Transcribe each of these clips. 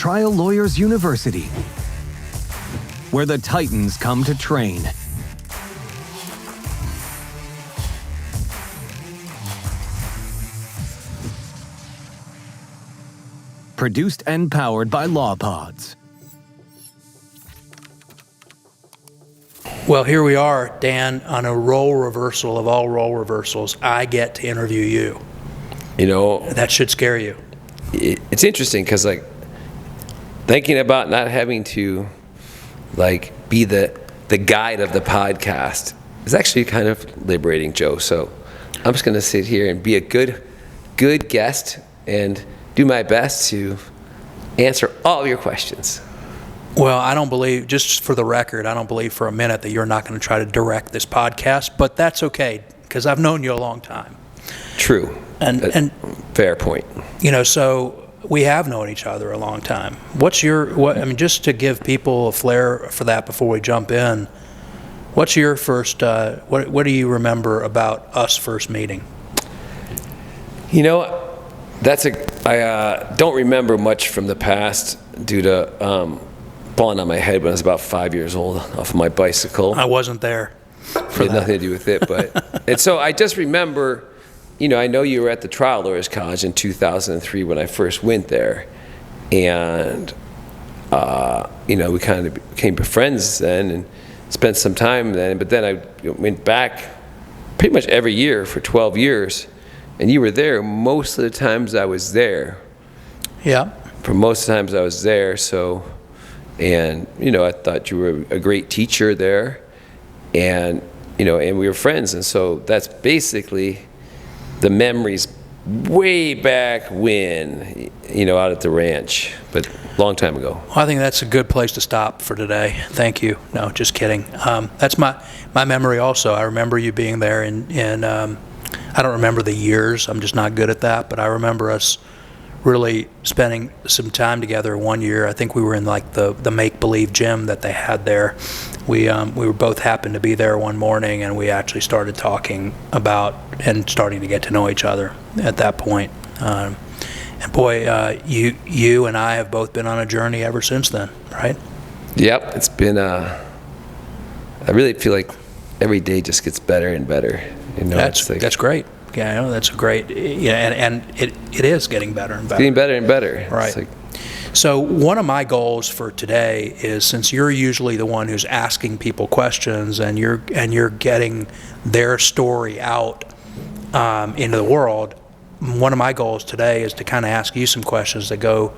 Trial Lawyers University, where the Titans come to train. Produced and powered by LawPods. Well, here we are, Dan, on a role reversal of all role reversals. I get to interview you. You know, That should scare you. it's interesting because, like, thinking about not having to, like, be the guide of the podcast is actually kind of liberating, Joe. So I'm just going to sit here and be a good guest and do my best to answer all your questions. Well, I don't believe, just for the record, I don't believe for a minute that you're not going to try to direct this podcast, but that's okay, because I've known you a long time. True. And fair point. you know, so we have known each other a long time. Just to give people a flair for that before we jump in, what's your first, what do you remember about us first meeting? You know, I don't remember much from the past due to falling on my head when I was about 5 years old off of my bicycle. I wasn't there. It had nothing to do with it, but and so I just remember, you know, I know you were at the Trial Lawyers College in 2003 when I first went there, and you know, we kind of became friends then and spent some time then. But then I went back pretty much every year for 12 years, and you were there most of the times I was there. Yeah. For most of the times I was there, so. And, you know, I thought you were a great teacher there, and, you know, and we were friends. And so that's basically the memories way back when, you know, out at the ranch, but long time ago. Well, I think that's a good place to stop for today. Thank you. No, just kidding. That's my memory also. I remember you being there in I don't remember the years. I'm just not good at that, but I remember us really spending some time together one year. I think we were in like the make-believe gym that they had there. We were both happened to be there one morning, and we actually started talking about and starting to get to know each other at that point. And boy, you and I have both been on a journey ever since then, right? Yep, it's been I really feel like every day just gets better and better. You know, that's great. Yeah, I know, that's a great, and it is getting better and better. Getting better and better. Right. So one of my goals for today is, since you're usually the one who's asking people questions and you're getting their story out into the world, one of my goals today is to kind of ask you some questions that go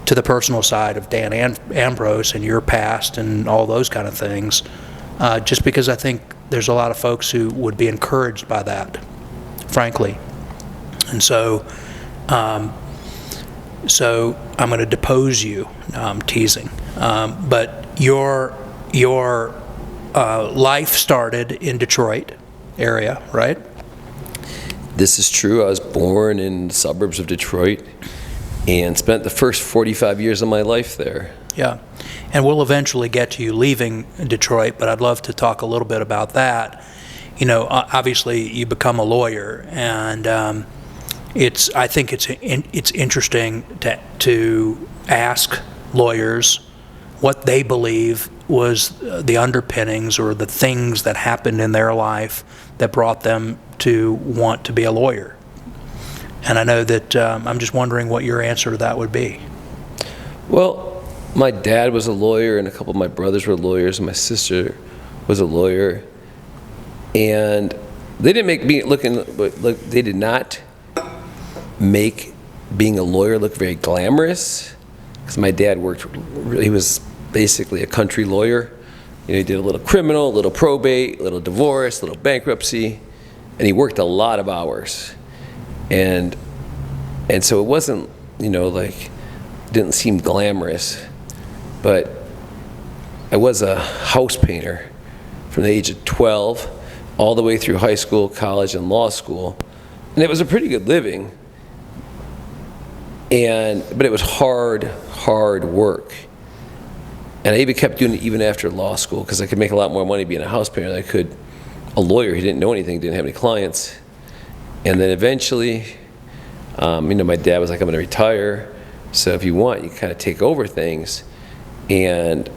to the personal side of Dan Ambrose and your past and all those kind of things, just because I think there's a lot of folks who would be encouraged by that, frankly. And so I'm going to depose you. No, I'm teasing. But your life started in Detroit area, right? This is true. I was born in the suburbs of Detroit and spent the first 45 years of my life there. Yeah. And we'll eventually get to you leaving Detroit, but I'd love to talk a little bit about that. You know, obviously you become a lawyer, and I think it's interesting to ask lawyers what they believe was the underpinnings or the things that happened in their life that brought them to want to be a lawyer. And I know that I'm just wondering what your answer to that would be. Well, my dad was a lawyer, and a couple of my brothers were lawyers, and my sister was a lawyer. And they didn't make me they did not make being a lawyer look very glamorous, because my dad he was basically a country lawyer. You know, he did a little criminal, a little probate, a little divorce, a little bankruptcy, and he worked a lot of hours. And so it wasn't, you know, like, didn't seem glamorous. But I was a house painter from the age of 12 all the way through high school, college, and law school. And it was a pretty good living. But it was hard work. And I even kept doing it even after law school, because I could make a lot more money being a house painter than I could a lawyer. He didn't know anything, didn't have any clients. And then eventually, you know, my dad was like, I'm going to retire. So if you want, you kind of take over things. And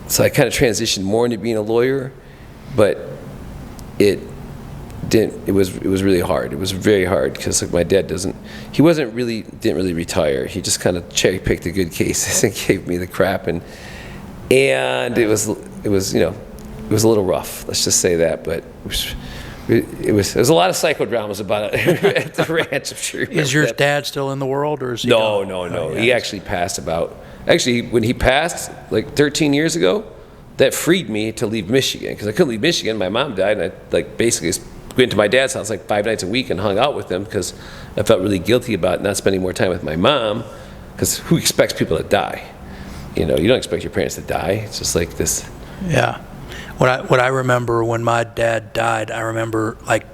so I kind of transitioned more into being a lawyer, but it was really hard. It was very hard because like my dad didn't really retire. He just kind of cherry picked the good cases and gave me the crap, and it was a little rough. Let's just say that, but it was a lot of psychodramas about it at the ranch. I'm sure. Is your dad still in the world, or is he No. gone? Oh, yeah. He actually passed when he passed like 13 years ago. That freed me to leave Michigan because I couldn't leave Michigan. My mom died, and I basically went to my dad's house like 5 nights a week and hung out with him because I felt really guilty about not spending more time with my mom. Because who expects people to die? You don't expect your parents to die. It's just like this. Yeah. What I remember when my dad died, I remember like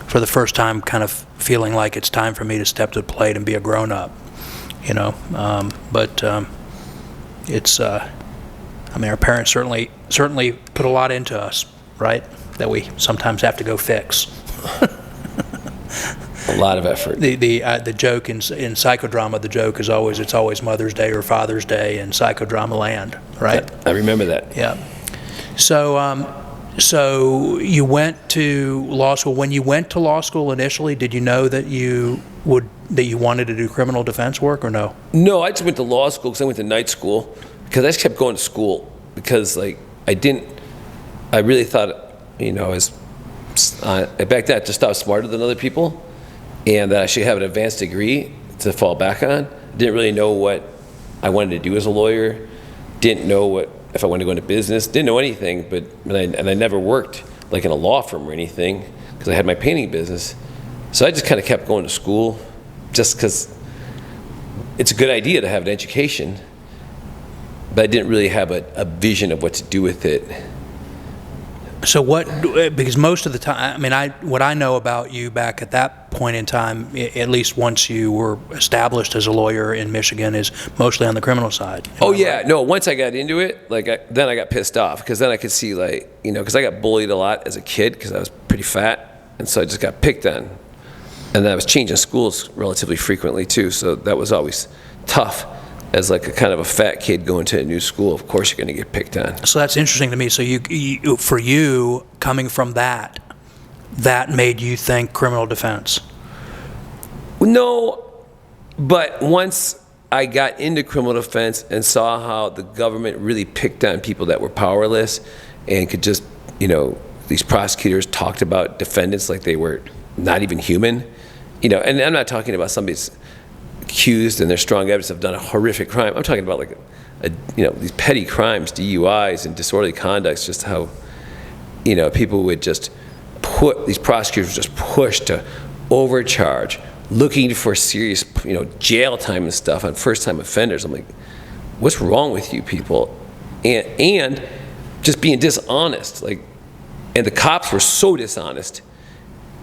for the first time kind of feeling like it's time for me to step to the plate and be a grown up. But it's. Our parents certainly put a lot into us, right? That we sometimes have to go fix. A lot of effort. The joke in psychodrama, the joke is always it's always Mother's Day or Father's Day in psychodrama land, right? I remember that. Yeah. So you went to law school. When you went to law school initially, did you know that you wanted to do criminal defense work or no? No, I just went to law school because I went to night school. Because I just kept going to school because like I really thought, back then I just thought I was smarter than other people and that I should have an advanced degree to fall back on. Didn't really know what I wanted to do as a lawyer. Didn't know if I wanted to go into business. Didn't know anything, and I never worked like in a law firm or anything because I had my painting business. So I just kind of kept going to school just because it's a good idea to have an education. But I didn't really have a vision of what to do with it. So because most of the time, what I know about you back at that point in time, at least once you were established as a lawyer in Michigan, is mostly on the criminal side. Oh yeah, no, once I got into it, then I got pissed off because then I could see because I got bullied a lot as a kid because I was pretty fat, and so I just got picked on. And then I was changing schools relatively frequently too, so that was always tough. As like a kind of a fat kid going to a new school, of course you're going to get picked on. So that's interesting to me. So for you, coming from that made you think criminal defense? No, but once I got into criminal defense and saw how the government really picked on people that were powerless and could just, these prosecutors talked about defendants like they were not even human, and I'm not talking about somebody's accused and there's strong evidence have done a horrific crime. I'm talking about these petty crimes, DUIs and disorderly conducts, just how, people would just these prosecutors just push to overcharge, looking for serious, jail time and stuff on first-time offenders. I'm like, what's wrong with you people? And just being dishonest, and the cops were so dishonest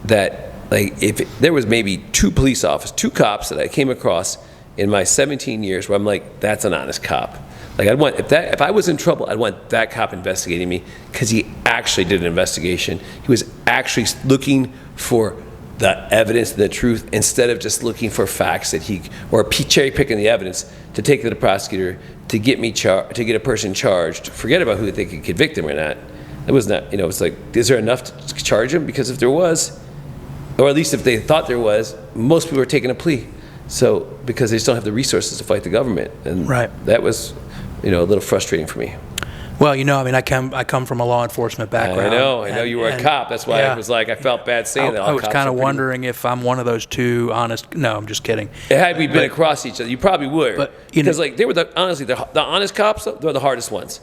that if there was maybe two cops that I came across in my 17 years where I'm like, that's an honest cop. If I was in trouble, I'd want that cop investigating me because he actually did an investigation. He was actually looking for the evidence and the truth instead of just looking for facts or cherry picking the evidence to take to the prosecutor to get a person charged. Forget about who they could convict him or not. It was not, it's like, is there enough to charge him? Because if there was, or at least if they thought there was, most people were taking a plea. So, because they just don't have the resources to fight the government. And right. That was, a little frustrating for me. Well, I come from a law enforcement background. I know you were a cop. That's why I was like, I felt bad saying that. I was kind of wondering if I'm one of those two honest. No, I'm just kidding. Had we been across each other, you probably would. Because they were honestly the honest cops. They're the hardest ones.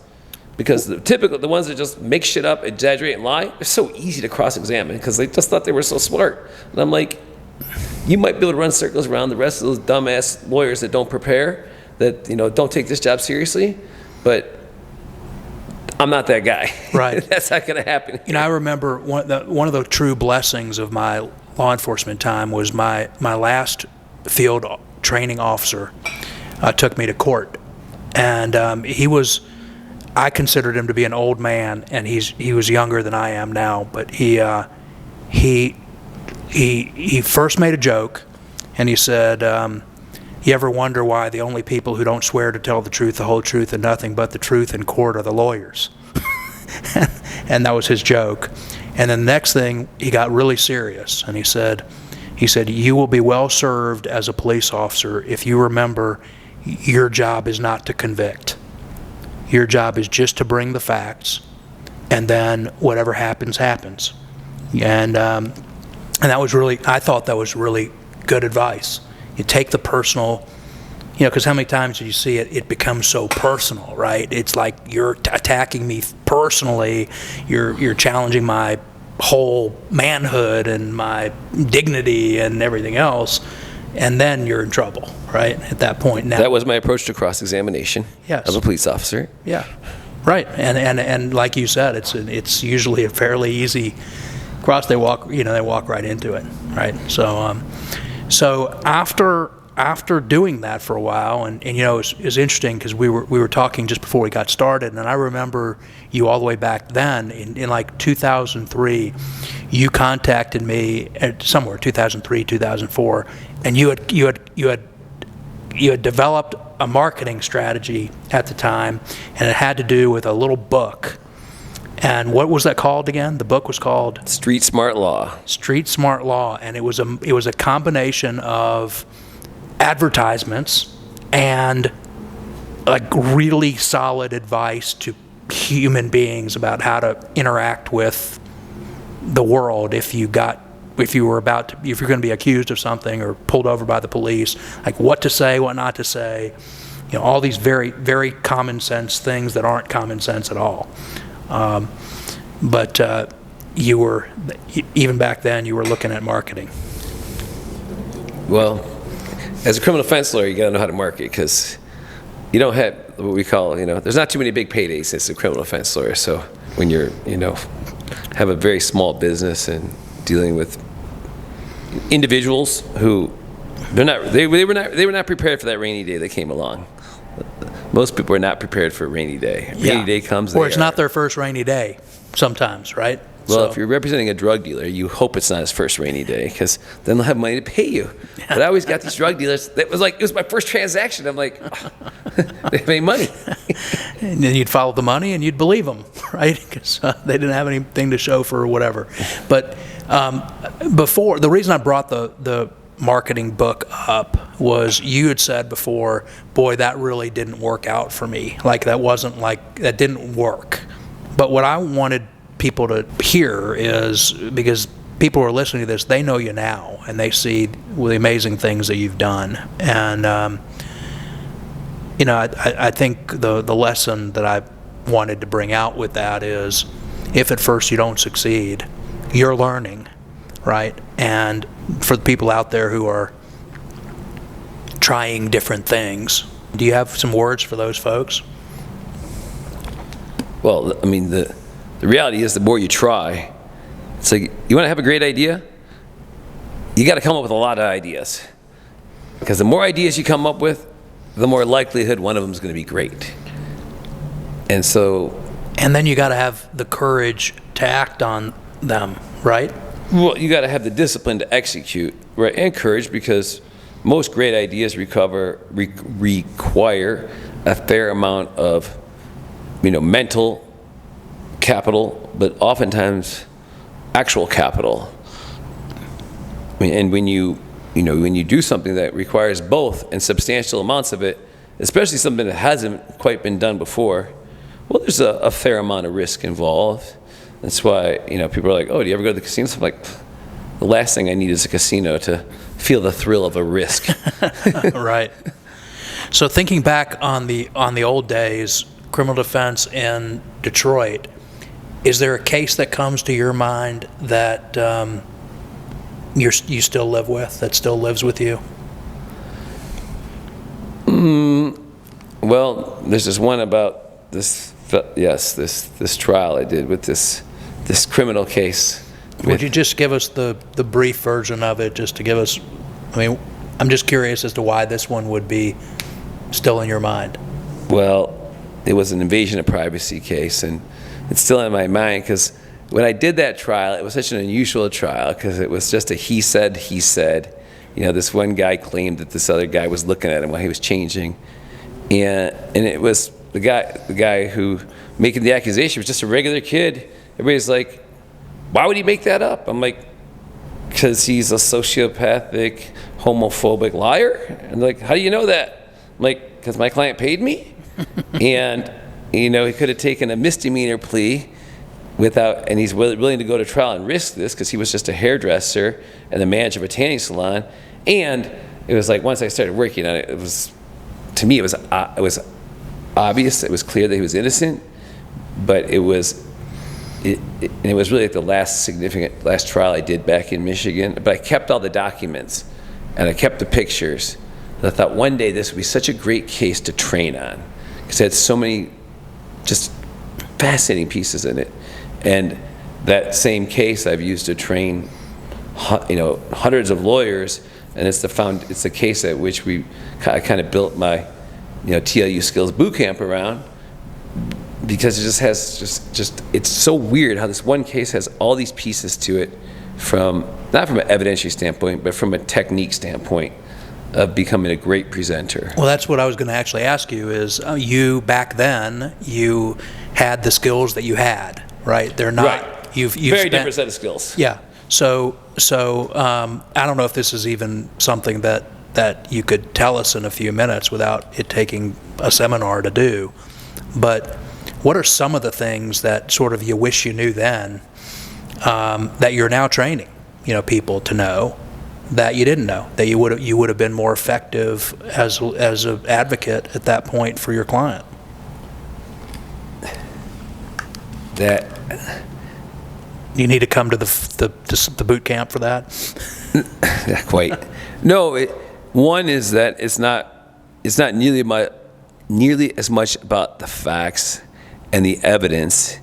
Because the ones that just make shit up, exaggerate, and lie, they're so easy to cross-examine because they just thought they were so smart. And I'm like, you might be able to run circles around the rest of those dumbass lawyers that don't prepare, that don't take this job seriously, but I'm not that guy. Right. That's not going to happen. I remember one of the true blessings of my law enforcement time was my last field training officer took me to court, and I considered him to be an old man, and he was younger than I am now. But he first made a joke, and he said, You ever wonder why the only people who don't swear to tell the truth, the whole truth, and nothing but the truth in court are the lawyers? And that was his joke. And then the next thing, he got really serious, and he said, you will be well served as a police officer if you remember your job is not to convict. Your job is just to bring the facts, and then whatever happens, happens. And that was really, I thought that was really good advice. You take the personal, because how many times do you see it? It becomes so personal, right? It's like you're attacking me personally. You're challenging my whole manhood and my dignity and everything else, and then you're in trouble, right? At that point. Now, that was my approach to cross-examination of a police officer. Yeah, right. And like you said, it's usually a fairly easy cross. They walk right into it, right? So after doing that for a while, and it's interesting because we were talking just before we got started, and I remember you all the way back then in like 2003, you contacted me somewhere 2003, 2004, and you had developed a marketing strategy at the time, and it had to do with a little book. And what was that called again? The book was called Street Smart Law. Street Smart Law, and it was a combination of advertisements and like really solid advice to human beings about how to interact with the world if you're going to be accused of something or pulled over by the police, like what to say, what not to say, all these very, very common sense things that aren't common sense at all. But you were, even back then, you were looking at marketing. Well, as a criminal defense lawyer, you got to know how to market, because you don't have what we call, there's not too many big paydays as a criminal defense lawyer. So when you're, have a very small business and dealing with individuals who they were not prepared for that rainy day that came along. Most people are not prepared for a rainy day. Rainy day comes. Or it's not their first rainy day sometimes, right? Well, if you're representing a drug dealer, you hope it's not his first rainy day, because then they'll have money to pay you. But I always got these drug dealers, it was my first transaction. I'm like, they have any money. And then you'd follow the money and you'd believe them, right? Because they didn't have anything to show for whatever. But before, the reason I brought the marketing book up was you had said before, boy, that really didn't work out for me. Like that didn't work. But what I wanted people to hear is, because people who are listening to this, they know you now and they see the amazing things that you've done. And I think the lesson that I wanted to bring out with that is, if at first you don't succeed, you're learning, right? And for the people out there who are trying different things, do you have some words for those folks? Well, I mean, the reality is, the more you try, it's like, you want to have a great idea? You got to come up with a lot of ideas. Because the more ideas you come up with, the more likelihood one of them is going to be great. And then you got to have the courage to act on them, right? Well, you got to have the discipline to execute, right? And courage, because most great ideas require a fair amount of, mental capital, but oftentimes actual capital. I mean, and when you do something that requires both, and substantial amounts of it, especially something that hasn't quite been done before, well, there's a fair amount of risk involved. That's why, people are like, oh, do you ever go to the casino? So I'm like, the last thing I need is a casino to feel the thrill of a risk. Right. So thinking back on the old days, criminal defense in Detroit, is there a case that comes to your mind that you still live with, that still lives with you? Well, there's this one about this trial I did with this criminal case. Would you just give us the brief version of it, just to give us, I'm just curious as to why this one would be still in your mind. Well, it was an invasion of privacy case, and it's still in my mind, because when I did that trial, it was such an unusual trial, because it was just a he said, this one guy claimed that this other guy was looking at him while he was changing, and it was the guy who making the accusation was just a regular kid. Everybody's like, why would he make that up? I'm like, because he's a sociopathic, homophobic liar. And like, how do you know that? I'm like, because my client paid me. And he could have taken a misdemeanor plea and he's willing to go to trial and risk this because he was just a hairdresser and the manager of a tanning salon. And it was like, once I started working on it, to me it was obvious, it was clear that he was innocent, but it was really like the last trial I did back in Michigan. But I kept all the documents and I kept the pictures. And I thought one day this would be such a great case to train on because it had so many just fascinating pieces in it. And that same case I've used to train hundreds of lawyers, and it's the case at which I kind of built my TLU skills boot camp around, because it just has it's so weird how this one case has all these pieces to it, not from an evidentiary standpoint, but from a technique standpoint of becoming a great presenter. Well, that's what I was going to actually ask you is you back then, you had the skills that you had, right? They're not, right. You've very different set of skills. Yeah. So I don't know if this is even something that you could tell us in a few minutes without it taking a seminar to do, but what are some of the things that sort of you wish you knew then that you're now training, people to know that you didn't know, that you would have been more effective as an advocate at that point for your client? That you need to come to the boot camp for that? Not quite. No, one is that it's not nearly as much about the facts and the evidence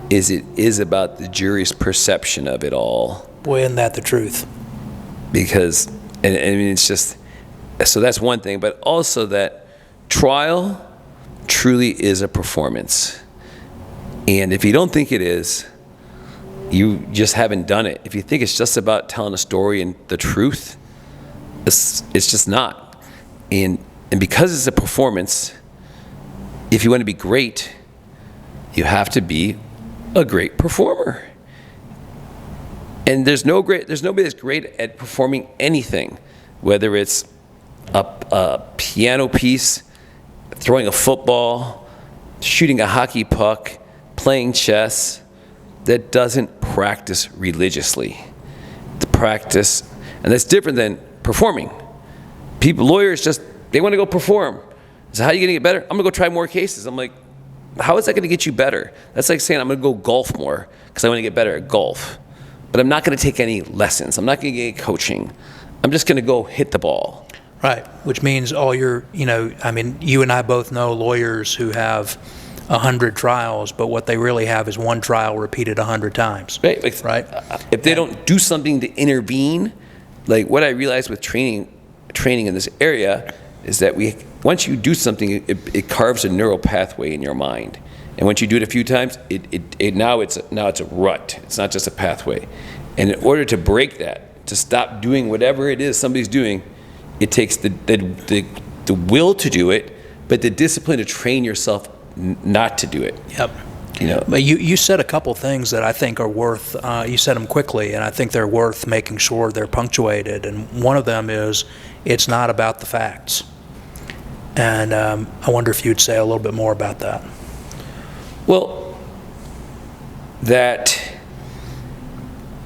as it is about the jury's perception of it all. Boy, isn't that the truth? Because, and I mean, it's just, so that's one thing, but also that trial truly is a performance. And if you don't think it is, you just haven't done it. If you think it's just about telling a story and the truth, it's just not. And because it's a performance, if you want to be great, you have to be a great performer. And there's nobody that's great at performing anything, whether it's a piano piece, throwing a football, shooting a hockey puck, playing chess, that doesn't practice religiously. The practice, and that's different than performing. Lawyers they want to go perform. So how are you going to get better? I'm going to go try more cases. I'm like, how is that going to get you better? That's like saying I'm going to go golf more because I want to get better at golf. But I'm not going to take any lessons. I'm not going to get coaching. I'm just going to go hit the ball. Right, which means you and I both know lawyers who have 100 trials, but what they really have is one trial repeated 100 times. Right. Right. If they don't do something to intervene, like what I realized with training in this area is that once you do something, it carves a neural pathway in your mind. And once you do it a few times, now it's a rut. It's not just a pathway. And in order to break that, to stop doing whatever it is somebody's doing, it takes the will to do it, but the discipline to train yourself not to do it. Yep. But you said a couple things that I think are worth, you said them quickly, and I think they're worth making sure they're punctuated. And one of them is, it's not about the facts. And I wonder if you'd say a little bit more about that. Well, that,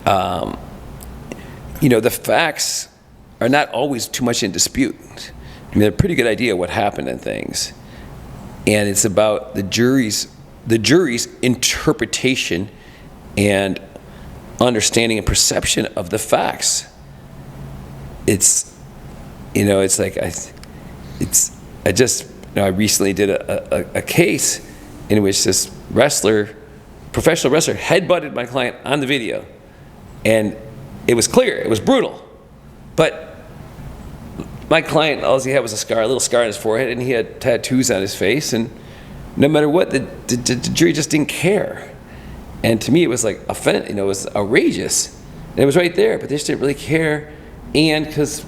the facts are not always too much in dispute. I mean, they're a pretty good idea what happened in things. And it's about the jury's interpretation and understanding and perception of the facts. I recently did a case in which this professional wrestler headbutted my client on the video. And it was clear, it was brutal. But my client, all he had was a little scar on his forehead, and he had tattoos on his face, and no matter what, the jury just didn't care. And to me, it was like it was outrageous. And it was right there, but they just didn't really care. And because,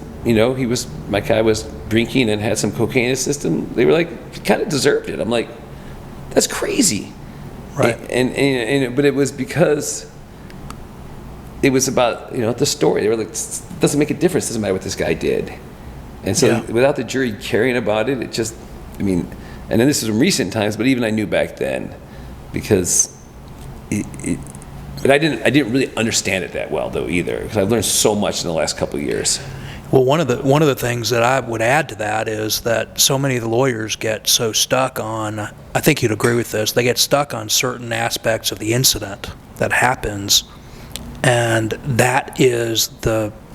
my guy was drinking and had some cocaine in his system, they were like, he kind of deserved it. I'm like, that's crazy. Right. But it was because it was about, the story. They were like, it doesn't make a difference. It doesn't matter what this guy did. And so without the jury caring about it, it just, and then this is from recent times, but even I knew back then, because but I didn't really understand it that well though either, because I've learned so much in the last couple of years. Well, one of the things that I would add to that is that so many of the lawyers get so stuck on, I think you'd agree with this, they get stuck on certain aspects of the incident that happens, and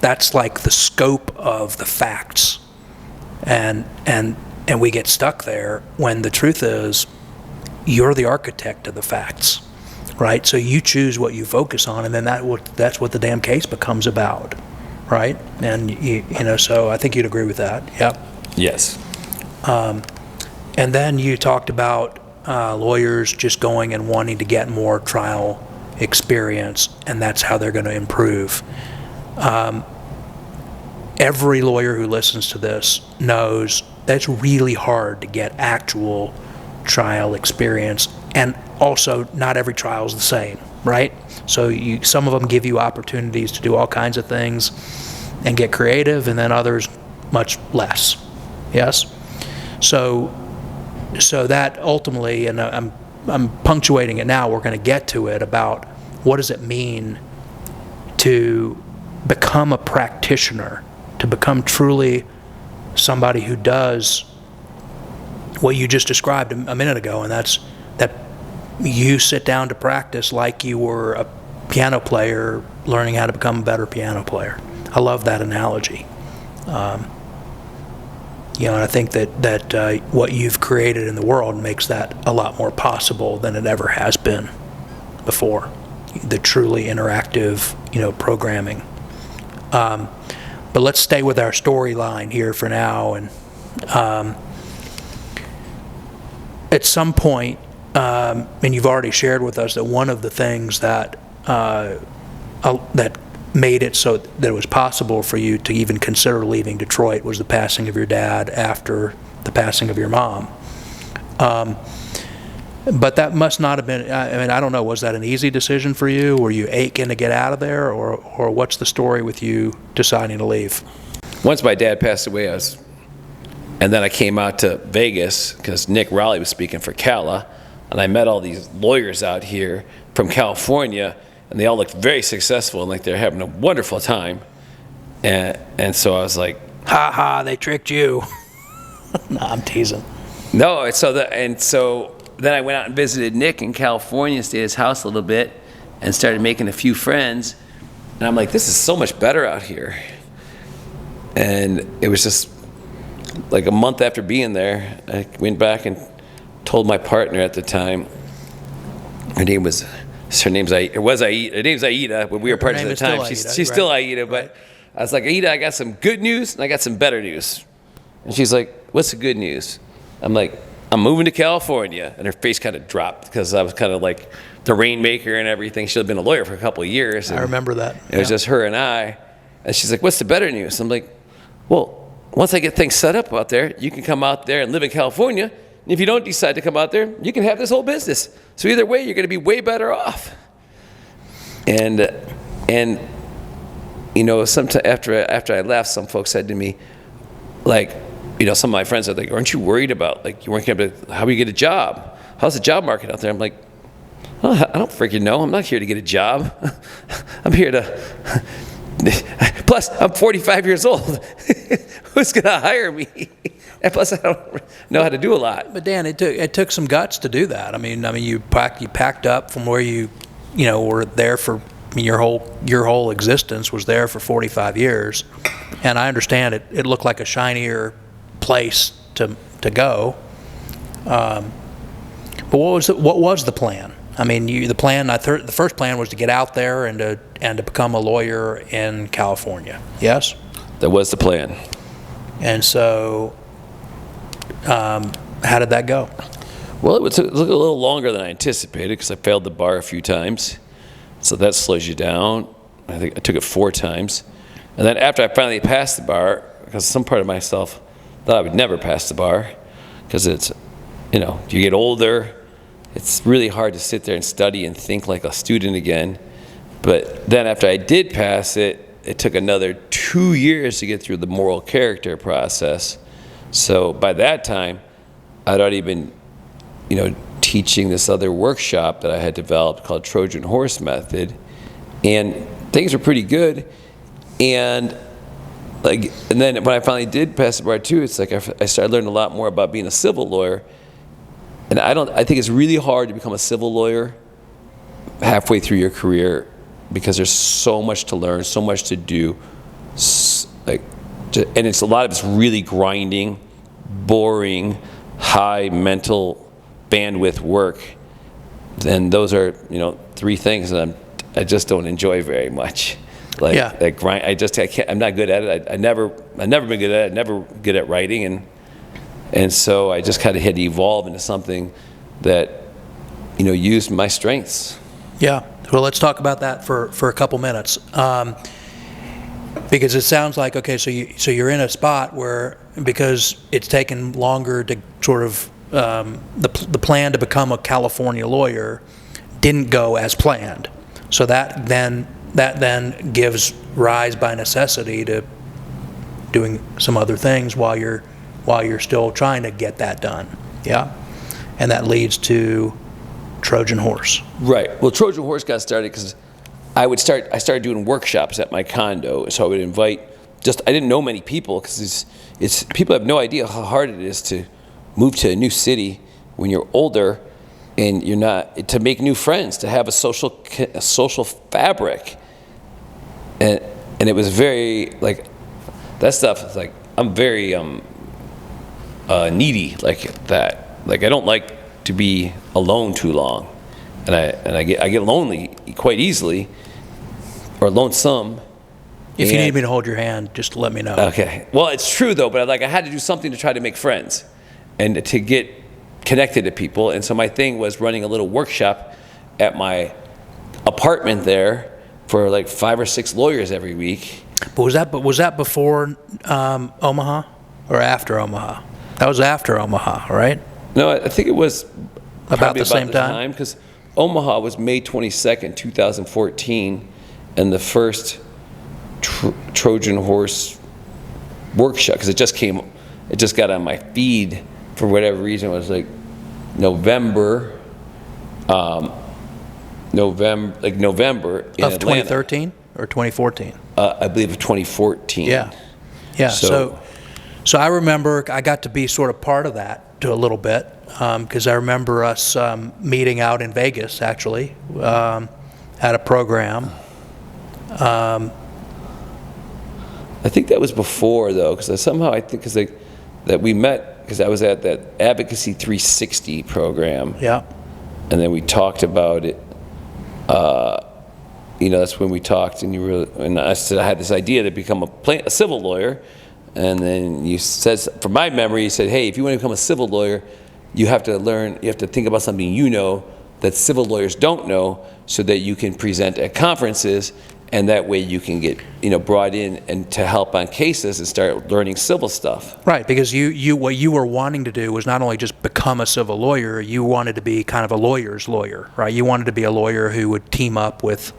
that's like the scope of the facts, and we get stuck there when the truth is you're the architect of the facts, right? So you choose what you focus on, and then that's what the damn case becomes about, right? And so I think you'd agree with that. Yeah. Yes. And then you talked about lawyers just going and wanting to get more trial experience, and that's how they're going to improve. Every lawyer who listens to this knows that's really hard to get actual trial experience, and also not every trial is the same, right? So some of them give you opportunities to do all kinds of things and get creative, and then others much less. Yes? So that ultimately, and I'm punctuating it now, we're going to get to it, about what does it mean to become a practitioner, to become truly somebody who does what you just described a minute ago, and that's that you sit down to practice like you were a piano player learning how to become a better piano player. I love that analogy. And I think that what you've created in the world makes that a lot more possible than it ever has been before. The truly interactive, programming. But let's stay with our storyline here for now. And at some point, and you've already shared with us that one of the things that made it so that it was possible for you to even consider leaving Detroit was the passing of your dad after the passing of your mom. But that must not have been, I don't know, was that an easy decision for you? Were you aching to get out of there? Or what's the story with you deciding to leave? Once my dad passed away, and then I came out to Vegas because Nick Rowley was speaking for Cala, and I met all these lawyers out here from California, and they all looked very successful and like they're having a wonderful time. And so I was like, ha ha, they tricked you. No, I'm teasing. No, so then I went out and visited Nick in California, stayed at his house a little bit, and started making a few friends. And I'm like, this is so much better out here. And it was just like a month after being there, I went back and told my partner at the time, her name's Aida, but we were partners at the time. She's still Aida, but I was like, Aida, I got some good news and I got some better news. And she's like, what's the good news? I'm like, I'm moving to California. And her face kind of dropped because I was kind of like the rainmaker and everything. She had been a lawyer for a couple of years. I remember that. It was just her and I. And she's like, what's the better news? I'm like, well, once I get things set up out there, you can come out there and live in California. And if you don't decide to come out there, you can have this whole business. So either way, you're going to be way better off. And sometime after I left, some folks said to me, like, some of my friends are like, aren't you worried about, like, you weren't going to, how do you get a job? How's the job market out there? I'm like, oh, I don't freaking know. I'm not here to get a job. I'm here to, plus I'm 45 years old. Who's going to hire me? And plus I don't know how to do a lot. But Dan, it took some guts to do that. I mean, you packed up from where you were there for, your whole existence was there for 45 years. And I understand it looked like a shinier place to go. But what was the plan? I mean, the first plan was to get out there and to become a lawyer in California. Yes? That was the plan. And so, how did that go? Well, it took a little longer than I anticipated because I failed the bar a few times. So that slows you down. I think I took it 4 times. And then after I finally passed the bar, because some part of myself thought I would never pass the bar, because it's, you get older, it's really hard to sit there and study and think like a student again. But then after I did pass it, it took another 2 years to get through the moral character process. So by that time, I'd already been, teaching this other workshop that I had developed called Trojan Horse Method, and things were pretty good. And then when I finally did pass the bar too, it's like I started learning a lot more about being a civil lawyer. And I think it's really hard to become a civil lawyer halfway through your career, because there's so much to learn, so much to do, and it's a lot of it's really grinding, boring, high mental bandwidth work. And those are, 3 things that I just don't enjoy very much. Like grind. I can't. I'm not good at it. I never been good at it. Never good at writing, and so I just kind of had to evolve into something that, used my strengths. Yeah. Well, let's talk about that for a couple minutes, because it sounds like, okay, so you're in a spot where, because it's taken longer to sort of the plan to become a California lawyer didn't go as planned, so that then gives rise by necessity to doing some other things while you're still trying to get that done. Yeah, and that leads to Trojan Horse. Right. Well, Trojan Horse got started because I started doing workshops at my condo, so I would invite. I didn't know many people, because it's people have no idea how hard it is to move to a new city when you're older, and you're not, to make new friends, to have a social fabric, and it was very that stuff is I'm very needy like that. I don't like to be alone too long, and I get lonely quite easily, or lonesome. If you need me to hold your hand, just let me know. Okay. Well, it's true though, but I had to do something to try to make friends and to get connected to people. And so my thing was running a little workshop at my apartment there for 5 or 6 lawyers every week. But was that before Omaha or after Omaha? That was after Omaha, right? No, I think it was about the same time, because Omaha was May 22nd, 2014, and the first Trojan Horse workshop, because it just got on my feed for whatever reason. It was November in of Atlanta. 2013 or 2014. I believe of 2014. Yeah. So I remember I got to be sort of part of that to a little bit, because I remember us meeting out in Vegas, actually, at a program. I think that was before, though, because that we met because I was at that Advocacy 360 program. Yeah. And then we talked about it. That's when we talked, and I said I had this idea to become a civil lawyer. And then you said, from my memory, you said, hey, if you want to become a civil lawyer, you have to think about something that civil lawyers don't know, so that you can present at conferences, and that way you can get brought in and to help on cases and start learning civil stuff. Right, because what you were wanting to do was not only just become a civil lawyer, you wanted to be kind of a lawyer's lawyer, right? You wanted to be a lawyer who would team up with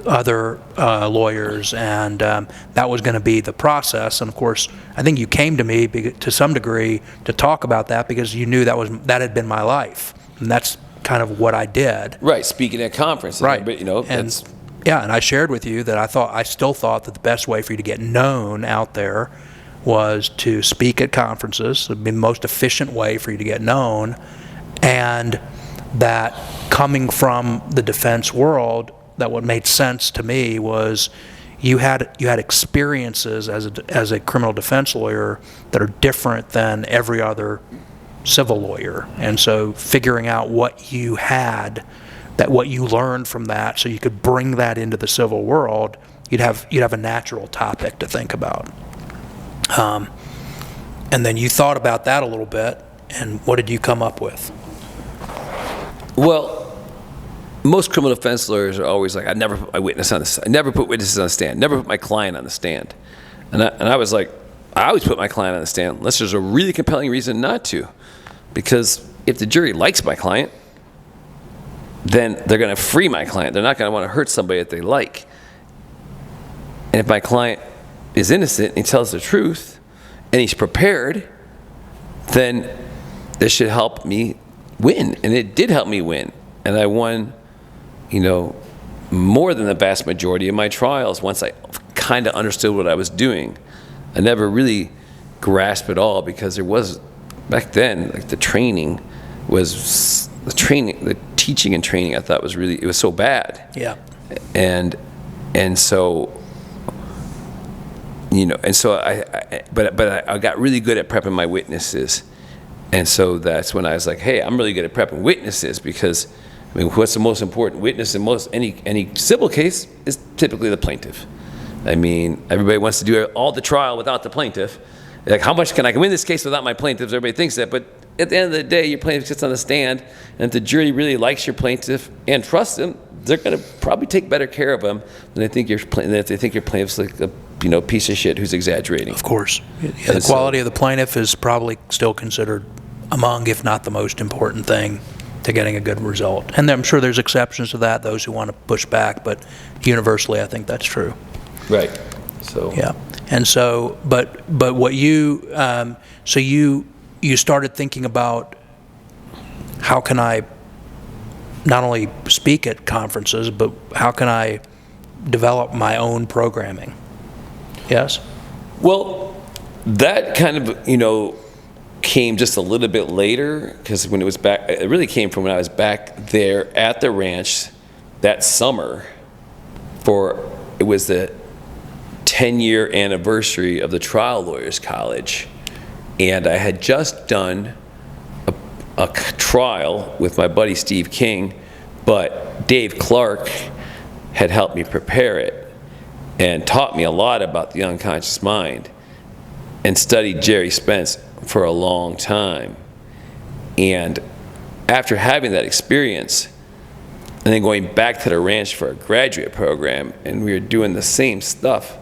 other lawyers, and that was going to be the process. And of course, I think you came to me to some degree to talk about that, because you knew that had been my life, and that's kind of what I did. Right, speaking at conferences. Right, but that's. Yeah, and I shared with you that I still thought that the best way for you to get known out there was to speak at conferences. It would be the most efficient way for you to get known, and that coming from the defense world, that what made sense to me was you had experiences as a criminal defense lawyer that are different than every other civil lawyer, and so figuring out what you had, what you learned from that, so you could bring that into the civil world, you'd have a natural topic to think about. And then you thought about that a little bit, and what did you come up with? Well, most criminal defense lawyers are always like, I never put my witness on I never put witnesses on the stand, never put my client on the stand. And I was like, I always put my client on the stand unless there's a really compelling reason not to. Because if the jury likes my client, then they're going to free my client. They're not going to want to hurt somebody that they like. And if my client is innocent and he tells the truth and he's prepared, then this should help me win. And it did help me win. And I won, more than the vast majority of my trials once I kind of understood what I was doing. I never really grasped it all because there was, back then, like the teaching and training I thought was really, it was so bad. Yeah. And so, I got really good at prepping my witnesses. And so that's when I was like, hey, I'm really good at prepping witnesses because, what's the most important witness in any civil case is typically the plaintiff. Everybody wants to do all the trial without the plaintiff. Like, how much can I win this case without my plaintiffs? Everybody thinks that, but at the end of the day, your plaintiff sits on the stand, and if the jury really likes your plaintiff and trusts him, they're going to probably take better care of him than if they think your plaintiff's like a piece of shit who's exaggerating. Of course. Yeah, the quality of the plaintiff is probably still considered among, if not the most important thing to getting a good result. And I'm sure there's exceptions to that, those who want to push back, but universally I think that's true. Right. So. Yeah. And so, but what you, so you started thinking about how can I not only speak at conferences, but how can I develop my own programming? Yes? Well, that kind of, came just a little bit later, because when it was back, it really came from when I was back there at the ranch that summer it was the 10-year anniversary of the Trial Lawyers College. And I had just done a trial with my buddy Steve King, but Dave Clark had helped me prepare it and taught me a lot about the unconscious mind and studied Jerry Spence for a long time. And after having that experience, and then going back to the ranch for a graduate program, and we were doing the same stuff,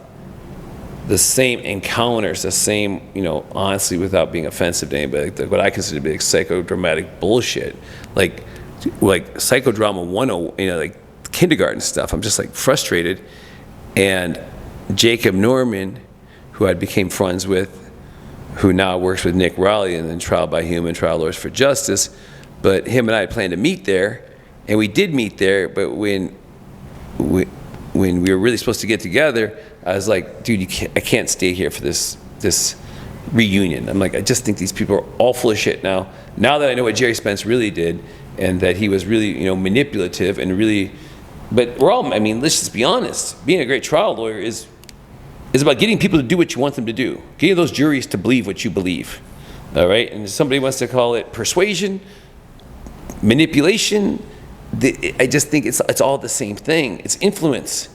the same encounters, the same, honestly, without being offensive to anybody, like what I consider to be like psychodramatic bullshit, like psychodrama 101, like kindergarten stuff. I'm just like frustrated. And Jacob Norman, who I became friends with, who now works with Nick Rowley in Trial by Human, Trial Lawyers for Justice, but him and I planned to meet there, and we did meet there, but when we were really supposed to get together, I was like, dude, I can't stay here for this reunion. I'm like, I just think these people are all full of shit now. Now that I know what Jerry Spence really did, and that he was really, manipulative and really, but we're all, let's just be honest. Being a great trial lawyer is about getting people to do what you want them to do. Getting those juries to believe what you believe. All right? And if somebody wants to call it persuasion, manipulation, I just think it's all the same thing. It's influence.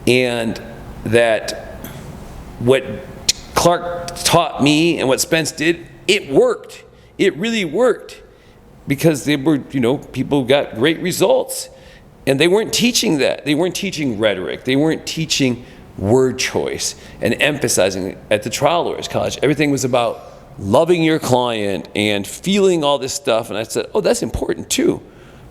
And that what Clark taught me and what Spence did, it worked. It really worked. Because they were, people got great results. And they weren't teaching that. They weren't teaching rhetoric. They weren't teaching word choice and emphasizing at the Trial Lawyers College. Everything was about loving your client and feeling all this stuff. And I said, oh, that's important too.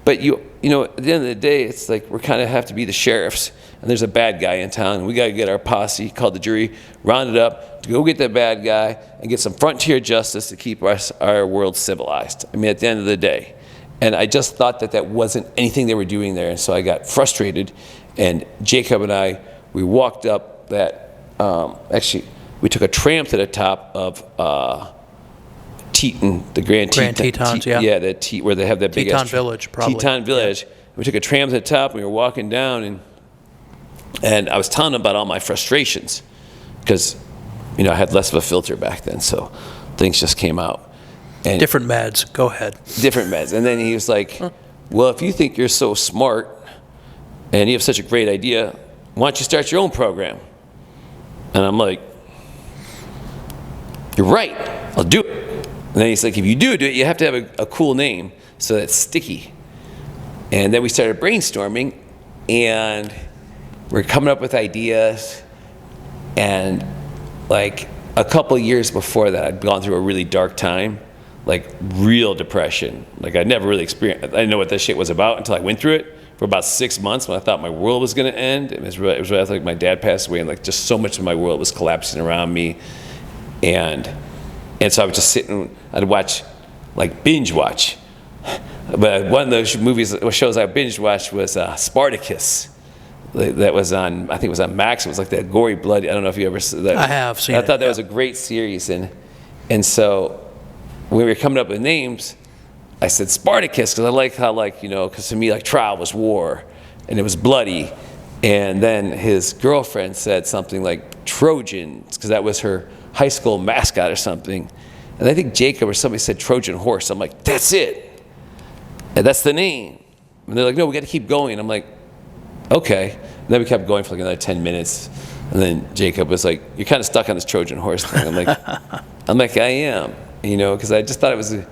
But at the end of the day, it's like we kind of have to be the sheriffs. And there's a bad guy in town. And we got to get our posse, called the jury, rounded up to go get that bad guy and get some frontier justice to keep our world civilized. At the end of the day. And I just thought that wasn't anything they were doing there. And so I got frustrated. And Jacob and I, we walked up that, actually, we took a tram to the top of Teton, the Grand Tetons, yeah. Yeah, where they have that big Teton Village, probably. Teton Village. Yeah. We took a tram to the top, and we were walking down, and I was telling them about all my frustrations, because, I had less of a filter back then, so things just came out. And different meds, go ahead. Different meds. And then he was like, well, if you think you're so smart, and you have such a great idea, why don't you start your own program? And I'm like, you're right, I'll do it. And then he's like, if you do it, you have to have a cool name so that's sticky. And then we started brainstorming, and we're coming up with ideas. And like a couple years before that, I'd gone through a really dark time, like real depression. Like I'd never really experienced, I didn't know what this shit was about until I went through it for about 6 months when I thought my world was gonna end. It was right after like my dad passed away, and like just so much of my world was collapsing around me. And so I was just sitting, I'd watch, like binge watch. But one of those shows I binge watched was Spartacus. That was on, I think it was on Max. It was like that gory, bloody, I don't know if you ever saw that. I have seen it. I thought that was a great series. And so when we were coming up with names, I said Spartacus, because I like how, like, you know, because to me, like, trial was war, and it was bloody. And then his girlfriend said something like Trojans, because that was her high school mascot or something. And I think Jacob or somebody said Trojan horse. I'm like, that's it. And that's the name. And they're like, no, we got to keep going. I'm like, okay. And then we kept going for like another 10 minutes. And then Jacob was like, you're kind of stuck on this Trojan horse thing. I'm like, I am, you know, because I just thought it was, you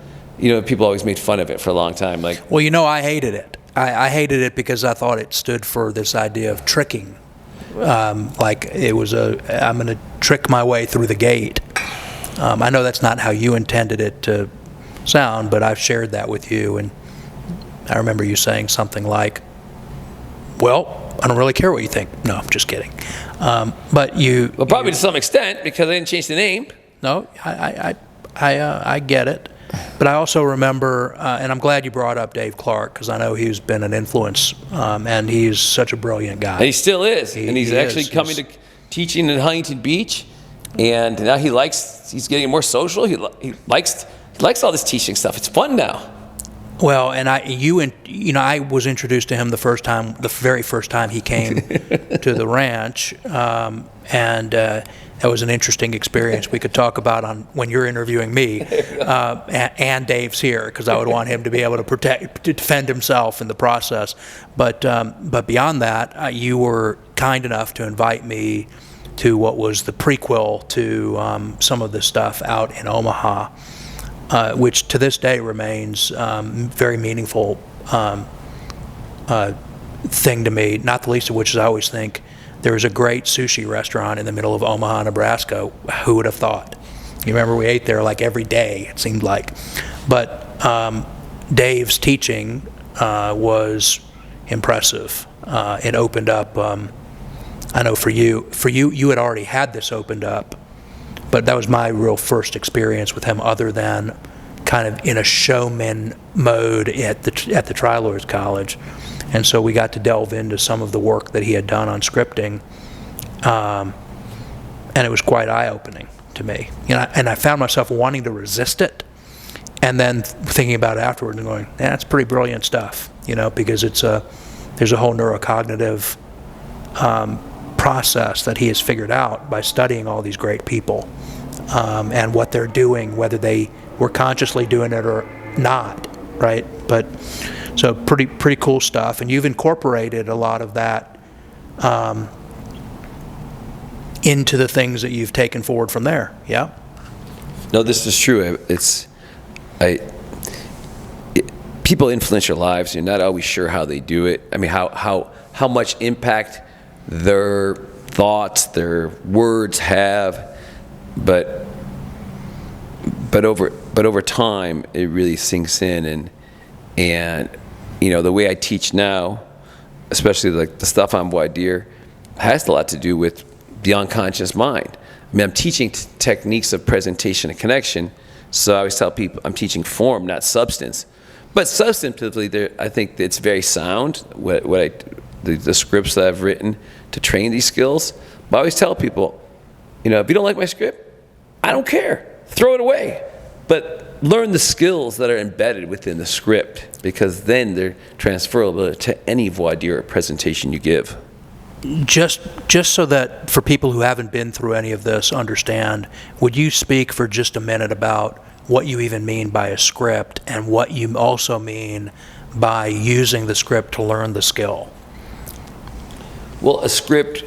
know, people always made fun of it for a long time. Like, well, you know, I hated it. I hated it because I thought it stood for this idea of tricking. Like it was I'm going to trick my way through the gate. I know that's not how you intended it to sound, but I've shared that with you. And I remember you saying something like, well, I don't really care what you think. No, I'm just kidding. But you... Well, probably to some extent, because I didn't change the name. No, I get it. But I also remember, and I'm glad you brought up Dave Clark, because I know he's been an influence, and he's such a brilliant guy. And he still is. And he's actually coming to teaching in Huntington Beach. And now he's getting more social. He likes all this teaching stuff. It's fun now. Well, and I was introduced to him the very first time he came to the ranch, and that was an interesting experience we could talk about on when you're interviewing me, and Dave's here, because I would want him to be able to defend himself in the process. But beyond that, you were kind enough to invite me to what was the prequel to some of the stuff out in Omaha. Which to this day remains very meaningful thing to me, not the least of which is I always think there was a great sushi restaurant in the middle of Omaha, Nebraska. Who would have thought? You remember we ate there like every day, it seemed like. But Dave's teaching was impressive. It opened up, I know for you had already had this opened up, but that was my real first experience with him, other than kind of in a showman mode at the Trial Lawyers College. And so we got to delve into some of the work that he had done on scripting, and it was quite eye-opening to me. You know, and I found myself wanting to resist it, and then thinking about it afterwards and going, "Yeah, it's pretty brilliant stuff." You know, because there's a whole neurocognitive process that he has figured out by studying all these great people and what they're doing, whether they were consciously doing it or not, right? But so pretty cool stuff, and you've incorporated a lot of that into the things that you've taken forward from there. Yeah. No, this is true. People influence your lives. You're not always sure how they do it. I mean, how much impact their thoughts, their words have, but over time it really sinks in, and you know, the way I teach now, especially like the stuff on voir dire, has a lot to do with the unconscious mind. I mean, I'm teaching techniques of presentation and connection, so I always tell people I'm teaching form, not substance. But substantively, I think it's very sound, the scripts that I've written to train these skills. But I always tell people, you know, if you don't like my script, I don't care. Throw it away. But learn the skills that are embedded within the script, because then they're transferable to any voir dire presentation you give. Just so that for people who haven't been through any of this understand, would you speak for just a minute about what you even mean by a script, and what you also mean by using the script to learn the skill? Well, a script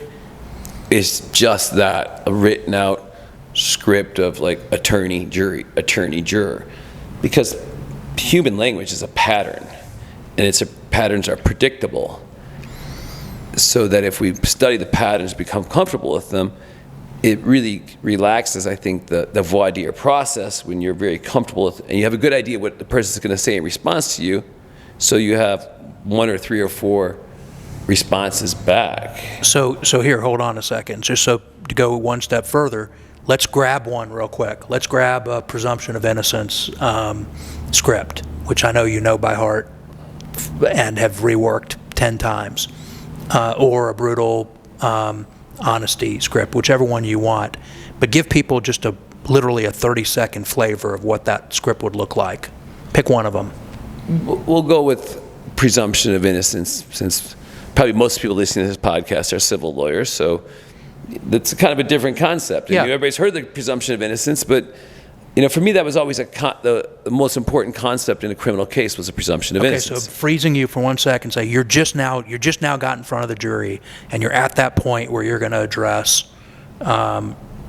is just that, a written out script of like attorney, jury, attorney, juror. Because human language is a pattern, and it's a patterns are predictable, so that if we study the patterns, become comfortable with them, it really relaxes, I think, the voir dire process when you're very comfortable with, and you have a good idea what the person's going to say in response to you, so you have 1 or 3 or 4 responses back. So here, hold on a second. Just so to go one step further, let's grab one real quick. Let's grab a presumption of innocence script, which I know you know by heart and have reworked 10 times, or a brutal honesty script, whichever one you want. But give people just literally a 30-second flavor of what that script would look like. Pick one of them. We'll go with presumption of innocence, since probably most people listening to this podcast are civil lawyers, so that's kind of a different concept. And everybody's heard the presumption of innocence, but for me that was always the most important concept in a criminal case was the presumption of innocence. Okay, so freezing you for 1 second, say you're just now got in front of the jury, and you're at that point where you're going to address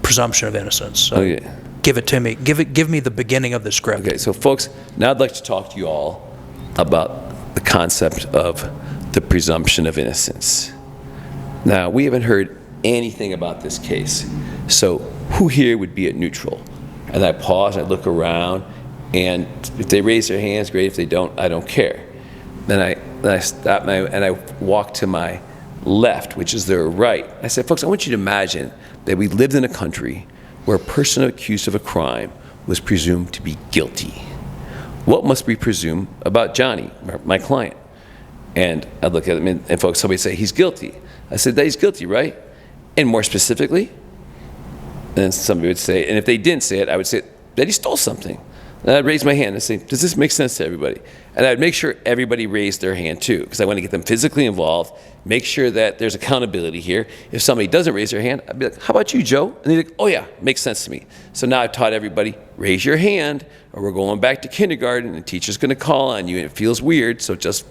presumption of innocence. So give it to me. Give me the beginning of the script. Okay, so folks, now I'd like to talk to you all about the concept of the presumption of innocence. Now, we haven't heard anything about this case, so who here would be at neutral? And I pause, I look around, and if they raise their hands, great. If they don't, I don't care. Then I stop and I walk to my left, which is their right. I said, folks, I want you to imagine that we lived in a country where a person accused of a crime was presumed to be guilty. What must we presume about Johnny, my client? And I look at him, and folks, somebody say, he's guilty. I said, that he's guilty, right? And more specifically, then somebody would say, and if they didn't say it, I would say that he stole something. And I'd raise my hand and say, does this make sense to everybody? And I'd make sure everybody raised their hand too, because I want to get them physically involved, make sure that there's accountability here. If somebody doesn't raise their hand, I'd be like, how about you, Joe? And they'd be like, oh yeah, makes sense to me. So now I've taught everybody, raise your hand, or we're going back to kindergarten, and the teacher's going to call on you, and it feels weird, so just,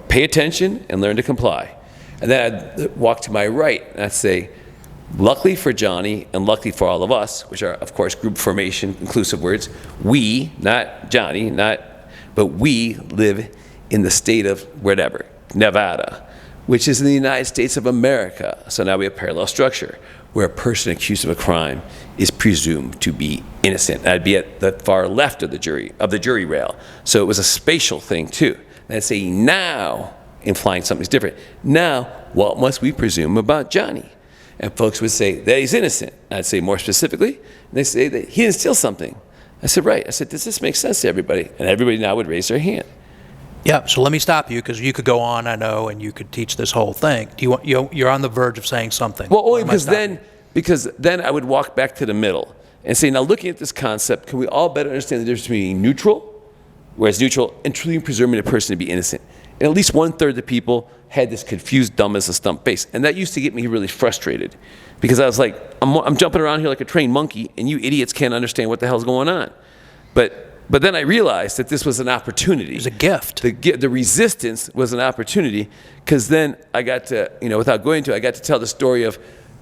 pay attention and learn to comply. And then I'd walk to my right, and I'd say, luckily for Johnny, and luckily for all of us, which are, of course, group formation, inclusive words, we, not Johnny, but we live in the state of whatever, Nevada, which is in the United States of America. So now we have parallel structure, where a person accused of a crime is presumed to be innocent. I'd be at the far left of the jury rail. So it was a spatial thing too. And I'd say now, implying something's different, now what must we presume about Johnny? And folks would say that he's innocent. I'd say more specifically, they say that he didn't steal something. I said, right. I said, does this make sense to everybody? And everybody now would raise their hand. Yeah, so let me stop you, because you could go on, I know, and you could teach this whole thing. You're on the verge of saying something. Well, only because then I would walk back to the middle and say, now looking at this concept, can we all better understand the difference between neutral, whereas neutral, and truly presuming a person to be innocent? And at least 1/3 of the people had this confused, dumb as a stump face. And that used to get me really frustrated, because I was like, I'm jumping around here like a trained monkey, and you idiots can't understand what the hell's going on. But then I realized that this was an opportunity. It was a gift. The resistance was an opportunity, because then I got to, without going into it, I got to tell the story of,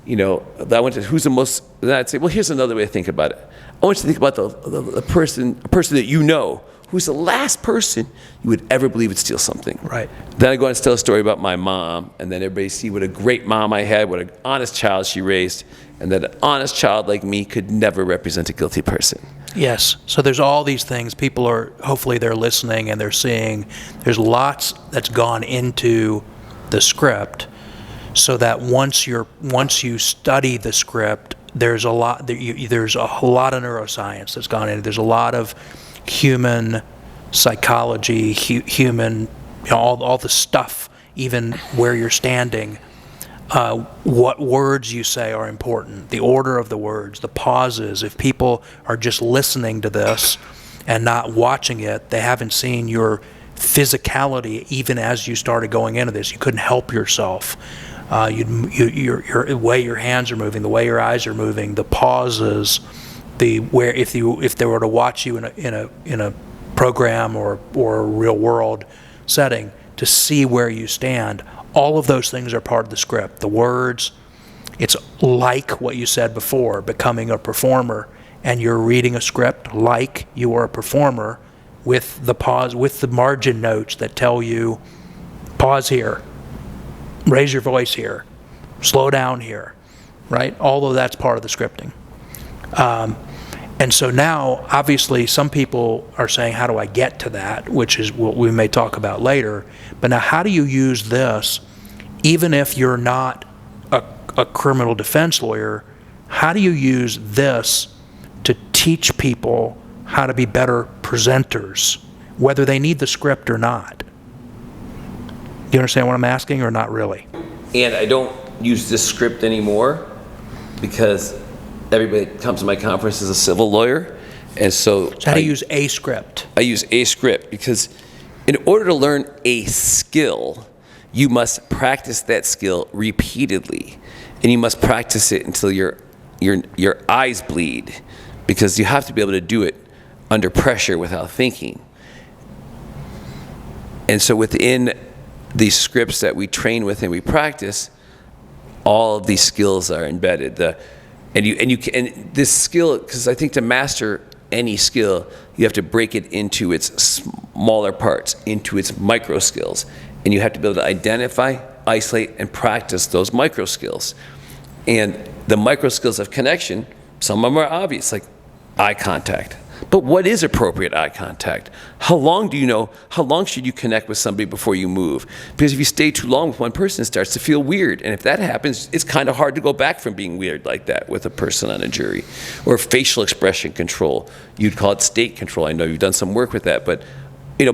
I went to who's the most, then I'd say, well, here's another way to think about it. I want you to think about a person that who's the last person you would ever believe would steal something. Right. Then I go on to tell a story about my mom, and then everybody see what a great mom I had, what an honest child she raised, and that an honest child like me could never represent a guilty person. Yes. So there's all these things. People hopefully they're listening and they're seeing there's lots that's gone into the script, so that once you study the script, there's a lot of neuroscience that's gone into it. There's a lot of human psychology, human, all the stuff, even where you're standing. What words you say are important, the order of the words, the pauses. If people are just listening to this and not watching it, they haven't seen your physicality even as you started going into this. You couldn't help yourself. The way your hands are moving, the way your eyes are moving, the pauses, if they were to watch you in a program or a real world setting, to see where you stand. All of those things are part of the script. The words, it's like what you said before, becoming a performer, and you're reading a script like you are a performer, with the pause, with the margin notes that tell you, pause here, raise your voice here, slow down here, right? Although that's part of the scripting. And so now, obviously, some people are saying, how do I get to that? Which is what we may talk about later. But now, how do you use this, even if you're not a criminal defense lawyer, how do you use this to teach people how to be better presenters, whether they need the script or not? Do you understand what I'm asking, or not really? And I don't use this script anymore because everybody that comes to my conference is a civil lawyer. And so how do you use a script? I use a script because in order to learn a skill, you must practice that skill repeatedly. And you must practice it until your eyes bleed, because you have to be able to do it under pressure without thinking. And so within these scripts that we train with and we practice, all of these skills are embedded. And this skill, because I think to master any skill, you have to break it into its smaller parts, into its micro skills. And you have to be able to identify, isolate, and practice those micro skills. And the micro skills of connection, some of them are obvious, like eye contact. But what is appropriate eye contact? How long should you connect with somebody before you move? Because if you stay too long with one person, it starts to feel weird. And if that happens, it's kind of hard to go back from being weird like that with a person on a jury. Or facial expression control. You'd call it state control. I know you've done some work with that. But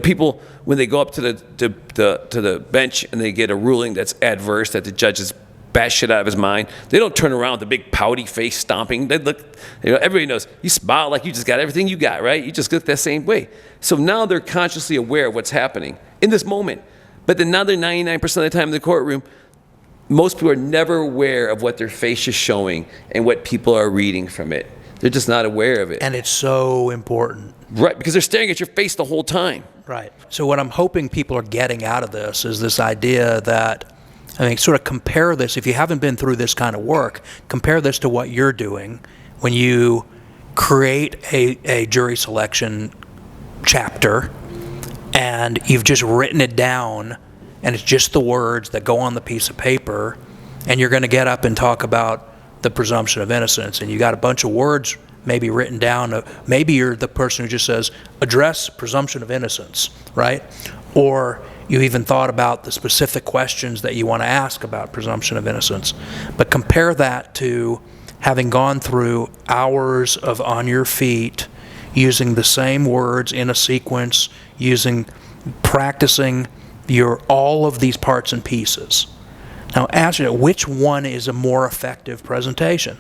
people, when they go up to the bench and they get a ruling that's adverse, that the judge is bat shit out of his mind, they don't turn around with a big pouty face stomping. They look, everybody knows, you smile like you just got everything you got, right? You just look that same way. So now they're consciously aware of what's happening in this moment. But then now they're 99% of the time in the courtroom, most people are never aware of what their face is showing and what people are reading from it. They're just not aware of it. And it's so important. Right, because they're staring at your face the whole time. Right. So what I'm hoping people are getting out of this is this idea that, sort of compare this, if you haven't been through this kind of work, compare this to what you're doing when you create a jury selection chapter and you've just written it down and it's just the words that go on the piece of paper, and you're going to get up and talk about the presumption of innocence, and you got a bunch of words maybe written down. Maybe you're the person who just says, address presumption of innocence, right? Or you even thought about the specific questions that you want to ask about presumption of innocence. But compare that to having gone through hours of on your feet, using the same words in a sequence, practicing all of these parts and pieces. Now ask you, which one is a more effective presentation?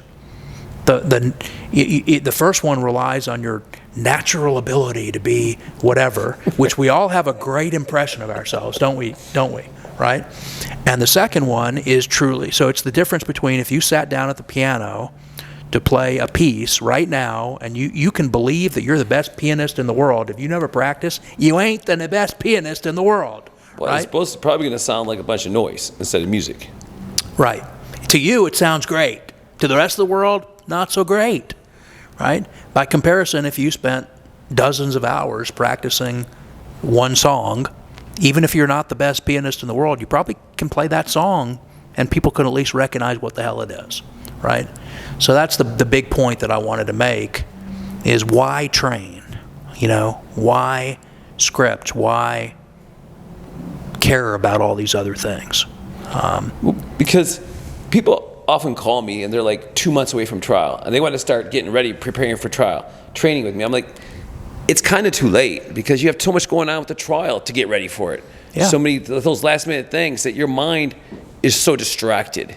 The first one relies on your natural ability to be whatever, which we all have a great impression of ourselves, don't we? Right? And the second one is truly, so it's the difference between if you sat down at the piano to play a piece right now, and you can believe that you're the best pianist in the world. If you never practice, you ain't the best pianist in the world. Well, right? I suppose it's probably going to sound like a bunch of noise instead of music. Right. To you, it sounds great. To the rest of the world, not so great, right? By comparison, if you spent dozens of hours practicing one song, even if you're not the best pianist in the world, you probably can play that song and people can at least recognize what the hell it is, right? So that's the big point that I wanted to make, is why train? Why script? Why care about all these other things? Because people often call me and they're like 2 months away from trial and they want to start getting ready, preparing for trial, training with me. I'm like, it's kind of too late because you have so much going on with the trial to get ready for it. Yeah. So many of those last minute things that your mind is so distracted.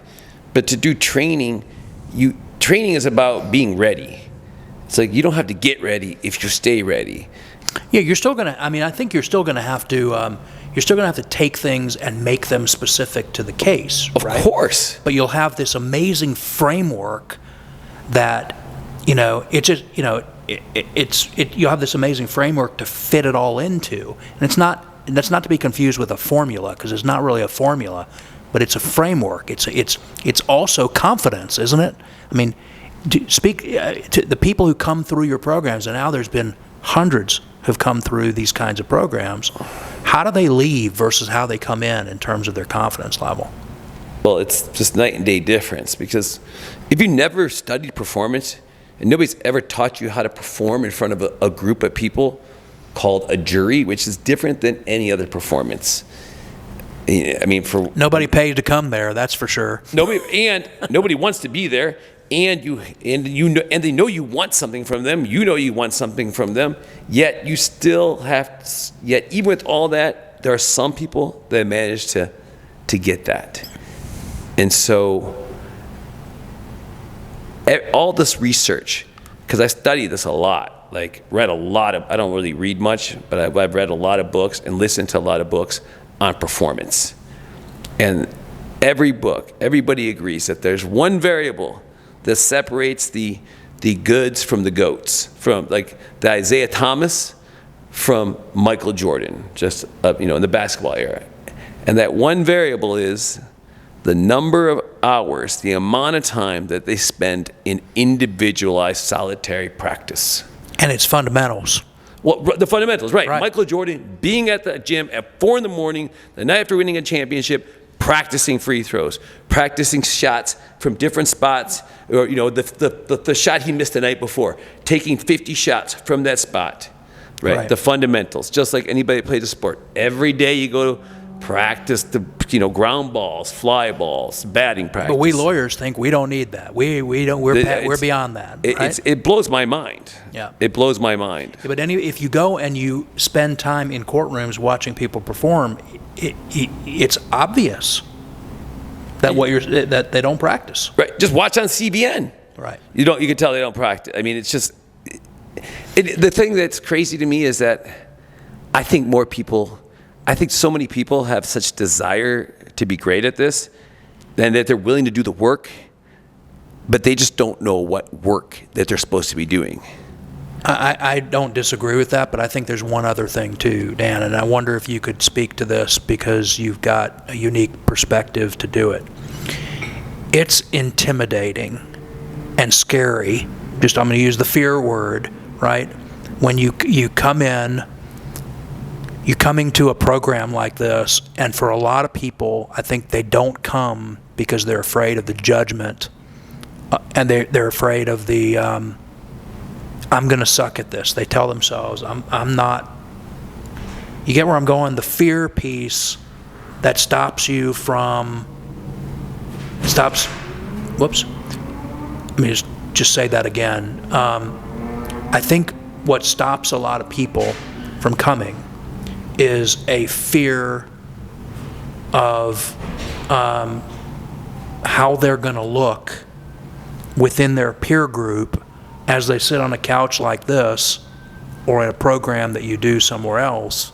But to do training is about being ready. It's like you don't have to get ready if you stay ready. Yeah, you're still gonna. I think you're still gonna have to. You're still gonna have to take things and make them specific to the case. Of course. But you'll have this amazing framework that, you'll have this amazing framework to fit it all into, and that's not to be confused with a formula, because it's not really a formula, but it's a framework. It's also confidence, isn't it? Speak to the people who come through your programs, and now there's been hundreds, who've come through these kinds of programs, how do they leave versus how they come in terms of their confidence level? Well, it's just night and day difference, because if you never studied performance and nobody's ever taught you how to perform in front of a group of people called a jury, which is different than any other performance. I mean, for nobody paid to come there, that's for sure. Nobody wants to be there, and they know you want something from them. You know you want something from them. Yet you still have. Yet even with all that, there are some people that manage to get that, and so all this research, because I study this a lot. Like, read a lot of. I don't really read much, but I've read a lot of books and listened to a lot of books on performance. And every book, everybody agrees that there's one variable that separates the goods from the goats, from like the Isaiah Thomas from Michael Jordan, just in the basketball era. And that one variable is the number of hours, the amount of time that they spend in individualized solitary practice. And it's fundamentals. Well, the fundamentals, right. Michael Jordan being at the gym at 4 a.m, the night after winning a championship, practicing free throws, practicing shots from different spots, or the shot he missed the night before, taking 50 shots from that spot, right? The fundamentals, just like anybody that plays a sport. Every day you go to practice the ground balls, fly balls, batting practice. But we lawyers think we don't need that. We don't. We're beyond that. Right? It blows my mind. Yeah. It blows my mind. Yeah, but if you go and you spend time in courtrooms watching people perform, it's obvious that that they don't practice. Right. Just watch on CBN. Right. You can tell they don't practice. I mean, it's just the thing that's crazy to me is that I think so many people have such desire to be great at this, and that they're willing to do the work, but they just don't know what work that they're supposed to be doing. I don't disagree with that, but I think there's one other thing too, Dan, and I wonder if you could speak to this because you've got a unique perspective to do it. It's intimidating and scary, I'm going to use the fear word, right? When you come in, you're coming to a program like this, and for a lot of people, I think they don't come because they're afraid of the judgment, and they're afraid of the, I'm going to suck at this. They tell themselves, I'm not, you get where I'm going? The fear piece that stops you from, whoops, let me just say that again. I think what stops a lot of people from coming is a fear of how they're going to look within their peer group as they sit on a couch like this or in a program that you do somewhere else,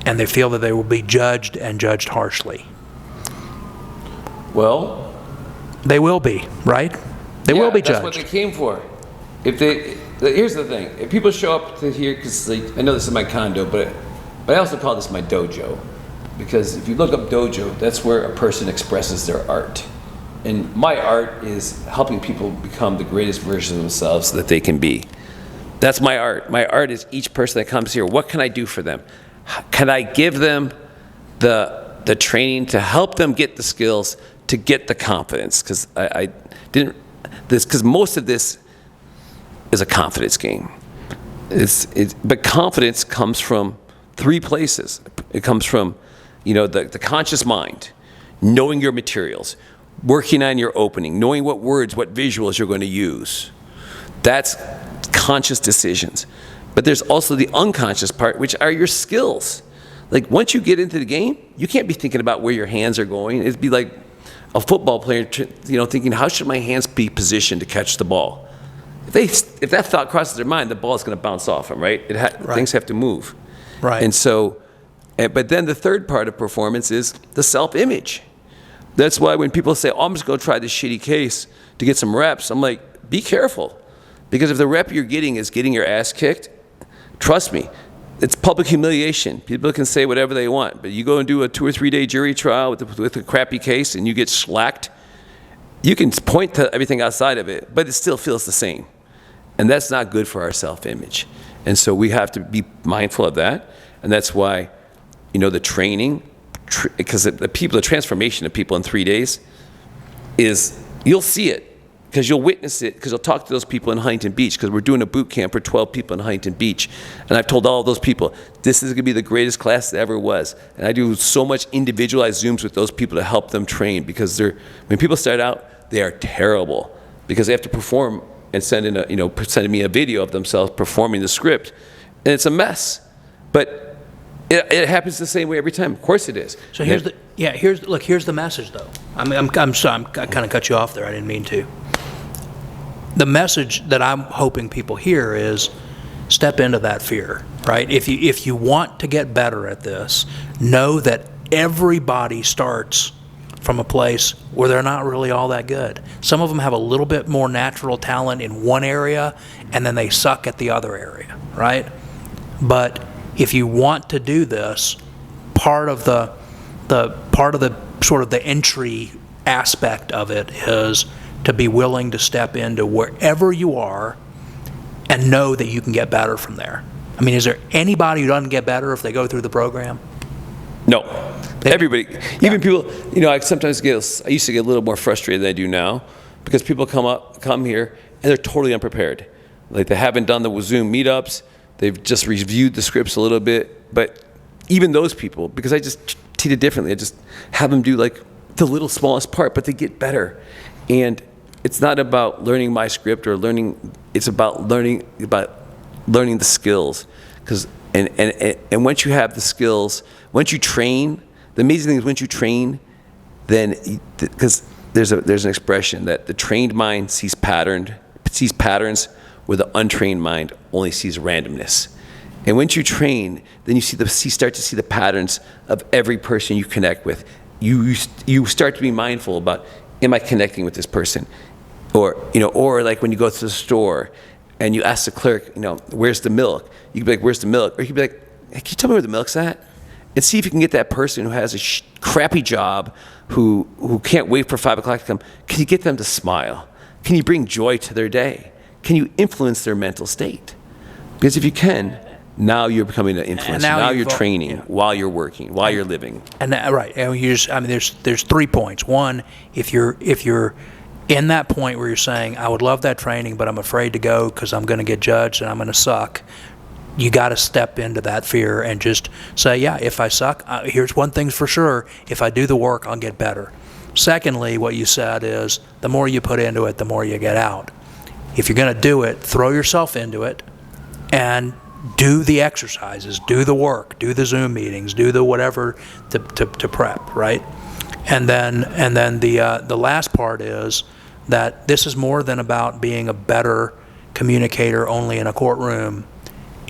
and they feel that they will be judged and judged harshly. Well, they will be, right? They will be judged. That's what they came for. Here's the thing. If people show up to here, because I know this is my condo, but I also call this my dojo, because if you look up dojo, that's where a person expresses their art. And my art is helping people become the greatest version of themselves that they can be. That's my art. My art is each person that comes here. What can I do for them? Can I give them the training to help them get the skills to get the confidence? Because most of this is a confidence game. But confidence comes from 3 places. It comes from, the conscious mind, knowing your materials, working on your opening, knowing what words, what visuals you're going to use. That's conscious decisions. But there's also the unconscious part, which are your skills. Like, once you get into the game, you can't be thinking about where your hands are going. It'd be like a football player, thinking, how should my hands be positioned to catch the ball? If that thought crosses their mind, the ball is going to bounce off them, right? Things have to move. Right. And so, but then the third part of performance is the self-image. That's why when people say, I'm just going to try this shitty case to get some reps, I'm like, be careful. Because if the rep you're getting is getting your ass kicked, trust me, it's public humiliation. People can say whatever they want, but you go and do a 2 or 3 day jury trial with a crappy case and you get slacked, you can point to everything outside of it, but it still feels the same. And that's not good for our self-image. And so we have to be mindful of that. And that's why, the training, because the transformation of people in 3 days is, you'll see it. Because you'll witness it, because you'll talk to those people in Huntington Beach, because we're doing a boot camp for 12 people in Huntington Beach. And I've told all of those people, this is going to be the greatest class that ever was. And I do so much individualized Zooms with those people to help them train, because when people start out, they are terrible, because they have to perform and sending me a video of themselves performing the script, and it's a mess. But it happens the same way every time. Of course it is. So here's the message though. I'm sorry, I kind of cut you off there. I didn't mean to. The message that I'm hoping people hear is step into that fear, right? If you want to get better at this, know that everybody starts from a place where they're not really all that good. Some of them have a little bit more natural talent in one area, and then they suck at the other area, right? But if you want to do this, part of the sort of the entry aspect of it is to be willing to step into wherever you are and know that you can get better from there. I mean, is there anybody who doesn't get better if they go through the program? No. Everybody, even people, I used to get a little more frustrated than I do now, because people come here and they're totally unprepared. Like, they haven't done the Zoom meetups, they've just reviewed the scripts a little bit, but even those people, because I just treat it differently, I just have them do like the little smallest part, but they get better. And it's not about learning my script or it's about learning the skills. And once you have the skills, once you train, the amazing thing is once you train, then, because there's an expression that the trained mind sees patterns where the untrained mind only sees randomness. And once you train, then you start to see the patterns of every person you connect with. You start to be mindful about, am I connecting with this person? Or like when you go to the store and you ask the clerk, where's the milk? You can be like, where's the milk? Or you can be like, hey, can you tell me where the milk's at? And see if you can get that person who has a crappy job, who can't wait for 5 o'clock to come. Can you get them to smile? Can you bring joy to their day? Can you influence their mental state? Because if you can, now you're becoming an influencer. Now you're training while you're working, while you're living. And right. And there's 3 points. One, if you're in that point where you're saying, I would love that training, but I'm afraid to go because I'm going to get judged and I'm going to suck, you got to step into that fear and just say, yeah, if I suck, here's one thing for sure, if I do the work, I'll get better. Secondly, what you said is, the more you put into it, the more you get out. If you're going to do it, throw yourself into it and do the exercises, do the work, do the Zoom meetings, do the whatever to prep, right? And then the last part is that this is more than about being a better communicator only in a courtroom.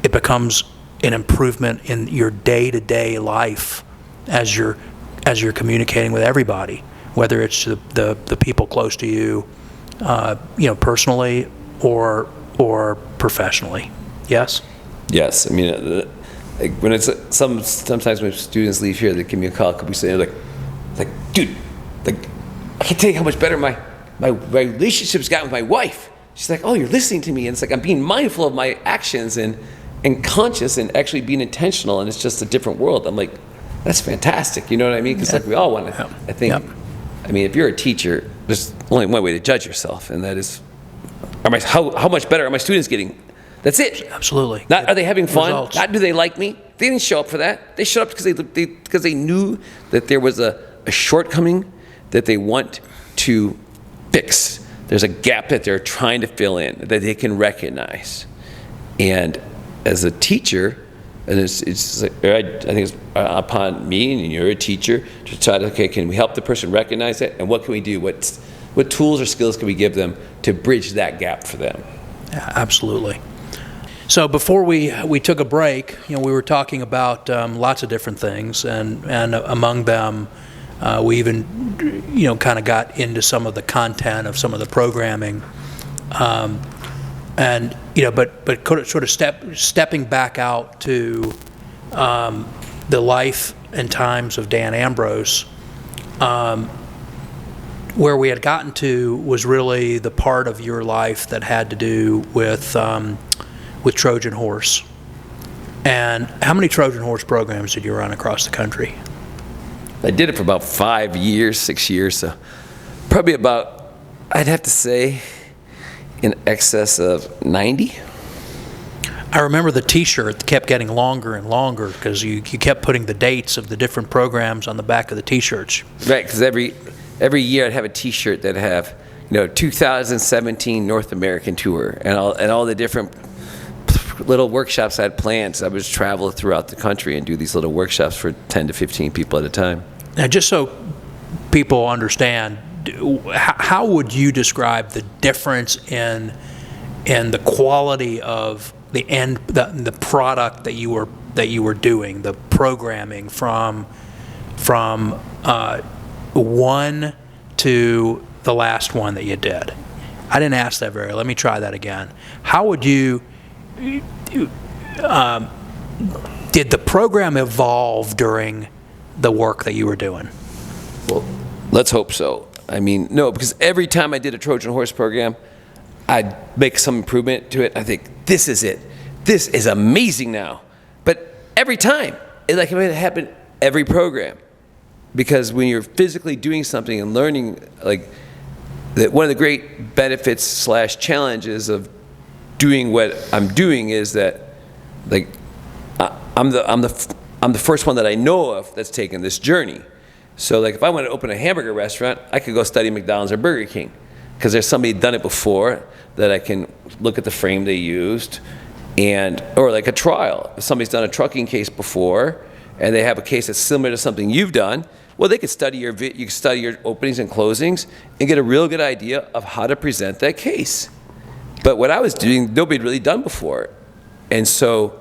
It becomes an improvement in your day-to-day life as you're communicating with everybody, whether it's the people close to you, personally or professionally. Yes. Yes. I mean, when it's sometimes when students leave here, they give me a call. Could we say like, dude, like, I can't tell you how much better my relationship's gotten with my wife. She's like, oh, you're listening to me, and it's like I'm being mindful of my actions and conscious and actually being intentional, and it's just a different world. I'm like, that's fantastic. You know what I mean? Because like we all want to. I think. Yep. I mean, if you're a teacher, there's only one way to judge yourself, and that is, how much better are my students getting? That's it. Absolutely. Not are they having fun? Results. Not do they like me? They didn't show up for that. They showed up because they knew that there was a shortcoming that they want to fix. There's a gap that they're trying to fill in that they can recognize. And as a teacher, and it's like, I think it's upon me, and you're a teacher, to try to, okay, can we help the person recognize it? And what can we do? What tools or skills can we give them to bridge that gap for them? Yeah, absolutely. So before we took a break, we were talking about lots of different things, and among them, we even kind of got into some of the content of some of the programming, but sort of stepping back out to the life and times of Dan Ambrose, where we had gotten to was really the part of your life that had to do with with Trojan Horse. And how many Trojan Horse programs did you run across the country? I did it for about 5 years, 6 years, so probably about, I'd have to say, in excess of 90. I remember the T-shirt kept getting longer and longer because you kept putting the dates of the different programs on the back of the T-shirts. Right, because every year I'd have a T-shirt that'd have, 2017 North American Tour, and all the different little workshops I had planned. So I would travel throughout the country and do these little workshops for 10 to 15 people at a time. Now, just so people understand, how would you describe the difference in the quality of the product that you were doing, the programming from one to the last one that you did? I didn't ask that very. Let me try that again. How would you? Did the program evolve during the work that you were doing? Well, let's hope so. I mean, no, because every time I did a Trojan Horse program, I'd make some improvement to it. I think, this is it. This is amazing now. But every time, it happened every program. Because when you're physically doing something and learning, that one of the great benefits / challenges of doing what I'm doing is that, I'm the first one that I know of that's taken this journey. So if I want to open a hamburger restaurant, I could go study McDonald's or Burger King, because there's somebody done it before that I can look at the frame they used, or like a trial. If somebody's done a trucking case before and they have a case that's similar to something you've done, well, they could study you can study your openings and closings and get a real good idea of how to present that case. But what I was doing, nobody had really done before. And so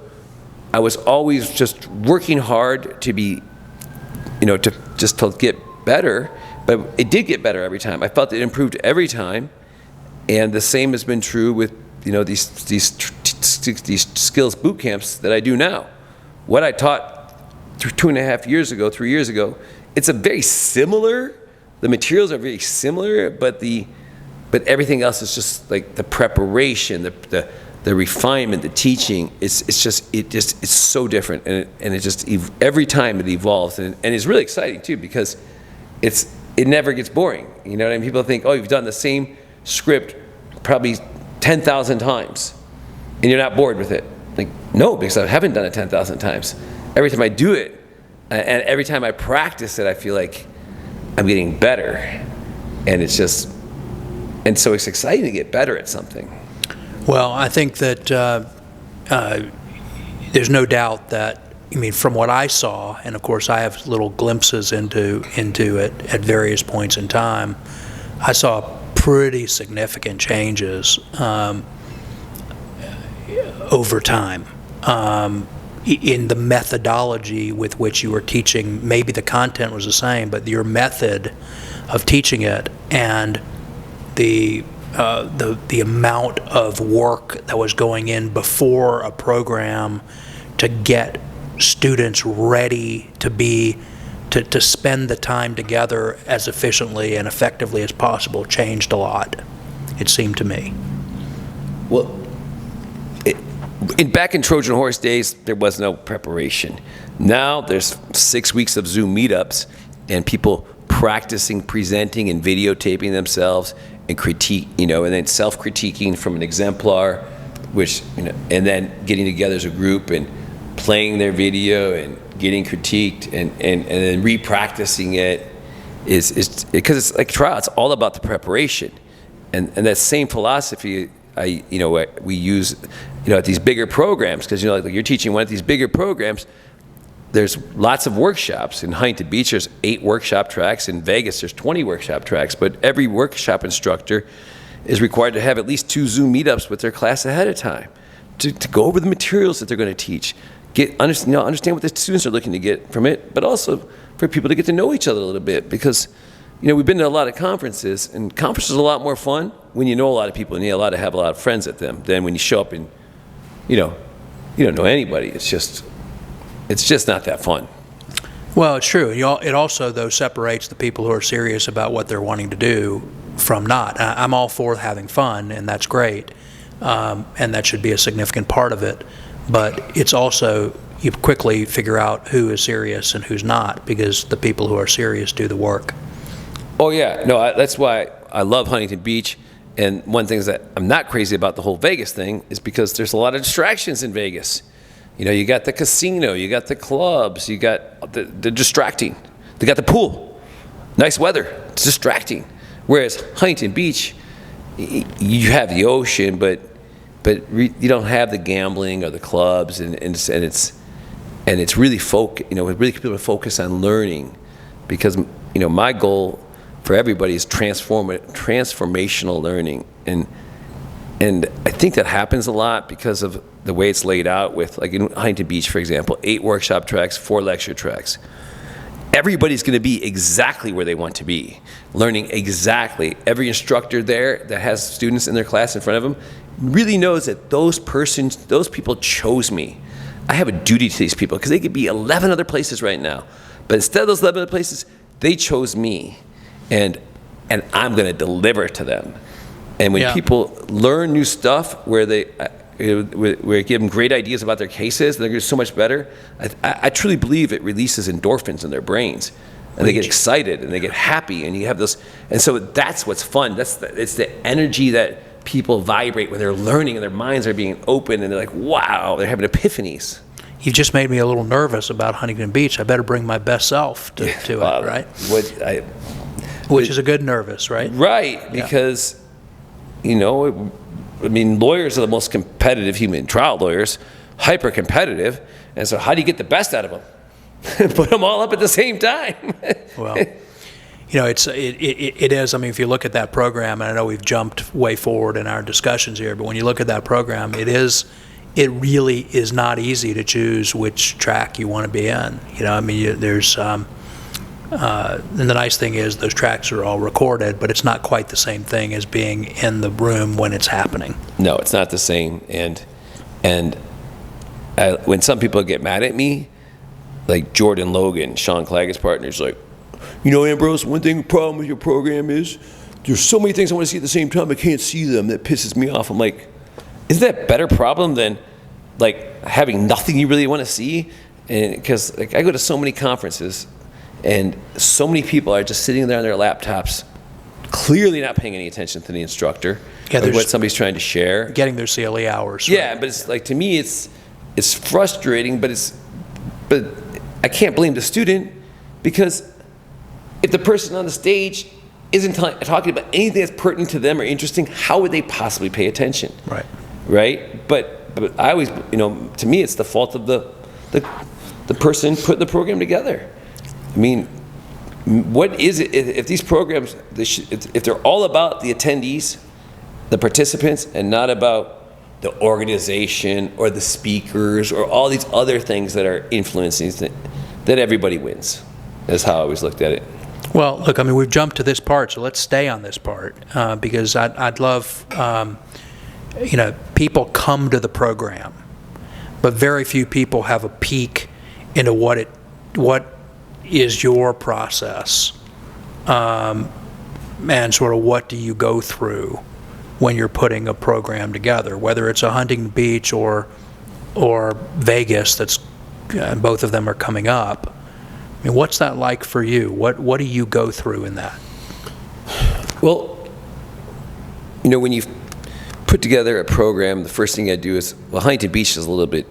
I was always just working hard to be, to get better. But it did get better every time. I felt it improved every time. And the same has been true with, these skills boot camps that I do now. What I taught 2.5 years ago, 3 years ago, it's a very similar, the materials are very similar, but everything else is just the preparation, the refinement, the teaching. It's so different, and it just every time it evolves, and it's really exciting too, because it never gets boring. You know what I mean? People think, oh, you've done the same script probably 10,000 times, and you're not bored with it. No, because I haven't done it 10,000 times. Every time I do it, and every time I practice it, I feel like I'm getting better, and so it's exciting to get better at something. Well, I think that there's no doubt that, from what I saw, and of course I have little glimpses into it at various points in time, I saw pretty significant changes over time in the methodology with which you were teaching. Maybe the content was the same, but your method of teaching it and the amount of work that was going in before a program to get students ready to spend the time together as efficiently and effectively as possible changed a lot, it seemed to me. Well, back in Trojan Horse days, there was no preparation. Now there's 6 weeks of Zoom meetups and people practicing presenting and videotaping themselves and and then self-critiquing from an exemplar, which, and then getting together as a group and playing their video and getting critiqued and then re-practicing it is because it's like trial. It's all about the preparation, and that same philosophy we use at these bigger programs, because like you're teaching one of these bigger programs. There's lots of workshops. In Huntington Beach, there's 8 workshop tracks. In Vegas, there's 20 workshop tracks. But every workshop instructor is required to have at least 2 Zoom meetups with their class ahead of time to go over the materials that they're going to teach, understand what the students are looking to get from it, but also for people to get to know each other a little bit. Because we've been to a lot of conferences, and conferences are a lot more fun when you know a lot of people and you have a lot of friends at them than when you show up and you don't know anybody. It's just not that fun. Well, it's true. It also, though, separates the people who are serious about what they're wanting to do from not. I'm all for having fun, and that's great. and that should be a significant part of it. But it's also, you quickly figure out who is serious and who's not, because the people who are serious do the work. Oh yeah, no, that's why I love Huntington Beach. And one thing that I'm not crazy about the whole Vegas thing is because there's a lot of distractions in Vegas. You know, you got the casino, you got the clubs, you got the distracting. They got the pool, nice weather, it's distracting. Whereas Huntington Beach, you have the ocean, but you don't have the gambling or the clubs, and it's really really people to focus on learning, because my goal for everybody is transformational learning, and I think that happens a lot because of the way it's laid out with, like in Huntington Beach, for example, 8 workshop tracks, 4 lecture tracks. Everybody's going to be exactly where they want to be, learning exactly. Every instructor there that has students in their class in front of them really knows that those people chose me. I have a duty to these people, because they could be 11 other places right now, but instead of those 11 other places, they chose me, and I'm going to deliver to them. And when people learn new stuff, where we give them great ideas about their cases, and they're going to do so much better, I truly believe it releases endorphins in their brains, and they get excited and they get happy, and you have this, and so that's what's fun. It's the energy that people vibrate when they're learning, and their minds are being open, and they're like, wow, they're having epiphanies. You just made me a little nervous about Huntington Beach. I better bring my best self to it, right? Which is a good nervous, right? Right, because lawyers are the most competitive human, trial lawyers, hyper competitive, and so how do you get the best out of them? Put them all up at the same time. Well, it is. I mean, if you look at that program, and I know we've jumped way forward in our discussions here, but when you look at that program, it really is not easy to choose which track you want to be in. There's and the nice thing is those tracks are all recorded, but it's not quite the same thing as being in the room when it's happening. No, it's not the same. And when some people get mad at me, like Jordan Logan, Sean Claggett's partner, is like, Ambrose, one problem with your program is there's so many things I want to see at the same time, I can't see them. That pisses me off. I'm like, isn't that a better problem than like having nothing you really want to see? And because I go to so many conferences, and so many people are just sitting there on their laptops, clearly not paying any attention to the instructor or what somebody's trying to share. Getting their CLE hours. Yeah, right? But it's like, to me, it's frustrating, but I can't blame the student, because if the person on the stage isn't talking about anything that's pertinent to them or interesting, how would they possibly pay attention? Right. Right? But I always, to me, it's the fault of the person putting the program together. I mean, what is it if these programs, if they're all about the attendees, the participants, and not about the organization or the speakers or all these other things that are influencing, that everybody wins? That's how I always looked at it. Well, look, we've jumped to this part, so let's stay on this part, because I'd love, people come to the program, but very few people have a peek into what is your process, and sort of what do you go through when you're putting a program together, whether it's a Huntington Beach or Vegas. That's both of them are coming up. What's that like for you? What do you go through in that? Well, when you put together a program, the first thing I do is, Huntington Beach is a little bit,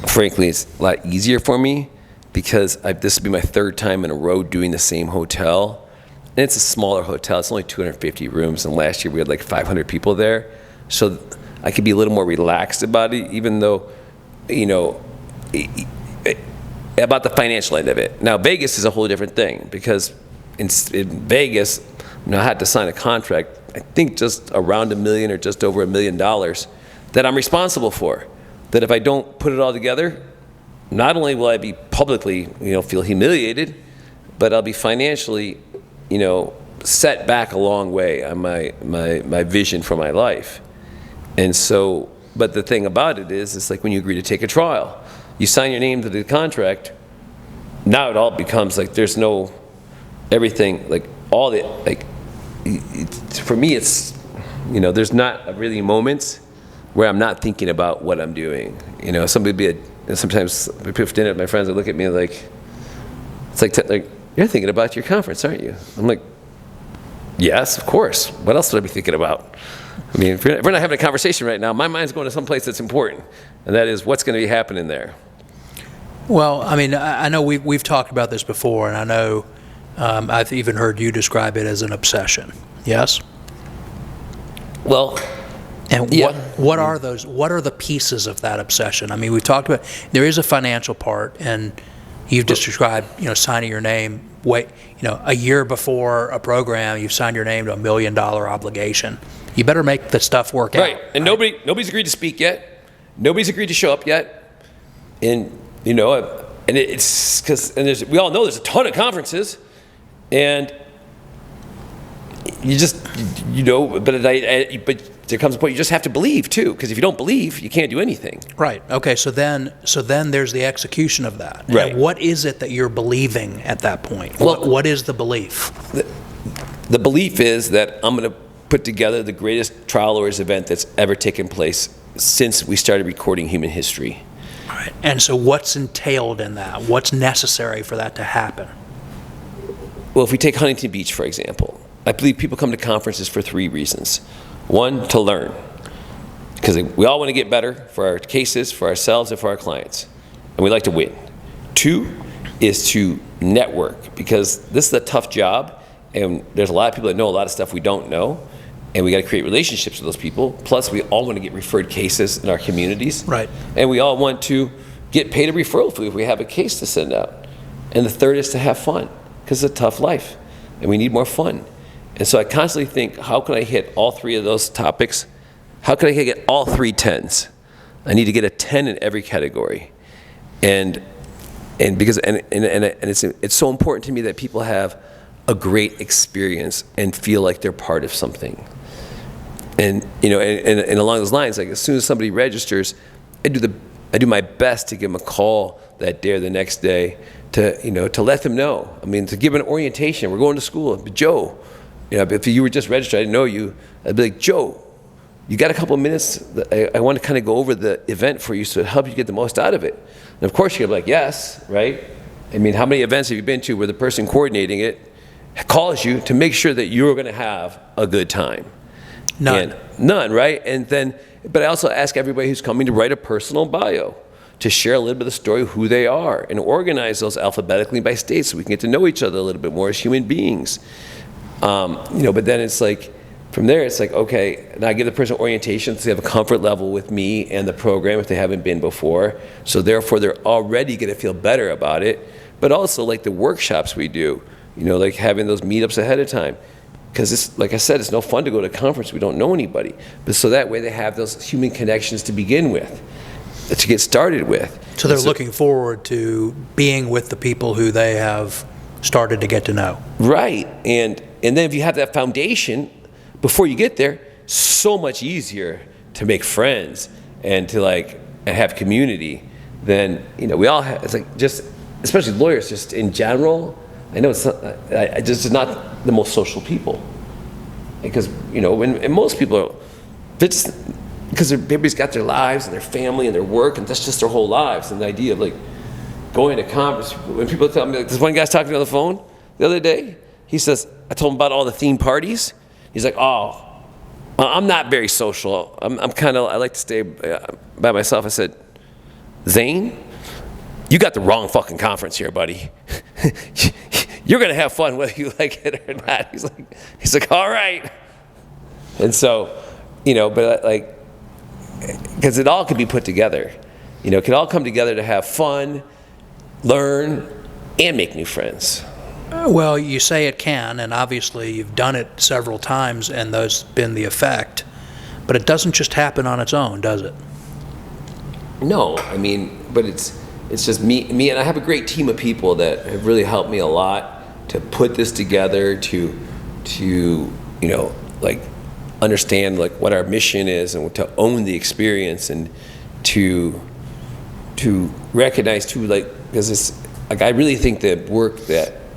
frankly, it's a lot easier for me, because this will be my 3rd time in a row doing the same hotel. And it's a smaller hotel. It's only 250 rooms, and last year we had like 500 people there. So I could be a little more relaxed about it, even though, about the financial end of it. Now, Vegas is a whole different thing, because in Vegas, I had to sign a contract, I think just around $1 million or just over $1 million, that I'm responsible for. That if I don't put it all together, not only will I be publicly, feel humiliated, but I'll be financially, set back a long way on my vision for my life. And so, but the thing about it is, it's like when you agree to take a trial, you sign your name to the contract. Now it all becomes like there's no everything, like all the, like, for me it's, there's not really moments. where I'm not thinking about what I'm doing. You know, sometimes we put for dinner with my friends, they look at me like, it's like, you're thinking about your conference, aren't you? I'm like, yes, of course. What else would I be thinking about? I mean, if we're not having a conversation right now, my mind's going to some place that's important, and that is what's going to be happening there. Well, I mean, I know we've talked about this before, and I know I've even heard you describe it as an obsession. Yes? Well, and yeah. what are those? What are the pieces of that obsession? I mean, we've talked about there is a financial part, and you've just described, signing your name. A year before a program, you've signed your name to $1 million obligation. You better make the stuff work out. Right, and nobody's agreed to speak yet. Nobody's agreed to show up yet, and it's because we all know there's a ton of conferences, and you just but there comes a point you just have to believe too, because if you don't believe, you can't do anything. Right. Okay. So then there's the execution of that. Right. And what is it that you're believing at that point? Well, what is the belief? The belief is that I'm going to put together the greatest trial lawyers event that's ever taken place since we started recording human history. All right. And so what's entailed in that? What's necessary for that to happen? Well, if we take Huntington Beach, for example, I believe people come to conferences for 3 reasons. 1, to learn, because we all want to get better for our cases, for ourselves, and for our clients, and we like to win. 2 is to network, because this is a tough job, and there's a lot of people that know a lot of stuff we don't know, and we got to create relationships with those people. Plus, we all want to get referred cases in our communities, right? And we all want to get paid a referral fee if we have a case to send out. And the 3rd is to have fun, because it's a tough life, and we need more fun. And so I constantly think, how can I hit all 3 of those topics? How can I get all 3 10s? I need to get a 10 in every category. And it's so important to me that people have a great experience and feel like they're part of something. And along those lines, like as soon as somebody registers, I do my best to give them a call that day or the next day to let them know. I mean, to give an orientation. We're going to school. But Joe, if you were just registered, I didn't know you, I'd be like, Joe, you got a couple of minutes? I want to kind of go over the event for you so it helps you get the most out of it. And of course you're like, yes, right? I mean, how many events have you been to where the person coordinating it calls you to make sure that you're going to have a good time? None. None, right? But I also ask everybody who's coming to write a personal bio, to share a little bit of the story of who they are, and organize those alphabetically by state so we can get to know each other a little bit more as human beings. But then it's like, from there it's like, okay, now I give the person orientation so they have a comfort level with me and the program if they haven't been before. So therefore they're already going to feel better about it. But also like the workshops we do, like having those meetups ahead of time. Because like I said, it's no fun to go to a conference we don't know anybody. But so that way they have those human connections to begin with, to get started with. So they're looking forward to being with the people who they have started to get to know. Right. And then if you have that foundation, before you get there, so much easier to make friends and to and have community. Then, we all have, it's like just, especially lawyers just in general, I know it's not the most social people. Because, when most people are, because everybody's got their lives and their family and their work, and that's just their whole lives. And the idea of going to conference, when people tell me, this one guy's talking to me on the phone the other day, he says, I told him about all the theme parties. He's like, oh, I'm not very social. I like to stay by myself. I said, Zane, you got the wrong fucking conference here, buddy. You're going to have fun whether you like it or not. He's like, all right. And so, but because it all can be put together. It can all come together to have fun, learn, and make new friends. Well, you say it can, and obviously you've done it several times, and those been the effect. But it doesn't just happen on its own, does it? No, but it's just me, and I have a great team of people that have really helped me a lot to put this together, to understand what our mission is, and to own the experience, and to recognize too, because it's I really think that work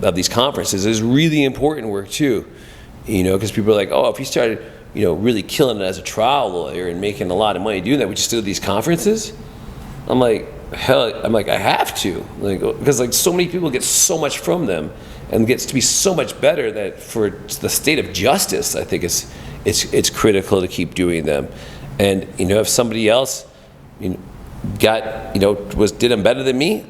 of these conferences is really important work too, because people are like, oh, if you started really killing it as a trial lawyer and making a lot of money doing that, would you still do these conferences? I'm like, hell, I have to, because like so many people get so much from them, and gets to be so much better that for the state of justice, I think it's critical to keep doing them. And if somebody else did them better than me,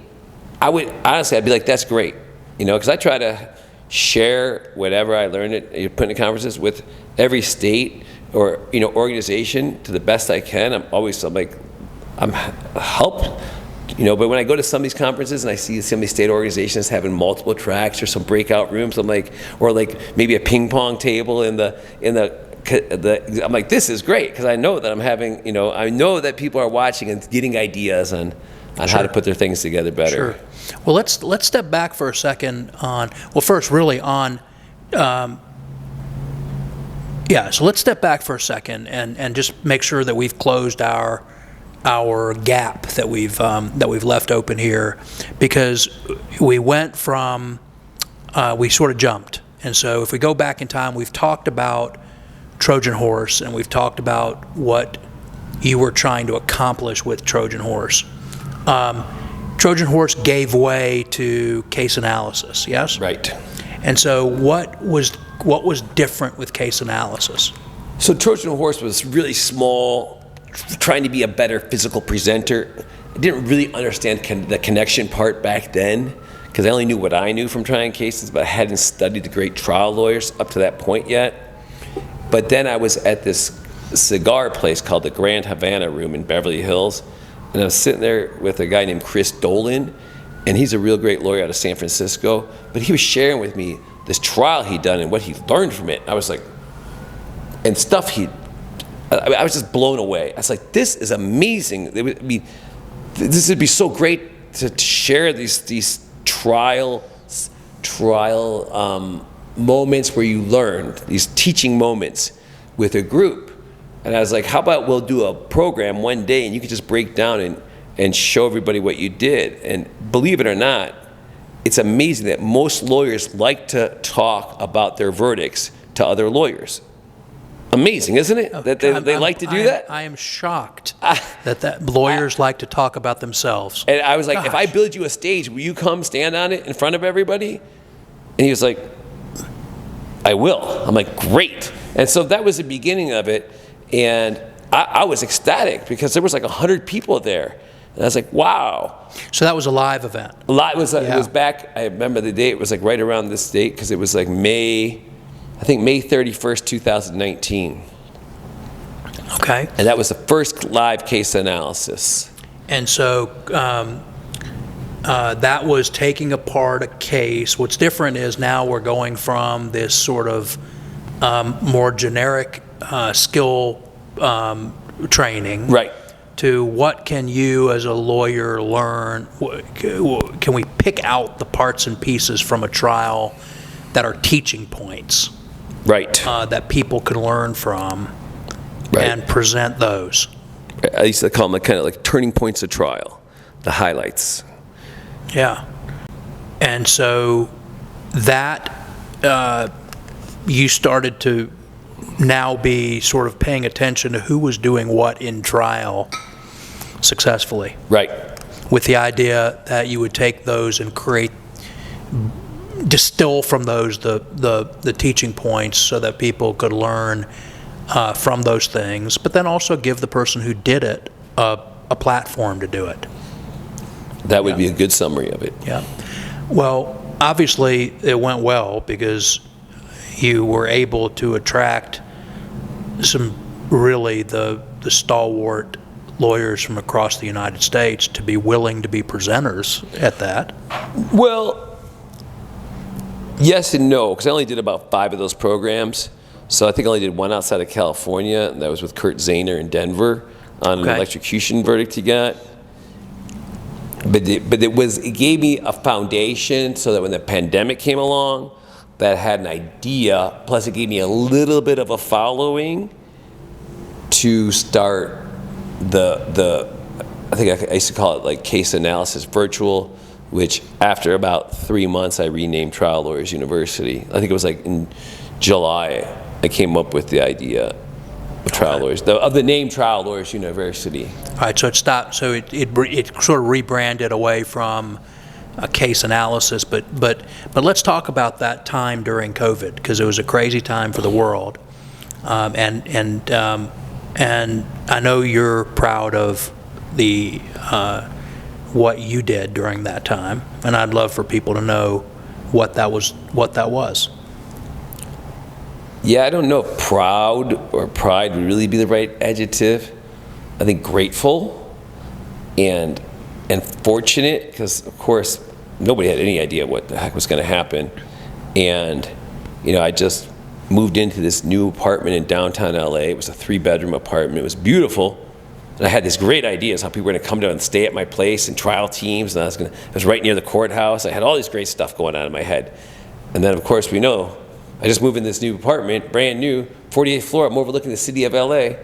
I'd be like, that's great, because I try to share whatever I learned at putting in conferences with every state or organization to the best I can. I'm helped. But when I go to some of these conferences and I see some of these state organizations having multiple tracks or some breakout rooms, I'm like, or like maybe a ping pong table I'm like, this is great, because I know that I'm having, I know that people are watching and getting ideas on how to put their things together better. Sure. Well, let's step back for a second so let's step back for a second and just make sure that we've closed our gap that we've left open here, because we went from we sort of jumped. And so if we go back in time, we've talked about Trojan Horse, and we've talked about what you were trying to accomplish with Trojan Horse. Trojan Horse gave way to case analysis, yes? Right. And so what was different with case analysis? So Trojan Horse was really small, trying to be a better physical presenter. I didn't really understand the connection part back then, because I only knew what I knew from trying cases, but I hadn't studied the great trial lawyers up to that point yet. But then I was at this cigar place called the Grand Havana Room in Beverly Hills, and I was sitting there with a guy named Chris Dolan, and he's a real great lawyer out of San Francisco, but he was sharing with me this trial he'd done and what he learned from it. I was like, and stuff I was just blown away. I was like, this is amazing. This would be so great to share these trial moments where you learn, these teaching moments with a group. And I was like, how about we'll do a program one day and you can just break down and show everybody what you did. And believe it or not, it's amazing that most lawyers like to talk about their verdicts to other lawyers. Amazing, isn't it? That they like to do that? I am shocked that lawyers like to talk about themselves. And I was like, if I build you a stage, will you come stand on it in front of everybody? And he was like, I will. I'm like, great. And so that was the beginning of it. And I was ecstatic because there was like 100 people there. And I was like, wow. So that was a live event? It was back, I remember the date, it was like right around this date, because it was like May 31st, 2019. Okay. And that was the first live case analysis. And so that was taking apart a case. What's different is now we're going from this sort of more generic skill training, right, to what can you as a lawyer learn? Can we pick out the parts and pieces from a trial that are teaching points, right, that people can learn from, right, and present those? I used to call them kind of like turning points of trial, the highlights. Yeah. And so that you started to now be sort of paying attention to who was doing what in trial successfully. Right. With the idea that you would take those and distill from those the teaching points so that people could learn from those things, but then also give the person who did it a platform to do it. That would be a good summary of it. Yeah. Well, obviously it went well because you were able to attract some really the stalwart lawyers from across the United States to be willing to be presenters at that. Well, yes and no, because I only did about 5 of those programs. So I think I only did one outside of California, and that was with Kurt Zahner in Denver on an electrocution verdict he got. But it gave me a foundation so that when the pandemic came along, that I had an idea, plus it gave me a little bit of a following to start I think I used to call it like Case Analysis Virtual, which after about 3 months I renamed Trial Lawyers University. I think it was like in July I came up with the idea. trial lawyers, of the name Trial Lawyers University. All right, so it stopped. So it sort of rebranded away from a case analysis, but let's talk about that time during COVID, because it was a crazy time for the world, and I know you're proud of the what you did during that time, and I'd love for people to know what that was. Yeah, I don't know if proud or pride would really be the right adjective. I think grateful and fortunate, because of course nobody had any idea what the heck was going to happen. And I just moved into this new apartment in downtown LA. It was a 3-bedroom apartment. It was beautiful. And I had these great ideas how people were going to come down and stay at my place, and trial teams, and I was right near the courthouse. I had all this great stuff going on in my head. And then of course we know I just moved in this new apartment, brand new, 48th floor. I'm overlooking the city of LA,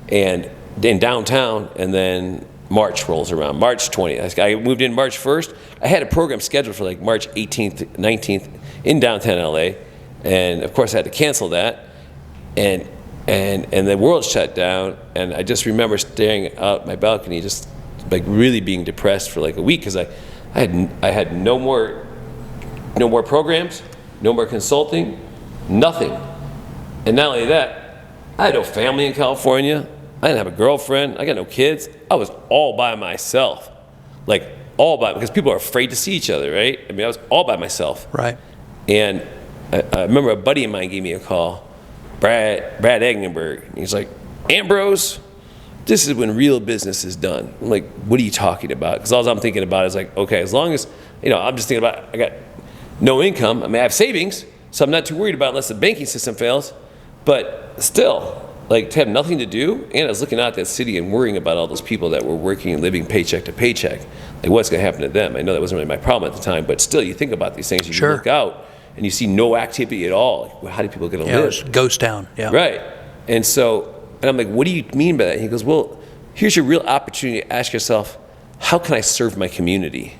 and in downtown. And then March rolls around, March 20th. I moved in March 1st. I had a program scheduled for like March 18th, 19th in downtown LA, and of course I had to cancel that. And the world shut down, and I just remember staring out my balcony, just like really being depressed for like a week, because I had no more programs, no more consulting. Nothing. And not only that, I had no family in California. I didn't have a girlfriend. I got no kids. I was all by myself. Because people are afraid to see each other, right? I mean, I was all by myself. Right. And I remember a buddy of mine gave me a call, Brad Eggenberg. He's like, Ambrose, this is when real business is done. I'm like, what are you talking about? Because all I'm thinking about is like, okay, as long as, I'm just thinking about, I got no income. I mean, I have savings, so I'm not too worried about unless the banking system fails. But still, to have nothing to do, and I was looking out at that city and worrying about all those people that were working and living paycheck to paycheck. Like, what's going to happen to them? I know that wasn't really my problem at the time, but still, you think about these things. You look out and you see no activity at all. How do people get to live? It was ghost town. Yeah. Right. And I'm like, what do you mean by that? And he goes, well, here's your real opportunity to ask yourself, how can I serve my community?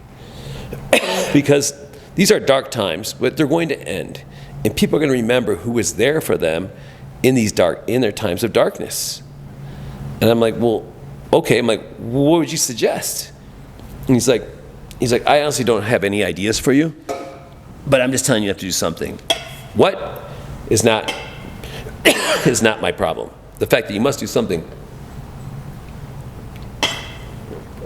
Because these are dark times, but they're going to end. And people are going to remember who was there for them in their times of darkness. And I'm like, well, okay. I'm like, what would you suggest? And he's like, I honestly don't have any ideas for you, but I'm just telling you have to do something. What is not my problem. The fact that you must do something.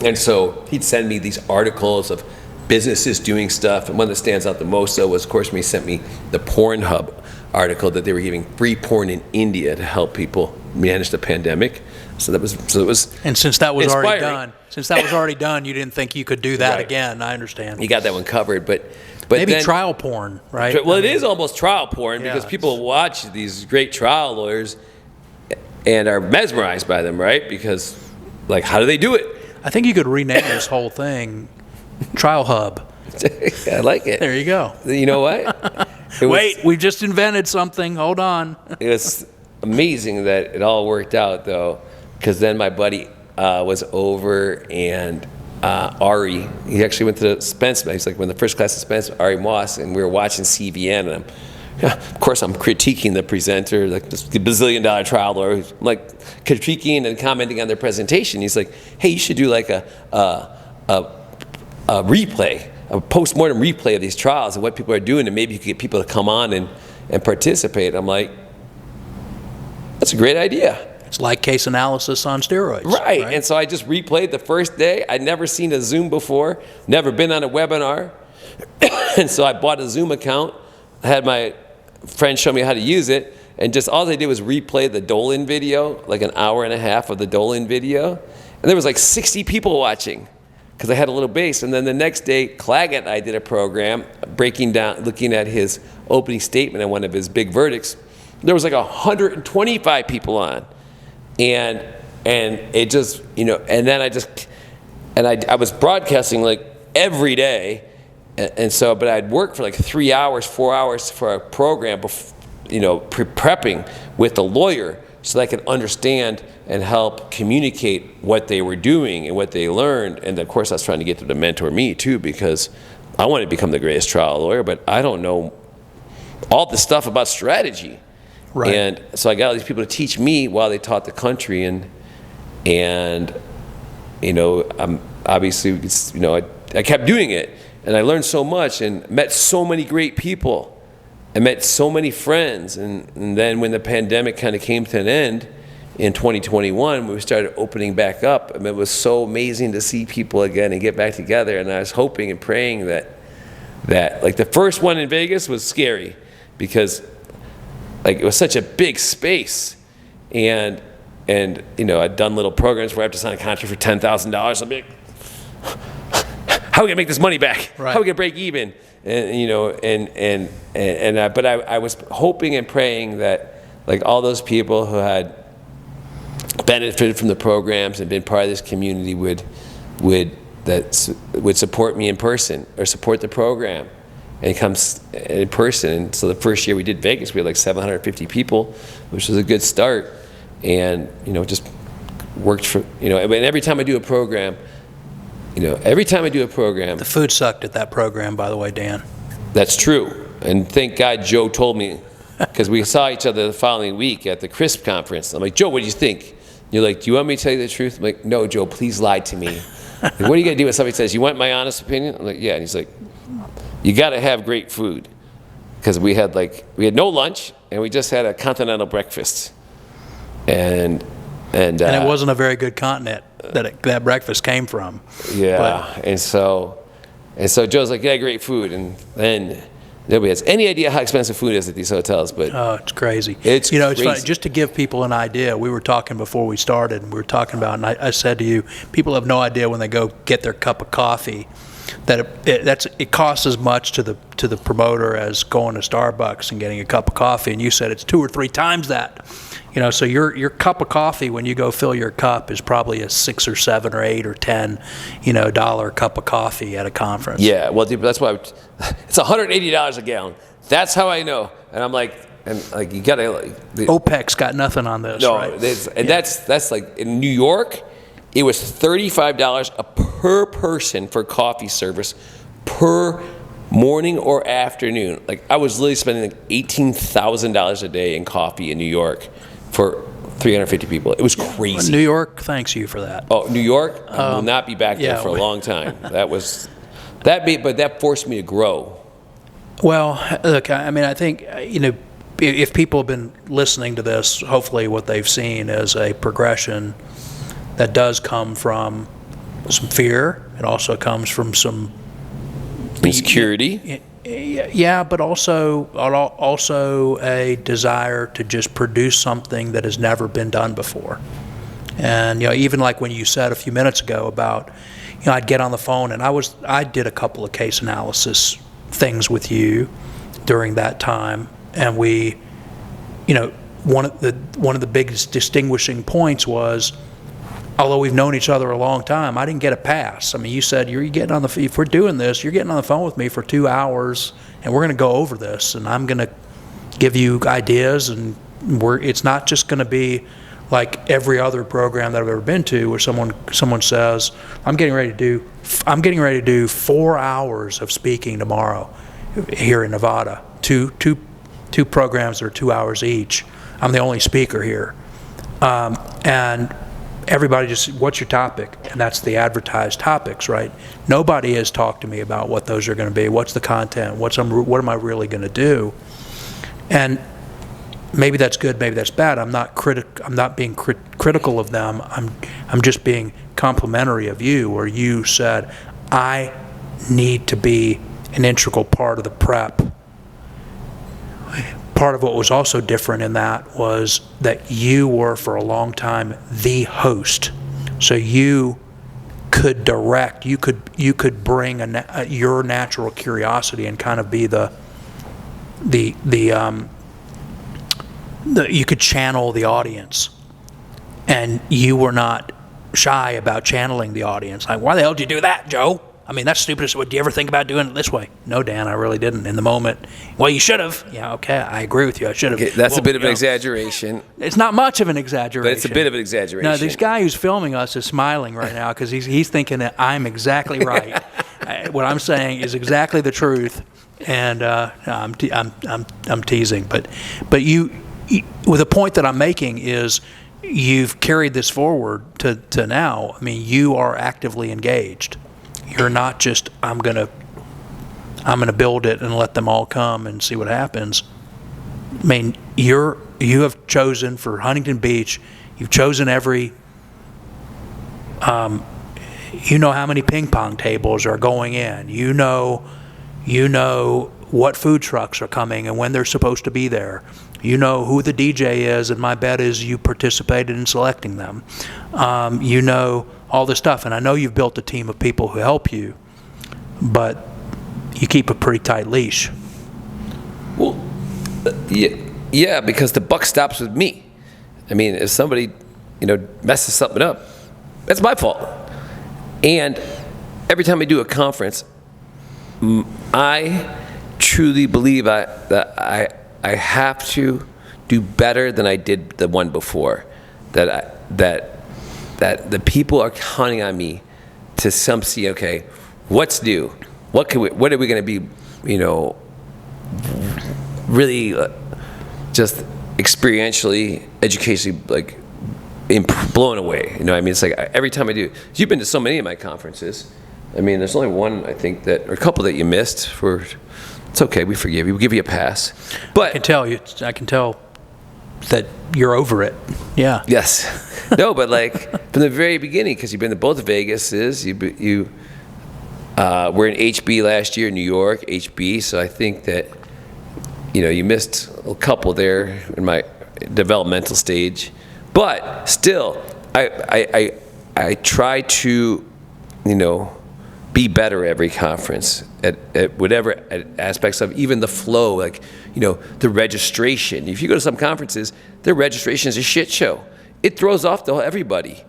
And so he'd send me these articles of businesses doing stuff, and one that stands out the most though was, of course, when he sent me the Pornhub article that they were giving free porn in India to help people manage the pandemic. So it was. And since that was already done, you didn't think you could do that again. I understand. You got that one covered, but maybe then, trial porn, right? Well, it is almost trial porn because people watch these great trial lawyers and are mesmerized by them, right? Because, how do they do it? I think you could rename this whole thing Trial Hub. I like it. There you go. You know what? Wait, we just invented something. Hold on. It was amazing that it all worked out, though, because then my buddy was over, and Ari, he actually went to the Spence. He's like, when the first class of Spence, Ari Moss, and we were watching CVN, and of course, I'm critiquing the presenter, like this bazillion-dollar trial lawyer. I'm like critiquing and commenting on their presentation. He's like, hey, you should do like a replay, a post-mortem replay of these trials and what people are doing, and maybe you could get people to come on and participate. I'm like, that's a great idea. It's like case analysis on steroids. Right. And so I just replayed the first day. I'd never seen a Zoom before, never been on a webinar. And so I bought a Zoom account. I had my friend show me how to use it, and just all they did was replay the Dolan video, like an hour and a half of the Dolan video. And there was like 60 people watching, because I had a little base. And then the next day, Claggett and I did a program breaking down, looking at his opening statement and one of his big verdicts. There was like 125 people on. And it just, and then I was broadcasting like every day. And so, but I'd work for like 3 hours, 4 hours for a program, prepping with the lawyer so that I could understand and help communicate what they were doing and what they learned. And of course, I was trying to get them to mentor me too, because I wanted to become the greatest trial lawyer, but I don't know all the stuff about strategy. Right. And so I got all these people to teach me while they taught the country, and I'm obviously, I kept doing it, and I learned so much and met so many great people. I met so many friends, and then when the pandemic kind of came to an end in 2021, we started opening back up. I mean, it was so amazing to see people again and get back together, and I was hoping and praying that like the first one in Vegas was scary because like it was such a big space, and I'd done little programs where I have to sign a contract for $10,000. I'm like, how are we gonna make this money back? Right. How are we gonna break even? But I was hoping and praying that like all those people who had benefited from the programs and been part of this community would support me in person or support the program and come in person. And so the first year we did Vegas, we had like 750 people, which was a good start. And just worked for and every time I do a program, The food sucked at that program, by the way, Dan. That's true. And thank God Joe told me, because we saw each other the following week at the CRISP conference. I'm like, Joe, what do you think? You're like, do you want me to tell you the truth? I'm like, no, Joe, please lie to me. Like, what are you going to do when somebody says, you want my honest opinion? I'm like, yeah. And he's like, you got to have great food. Because we had no lunch, and we just had a continental breakfast. And it wasn't a very good continent that breakfast came from. Yeah, But, and so Joe's like, yeah, great food, and then nobody has any idea how expensive food is at these hotels, but oh, it's crazy. It's It's funny. crazy. Just to give people an idea, we were talking before we started, and we were talking about, and I said to you, people have no idea when they go get their cup of coffee that it costs as much to the promoter as going to Starbucks and getting a cup of coffee, and you said it's 2 or 3 times that. So your cup of coffee when you go fill your cup is probably a $6 or $7 or $8 or $10, dollar cup of coffee at a conference. Yeah, well, dude, that's why it's $180 a gallon. That's how I know. And I'm like, you gotta. OPEC's got nothing on this, No, right? that's like in New York, it was $35 per person for coffee service per morning or afternoon. Like I was literally spending like $18,000 a day in coffee in New York for 350 people. It was crazy. New York thanks you for that. Oh, New York, I will not be back there yeah, for a long time. But that forced me to grow. Well, look, I mean, I think, if people have been listening to this, hopefully what they've seen is a progression that does come from some fear. It also comes from some Insecurity. Yeah, but also a desire to just produce something that has never been done before. And even like when you said a few minutes ago about, I'd get on the phone and I did a couple of case analysis things with you during that time, and we, one of the biggest distinguishing points was, although we've known each other a long time, I didn't get a pass. I mean, you said you're getting on if we're doing this, you're getting on the phone with me for 2 hours, and we're going to go over this, and I'm going to give you ideas, and it's not just going to be like every other program that I've ever been to, where someone says, I'm getting ready to do 4 hours of speaking tomorrow here in Nevada. Two programs that are 2 hours each. I'm the only speaker here, and everybody just, what's your topic? And that's the advertised topics, right? Nobody has talked to me about what those are going to be. What's the content? What am I really going to do? And maybe that's good, maybe that's bad. I'm not being critical of them. I'm just being complimentary of you, where you said, I need to be an integral part of the prep. Part of what was also different in that was that you were for a long time the host, so you could direct. You could bring your natural curiosity and kind of be you could channel the audience, and you were not shy about channeling the audience. Like, why the hell did you do that, Joe? I mean, that's stupid. Do you ever think about doing it this way? No, Dan, I really didn't in the moment. Well, you should have. Yeah, okay, I agree with you. I should have. Okay, that's a bit of an exaggeration. It's not much of an exaggeration. But it's a bit of an exaggeration. No, this guy who's filming us is smiling right now because he's thinking that I'm exactly right. What I'm saying is exactly the truth, and I'm teasing. But Well, the point that I'm making is you've carried this forward to now. I mean, you are actively engaged. You're not just, I'm gonna build it and let them all come and see what happens. I mean, you have chosen for Huntington Beach, you've chosen every, you know how many ping pong tables are going in. You know what food trucks are coming and when they're supposed to be there. You know who the DJ is, and my bet is you participated in selecting them. You know all this stuff, and I know you've built a team of people who help you, but you keep a pretty tight leash. Well, yeah, because the buck stops with me. I mean, if somebody, messes something up, that's my fault. And every time I do a conference, I truly believe that I have to do better than I did the one before. That the people are counting on me to see, okay, what's new? What are we going to be, really just experientially, educationally, like blown away. I mean, it's like every time I do. You've been to so many of my conferences. I mean, there's only one, I think, or a couple that you missed. It's okay, we forgive you. We'll give you a pass. But I can tell that you're over it. Yeah. Yes. No, but like from the very beginning, because you've been to both Vegases. You were in HB last year in New York, HB. So I think that you missed a couple there in my developmental stage. But still, I try to, be better every conference at whatever aspects of even the flow, like, the registration. If you go to some conferences, their registration is a shit show. It throws off everybody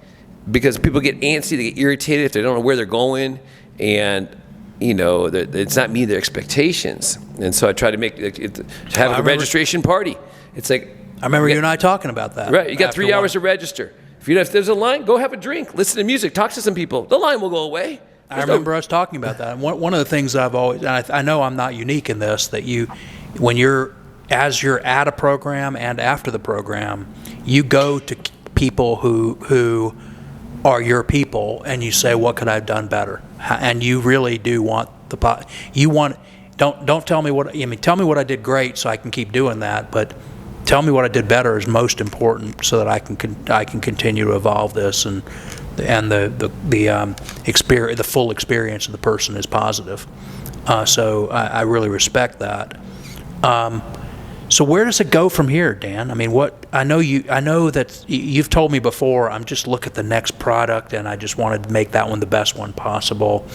because people get antsy, they get irritated if they don't know where they're going, and it's not meeting their expectations. And so I try to make have a registration party. It's like, I remember you and I talking about that. Right, you got 3 hours to register. If there's a line, go have a drink, listen to music, talk to some people. The line will go away. I remember us talking about that. And one of the things I've always, and I know I'm not unique in this, that as you're at a program and after the program, you go to people who are your people and you say, what could I have done better? And you really do want don't tell me tell me what I did great so I can keep doing that, but tell me what I did better is most important so that I can continue to evolve this and the experience, the full experience of the person is positive. So I really respect that. So where does it go from here, Dan? I mean, I know that you've told me before. I'm just look at the next product, and I just wanted to make that one the best one possible,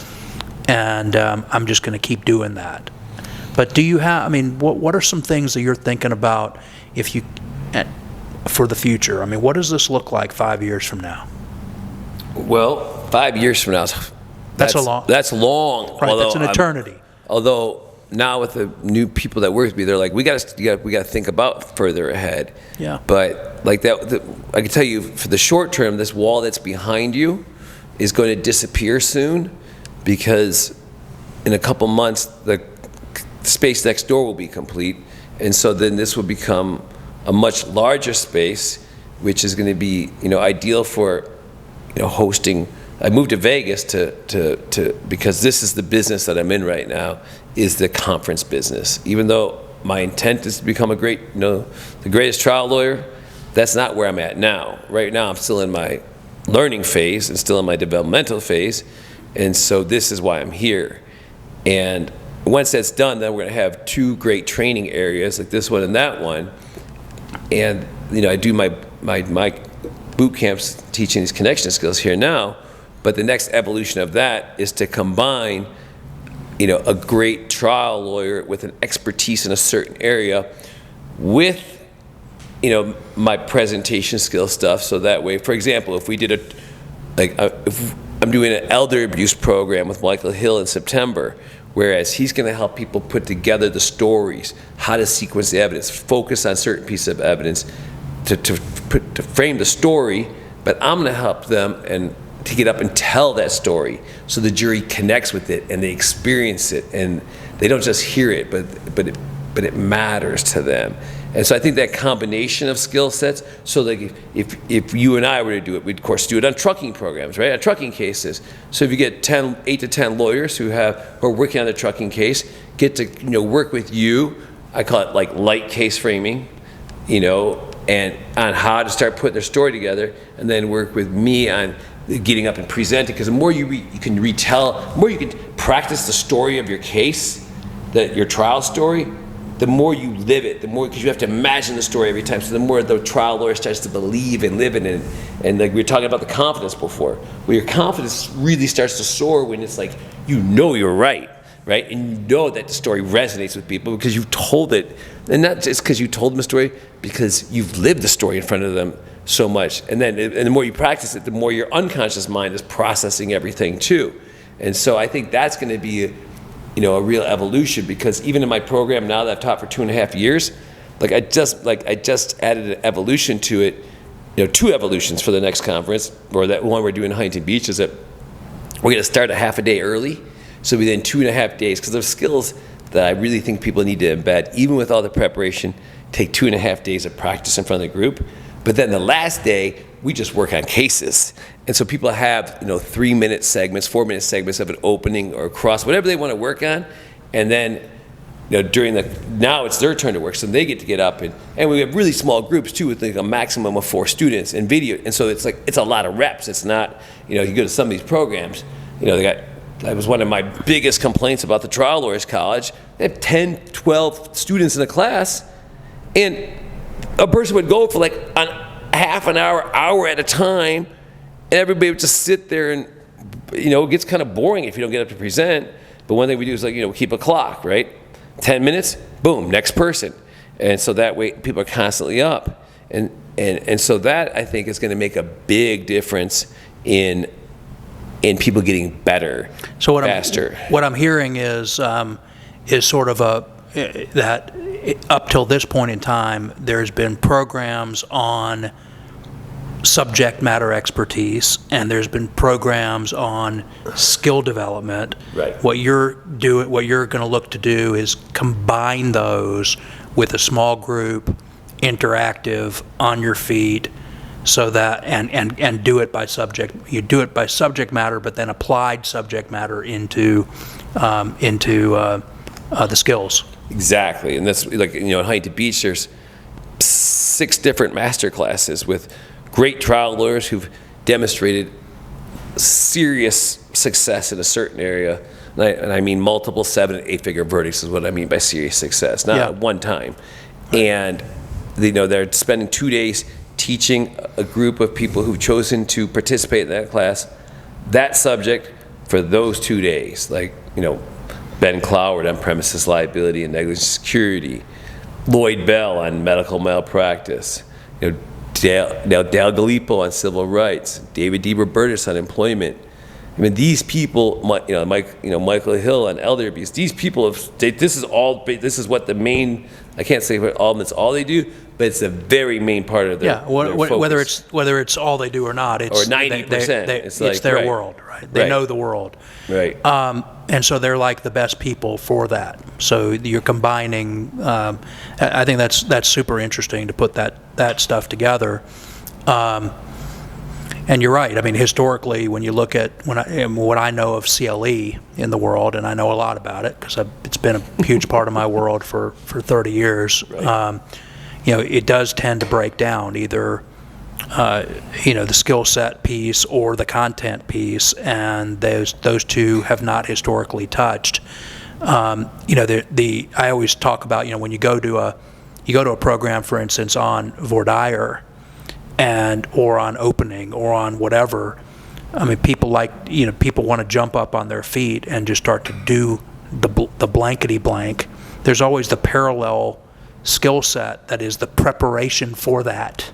and I'm just going to keep doing that. But do you have? I mean, what are some things that you're thinking about for the future? I mean, what does this look like 5 years from now? Well, 5 years from now, that's long. That's long. Right, that's an eternity. Although now with the new people that work with me, they're like, we got to think about further ahead. Yeah. But like that, I can tell you for the short term, this wall that's behind you is going to disappear soon, because in a couple months the space next door will be complete, and so then this will become a much larger space, which is going to be ideal for hosting. I moved to Vegas to because this is the business that I'm in right now, is the conference business. Even though my intent is to become the greatest trial lawyer, that's not where I'm at now. Right now I'm still in my learning phase and still in my developmental phase, and so this is why I'm here. And once that's done, then we're going to have two great training areas like this one and that one. And I do my boot camps teaching these connection skills here now, but the next evolution of that is to combine a great trial lawyer with an expertise in a certain area with my presentation skill stuff. So that way, for example, if we did if I'm doing an elder abuse program with Michael Hill in September, whereas he's going to help people put together the stories, how to sequence the evidence, focus on certain pieces of evidence to frame the story, but I'm going to help them and to get up and tell that story so the jury connects with it and they experience it, and they don't just hear it, but but it matters to them. And so I think that combination of skill sets, so like if you and I were to do it, we'd of course do it on trucking programs, right? On trucking cases. So if you get 8 to 10 lawyers who are working on the trucking case, get to work with you, I call it like light case framing, and on how to start putting their story together, and then work with me on getting up and presenting, because the more you can retell, the more you can practice the story of your case, your trial story, the more you live it, the more, because you have to imagine the story every time, so the more the trial lawyer starts to believe and live in it. And like we were talking about the confidence before, where your confidence really starts to soar when it's like, you're right? And you know that the story resonates with people because you've told it, and not just because you told them a story, because you've lived the story in front of them so much. And the more you practice it, the more your unconscious mind is processing everything too. And so I think that's going to be a real evolution, because even in my program now that I've taught for 2.5 years, I just added an evolution to it, 2 evolutions for the next conference, or that one we're doing in Huntington Beach, is that we're going to start a half a day early. So within 2.5 days, because there's skills that I really think people need to embed, even with all the preparation, take 2.5 days of practice in front of the group. But then the last day, we just work on cases. And so people have 3-minute segments, 4-minute segments of an opening or a cross, whatever they want to work on. And then now it's their turn to work, so they get to get up. And we have really small groups too, with a maximum of 4 students in video. And so it's a lot of reps. It's not, you go to some of these programs, that was one of my biggest complaints about the Trial Lawyers College. They have 10, 12 students in a class, and a person would go for like half an hour at a time, and everybody would just sit there, and it gets kind of boring if you don't get up to present. But one thing we do is keep a clock, right? 10 minutes, boom, next person. And so that way people are constantly up. And so that, I think, is going to make a big difference in people getting better, faster. What I'm hearing is sort of that up till this point in time, there's been programs on subject matter expertise, and there's been programs on skill development. Right. What you're going to look to do is combine those with a small group, interactive, on your feet, so that and do it by subject. You do it by subject matter, but then applied subject matter into the skills. Exactly, and that's at Huntington Beach, there's 6 different master classes with great trial lawyers who've demonstrated serious success in a certain area, and I mean multiple 7- and 8-figure verdicts is what I mean by serious success, not at one time. And they're spending 2 days teaching a group of people who've chosen to participate in that class that subject for those 2 days. Ben Cloward on premises liability and negligent security, Lloyd Bell on medical malpractice, Dale Gallipo on civil rights, David D. Robertus on employment. I mean, these people, Michael Hill on elder abuse. These people this is what the main. I can't say that's all they do, but it's a very main part of their focus. whether it's all they do or not, it's 90%. It's their world, right? They know the world, right? And so they're like the best people for that. So you're combining. I think that's super interesting to put that stuff together. And you're right. I mean, historically, when you look at what I know of CLE in the world, and I know a lot about it because it's been a huge part of my world for 30 years. Right. It does tend to break down either, the skill set piece or the content piece, and those two have not historically touched. I always talk about when you go to a program, for instance, on voir dire, or on opening or on whatever. I mean, people want to jump up on their feet and just start to do the blankety blank. There's always the parallel skill set that is the preparation for that,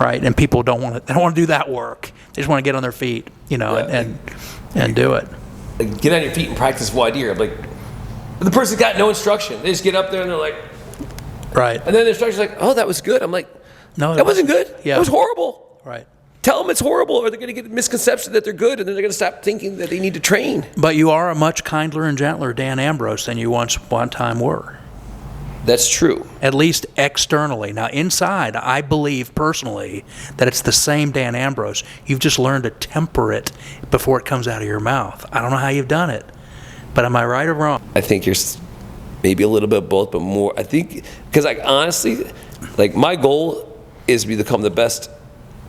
right? And people don't want to do that work. They just want to get on their feet, and do it. Get on your feet and practice voir dire. But the person's got no instruction. They just get up there and they're like, right. And then the instructor's like, "Oh, that was good." I'm like, "No, that wasn't good. Yeah. It was horrible." Right. Tell them it's horrible, or they're going to get a misconception that they're good, and then they're going to stop thinking that they need to train. But you are a much kinder and gentler Dan Ambrose than you one time were. That's true. At least externally. Now, inside, I believe personally that it's the same Dan Ambrose. You've just learned to temper it before it comes out of your mouth. I don't know how you've done it, but am I right or wrong? I think you're maybe a little bit of both, but more, I think, because like honestly, like my goal is to become the best,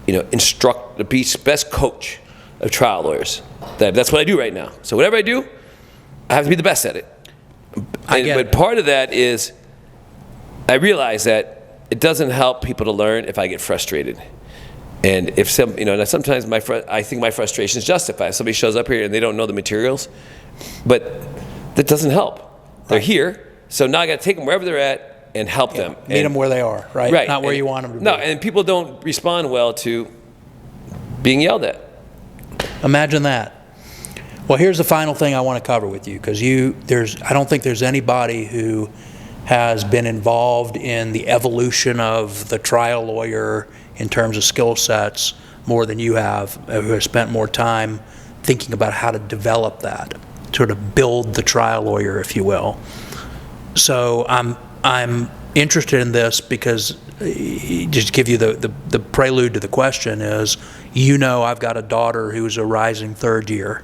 the best coach of trial lawyers. That's what I do right now. So whatever I do, I have to be the best at it. But part of that is, I realize that it doesn't help people to learn if I get frustrated. And if sometimes I think my frustration is justified. If somebody shows up here and they don't know the materials, but that doesn't help. They're here, so now I got to take them wherever they're at and help them. Meet them where they are, right? Right. Not where you want them to be. No, and people don't respond well to being yelled at. Imagine that. Well, here's the final thing I want to cover with you, because I don't think there's anybody who has been involved in the evolution of the trial lawyer in terms of skill sets more than you have, who has spent more time thinking about how to develop that, sort of build the trial lawyer, if you will. So I'm interested in this because, just to give you the prelude to the question is, I've got a daughter who's a rising third year,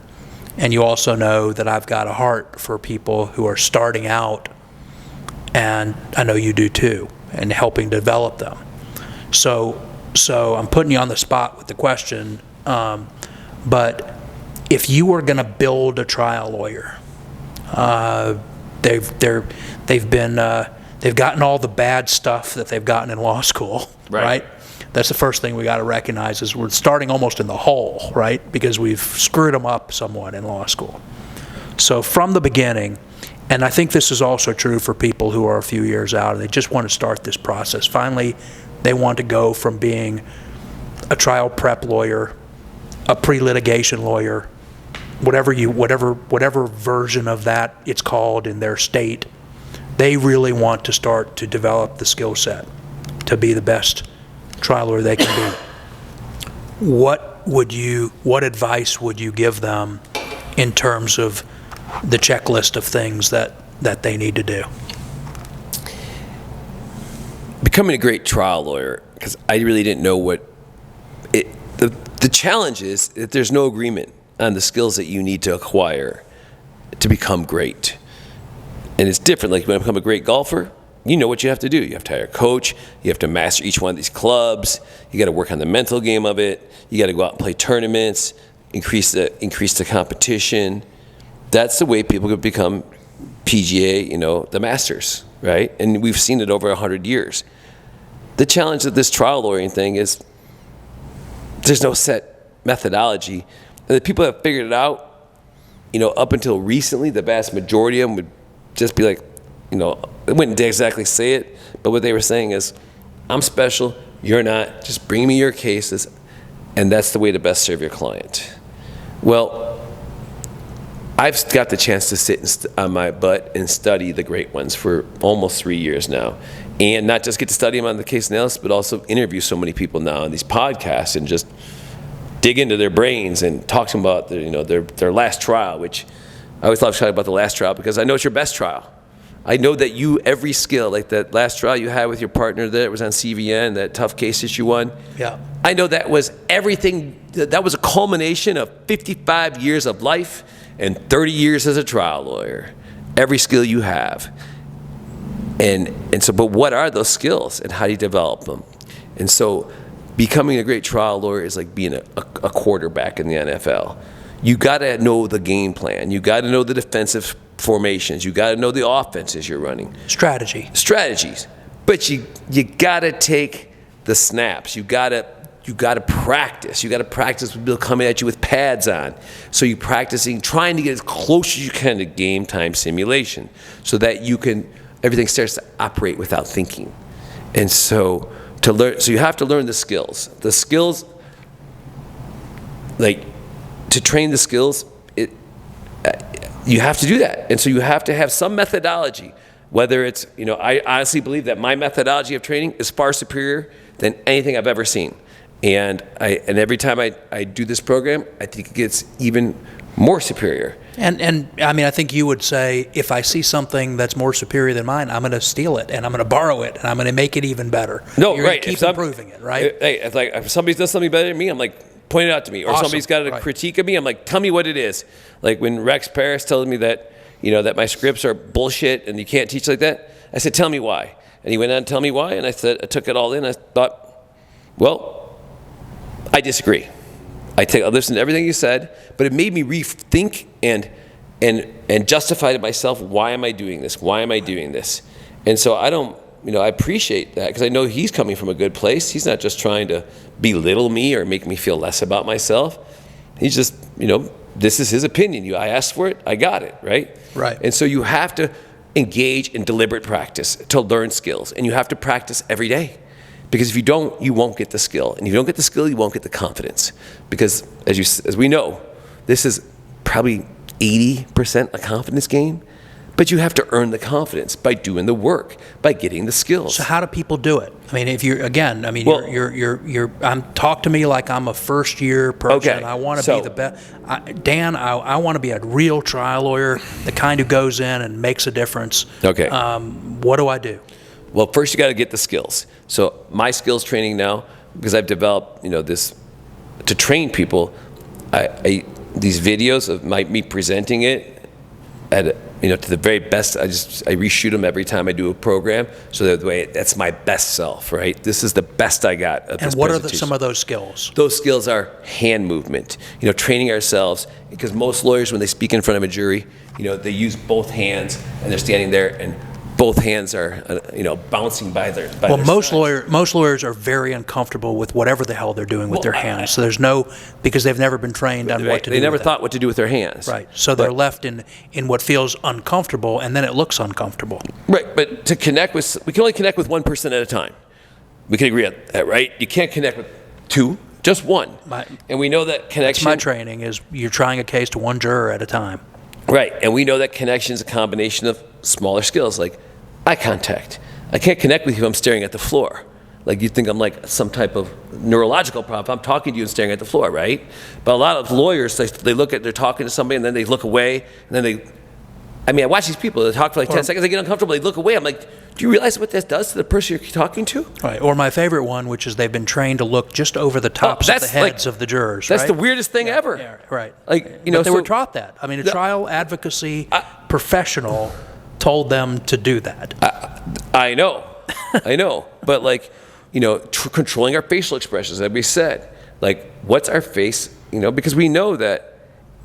and you also know that I've got a heart for people who are starting out, and I know you do too, and helping develop them. So I'm putting you on the spot with the question, but if you were going to build a trial lawyer, they've gotten all the bad stuff that they've gotten in law school, right? That's the first thing we got to recognize, is we're starting almost in the hole, right? Because we've screwed them up somewhat in law school. So from the beginning, and I think this is also true for people who are a few years out and they just want to start this process. Finally, they want to go from being a trial prep lawyer, a pre-litigation lawyer, whatever version of that it's called in their state. They really want to start to develop the skill set to be the best trial lawyer they can be. What advice would you give them in terms of the checklist of things that they need to do? Becoming a great trial lawyer, because I really didn't know the challenge is that there's no agreement on the skills that you need to acquire to become great. And it's different. Like when I become a great golfer, you know what you have to do. You have to hire a coach. You have to master each one of these clubs. You got to work on the mental game of it. You got to go out and play tournaments, increase the competition. That's the way people could become PGA, the masters, right? And we've seen it over 100 years. The challenge of this trial lawyering thing is there's no set methodology. And the people that figured it out, up until recently, the vast majority of them would just be like, they wouldn't exactly say it, but what they were saying is, I'm special, you're not, just bring me your cases, and that's the way to best serve your client. Well, I've got the chance to sit on my butt and study the great ones for almost 3 years now. And not just get to study them on the case analysis, but also interview so many people now on these podcasts and just dig into their brains and talk to them about their last trial, which I always love talking about the last trial because I know it's your best trial. I know that every skill, like that last trial you had with your partner that was on CVN, that tough case that you won. Yeah. I know that was everything, that was a culmination of 55 years of life and 30 years as a trial lawyer. Every skill you have. But what are those skills and how do you develop them? And so becoming a great trial lawyer is like being a quarterback in the NFL. You got to know the game plan. You got to know the defensive formations. You got to know the offenses you're running. Strategies. But you got to take the snaps. You got to practice. You got to practice with people coming at you with pads on. So you're practicing, trying to get as close as you can to game time simulation, so that everything starts to operate without thinking. And so you have to learn the skills. The skills, like to train the skills, you have to do that. And so you have to have some methodology, whether it's, I honestly believe that my methodology of training is far superior than anything I've ever seen. And every time I do this program, I think it gets even more superior. And I mean, I think you would say, if I see something that's more superior than mine, I'm going to steal it, and I'm going to borrow it, and I'm going to make it even better. No, You're right. going to keep improving it, right? Hey, if somebody does something better than me, I'm like, point it out to me. Or Awesome. somebody's got a critique of me, I'm like, tell me what it is. Like when Rex Paris told me that, that my scripts are bullshit and you can't teach like that, I said, tell me why. And he went on to tell me why, and I took it all in. I thought, well, I disagree. I listened to everything you said, but it made me rethink and justify to myself, why am I doing this? Why am I doing this? And so I appreciate that, because I know he's coming from a good place. He's not just trying to belittle me or make me feel less about myself. He's just, this is his opinion. I asked for it, I got it, right? Right. And so you have to engage in deliberate practice to learn skills, and you have to practice every day. Because if you don't, you won't get the skill. And if you don't get the skill, you won't get the confidence. Because as we know, this is probably 80% a confidence game, but you have to earn the confidence by doing the work, by getting the skills. So how do people do it? I mean, if you're, again, I mean, Well- you're talk to me like I'm a first year person. Okay, I want to so- be the best. Dan, I want to be a real trial lawyer, the kind who goes in and makes a difference. Okay. What do I do? Well, first you got to get the skills. So my skills training now, because I've developed, this to train people, these videos of me presenting it at to the very best. I reshoot them every time I do a program, so that's my best self, right? This is the best I got of this And what are presentation. some of those skills? Those skills are hand movement, training ourselves, because most lawyers, when they speak in front of a jury, they use both hands, and they're standing there, and both hands are, bouncing by their Well, most sides. lawyers are very uncomfortable with whatever the hell they're doing with their hands. So there's because they've never been trained on what to do. They never with thought what to do with their hands. Right. So they're left in what feels uncomfortable, and then it looks uncomfortable. Right, but we can only connect with one person at a time. We can agree on that, right? You can't connect with two, just one. And we know that connection. That's my training, is you're trying a case to one juror at a time. Right, and we know that connection is a combination of smaller skills, like eye contact. I can't connect with you if I'm staring at the floor. Like you think I'm like some type of neurological problem. I'm talking to you and staring at the floor, right? But a lot of lawyers, they're talking to somebody, and then they look away, and then I watch these people, they talk for like 10 seconds, they get uncomfortable, they look away. I'm like, do you realize what that does to the person you're talking to? Right. Or my favorite one, which is they've been trained to look just over the tops of the heads of the jurors. That's right? the weirdest thing ever. Yeah, right. Like, But they were taught that. I mean, a trial advocacy professional told them to do that. I know. But controlling our facial expressions, as we said, like what's our face, because we know that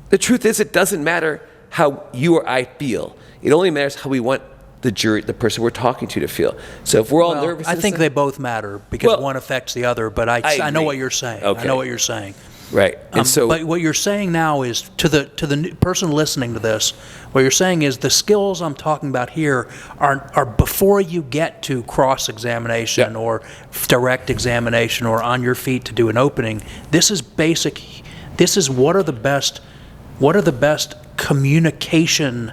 the truth is it doesn't matter how you or I feel. It only matters how we want the jury, the person we're talking to feel. So if we're all nervous. I think they both matter, because one affects the other, but I know what you're saying. Okay. I know what you're saying. Right. And but what you're saying now is, to the person listening to this, what you're saying is the skills I'm talking about here are before you get to cross-examination or direct examination or on your feet to do an opening. This is basic. This is what are the best communication,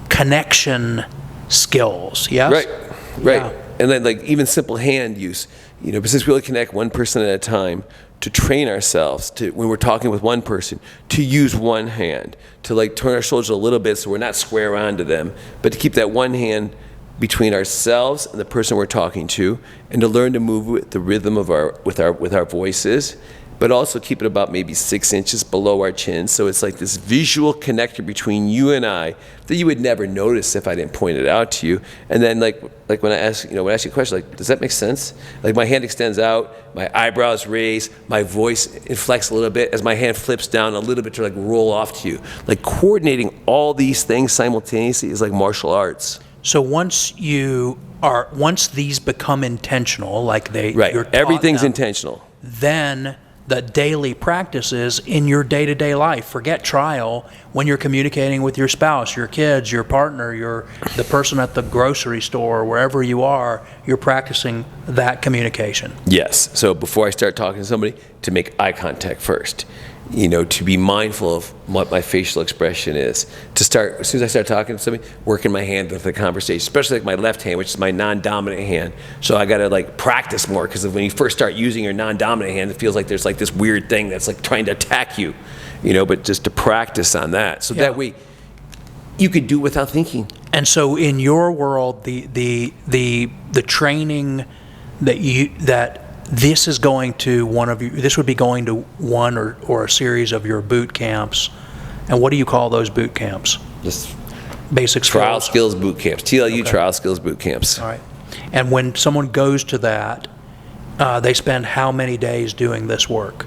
connection skills. Yes. Right. Yeah. And then even simple hand use, but since we only connect one person at a time, to train ourselves to, when we're talking with one person, to use one hand, to turn our shoulders a little bit so we're not square on to them, but to keep that one hand between ourselves and the person we're talking to, and to learn to move with the rhythm of with our voices, but also keep it about maybe 6 inches below our chin. So it's like this visual connector between you and I that you would never notice if I didn't point it out to you. And then like when I ask you a question, does that make sense? Like my hand extends out, my eyebrows raise, my voice inflects a little bit as my hand flips down a little bit to roll off to you. Like coordinating all these things simultaneously is like martial arts. So once these become intentional, you're taught everything's them, intentional. Then the daily practices in your day-to-day life. Forget trial. When you're communicating with your spouse, your kids, your partner, the person at the grocery store, wherever you are, you're practicing that communication. Yes. So before I start talking to somebody, to make eye contact first. to be mindful of what my facial expression is. To start, as soon as I start talking to somebody, working my hand with the conversation, especially like my left hand, which is my non-dominant hand. So I got to like practice more, because when you first start using your non-dominant hand, it feels like there's like this weird thing that's like trying to attack you, but just to practice on that. So that way you could do without thinking. And so in your world, the training that this is going to this would be going to one or a series of your boot camps. And what do you call those boot camps? Just basic trial skills boot camps, TLU trial skills boot camps. All right. And when someone goes to that, they spend how many days doing this work?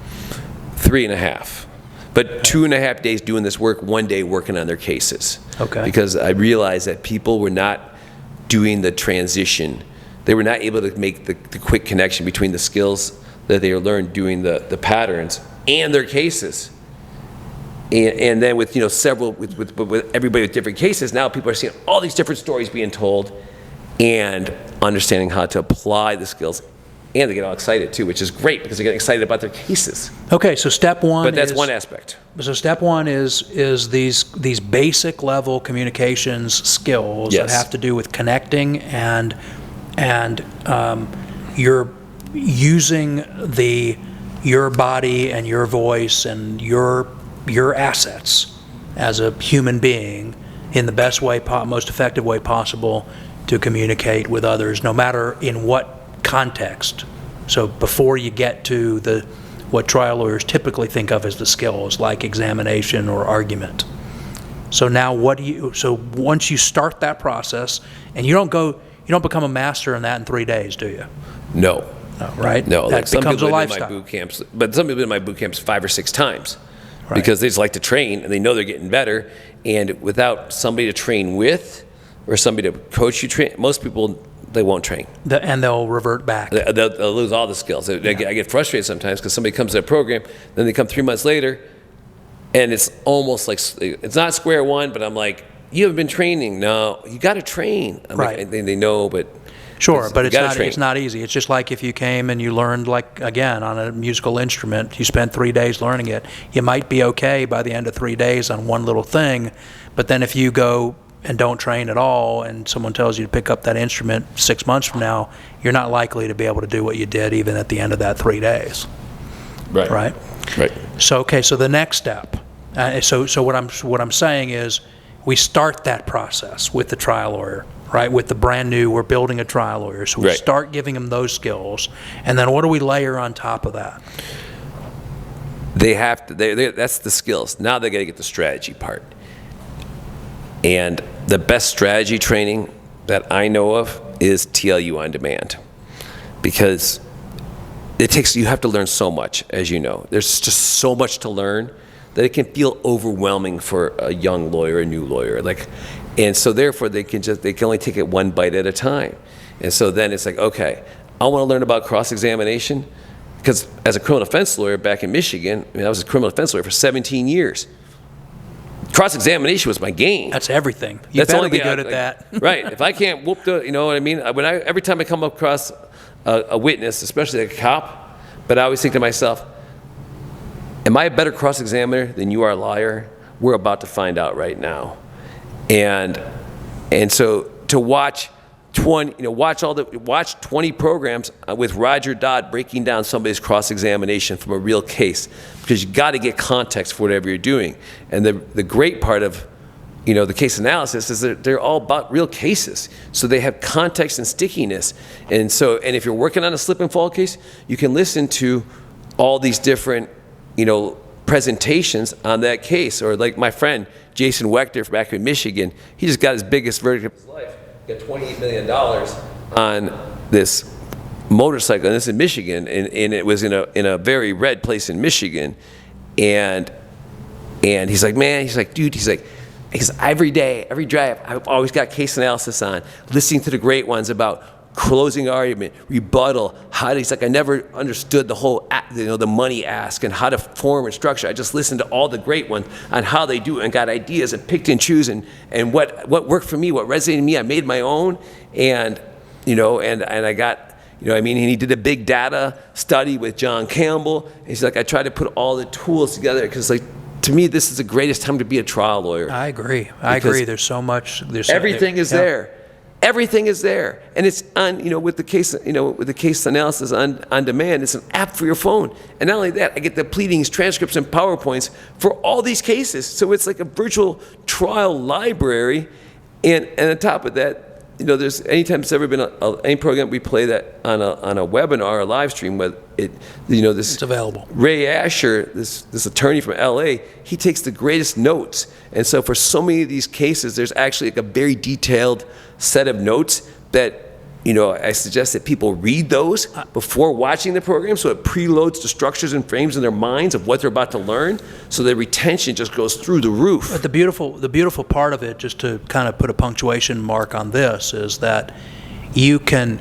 3.5. But 2.5 days doing this work, 1 day working on their cases. Okay. Because I realized that people were not doing the transition. They were not able to make the quick connection between the skills that they learned doing the patterns and their cases. And then with several with everybody with different cases, now people are seeing all these different stories being told and understanding how to apply the skills. And they get all excited too, which is great, because they get excited about their cases. Okay, so step one. But that's one aspect. So step one is these basic level communications skills that have to do with connecting and you're using your body and your voice and your assets as a human being in the best way, most effective way possible to communicate with others, no matter in what context. So before you get to what trial lawyers typically think of as the skills, like examination or argument. So now so once you start that process, and you don't become a master in that in 3 days, do you? No. No, right? No, that becomes a lifestyle. My boot camps, but some people in my boot camps 5 or 6 times, right, because they just like to train and they know they're getting better. And without somebody to train with or somebody to coach you, most people, they won't train. And they'll revert back. They'll lose all the skills. I get frustrated sometimes because somebody comes to a program, then they come 3 months later, and it's almost like, it's not square one, but I'm like, you haven't been training. No, you got to train. Right. Like, they know, but sure, but it's not easy. It's just like if you came and you learned, like, again, on a musical instrument, you spent 3 days learning it. You might be okay by the end of 3 days on one little thing, but then if you go and don't train at all, and someone tells you to pick up that instrument 6 months from now, you're not likely to be able to do what you did even at the end of that 3 days. Right. Right. Right. So so the next step. So what I'm saying is, we start that process with the trial lawyer, right? With the brand new, we're building a trial lawyer, so we start giving them those skills, and then what do we layer on top of that? They have to. That's the skills. Now they got to get the strategy part. And the best strategy training that I know of is TLU on demand, because you have to learn so much, as you know. There's just so much to learn that it can feel overwhelming for a young lawyer, a new lawyer. And so therefore they can only take it one bite at a time. And so then it's like, okay, I want to learn about cross-examination, because as a criminal defense lawyer back in Michigan, I was a criminal defense lawyer for 17 years. Cross-examination was my game. That's everything. You better be good at that. Right. If I can't whoop you know what I mean? Every time I come across a witness, especially like a cop, but I always think to myself, am I a better cross-examiner than you are a liar? We're about to find out right now. And so to watch 20 programs with Roger Dodd breaking down somebody's cross-examination from a real case, because you got to get context for whatever you're doing. And the great part of the case analysis is that they're all about real cases, so they have context and stickiness. And if you're working on a slip and fall case, you can listen to all these different presentations on that case. Or like my friend Jason Wechter back in Michigan, he just got his biggest verdict of his life. He got $28 million on this motorcycle, and this is in Michigan, and it was in a very red place in Michigan. And he's like, man, dude, every day, every drive, I've always got case analysis on, listening to the great ones about closing argument, rebuttal, he's like, I never understood the whole, the money ask and how to form and structure. I just listened to all the great ones on how they do it and got ideas and picked and choose and what worked for me, what resonated with me, I made my own. And I got, You know what I mean? And he did a big data study with John Campbell. And he's like, I tried to put all the tools together because, like, to me, this is the greatest time to be a trial lawyer. I agree. I agree. There's so much. Everything is there. Everything is there, and it's on. You know, with the case, with the case analysis on demand, it's an app for your phone. And not only that, I get the pleadings, transcripts, and PowerPoints for all these cases. So it's like a virtual trial library. And on top of that, there's anytime there's ever been any program we play that on a webinar or a live stream with it, it's available. Ray Asher, this attorney from LA, he takes the greatest notes. And so for so many of these cases, there's actually like a very detailed set of notes that, I suggest that people read those before watching the program, so it preloads the structures and frames in their minds of what they're about to learn, so the retention just goes through the roof. But the beautiful part of it, just to kind of put a punctuation mark on this, is that you can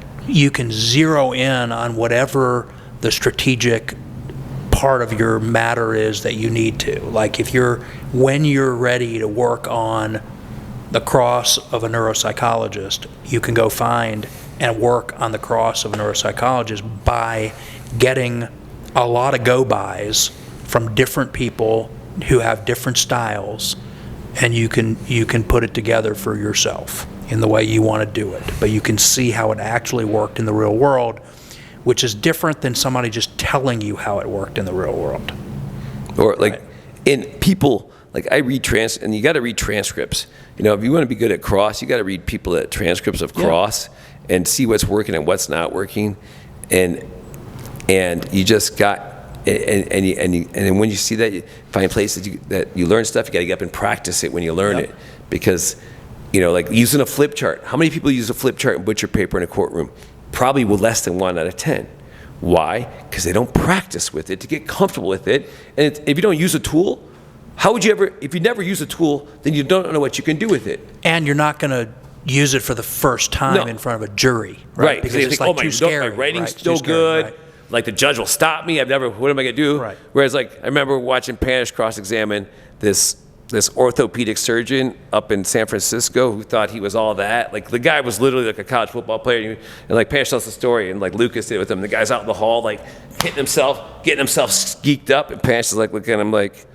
zero in on whatever the strategic part of your matter is that you need to. Like when you're ready to work on the cross of a neuropsychologist, you can go find and work on the cross of a neuropsychologist by getting a lot of go-bys from different people who have different styles, and you can put it together for yourself in the way you want to do it. But you can see how it actually worked in the real world, which is different than somebody just telling you how it worked in the real world. Or like, in people, like I read and you got to read transcripts. If you want to be good at cross, you got to read transcripts of cross and see what's working and what's not working, and you just got and when you see that, you find places that you learn stuff. You got to get up and practice it when you learn it, because like using a flip chart. How many people use a flip chart and butcher paper in a courtroom? Probably less than 1 out of 10. Why? Because they don't practice with it to get comfortable with it. And if you don't use a tool, how would you ever? If you never use a tool, then you don't know what you can do with it. And you're not going to use it for the first time in front of a jury, right? Because it's like, too scary. My writing's no good. Right. Like the judge will stop me. What am I going to do? Right. Whereas, like, I remember watching Panish cross-examine this orthopedic surgeon up in San Francisco who thought he was all that. Like, the guy was literally like a college football player. And like, Panish tells the story, and like Lucas did with him. The guy's out in the hall, like, getting himself geeked up, and Panish is like looking at him like,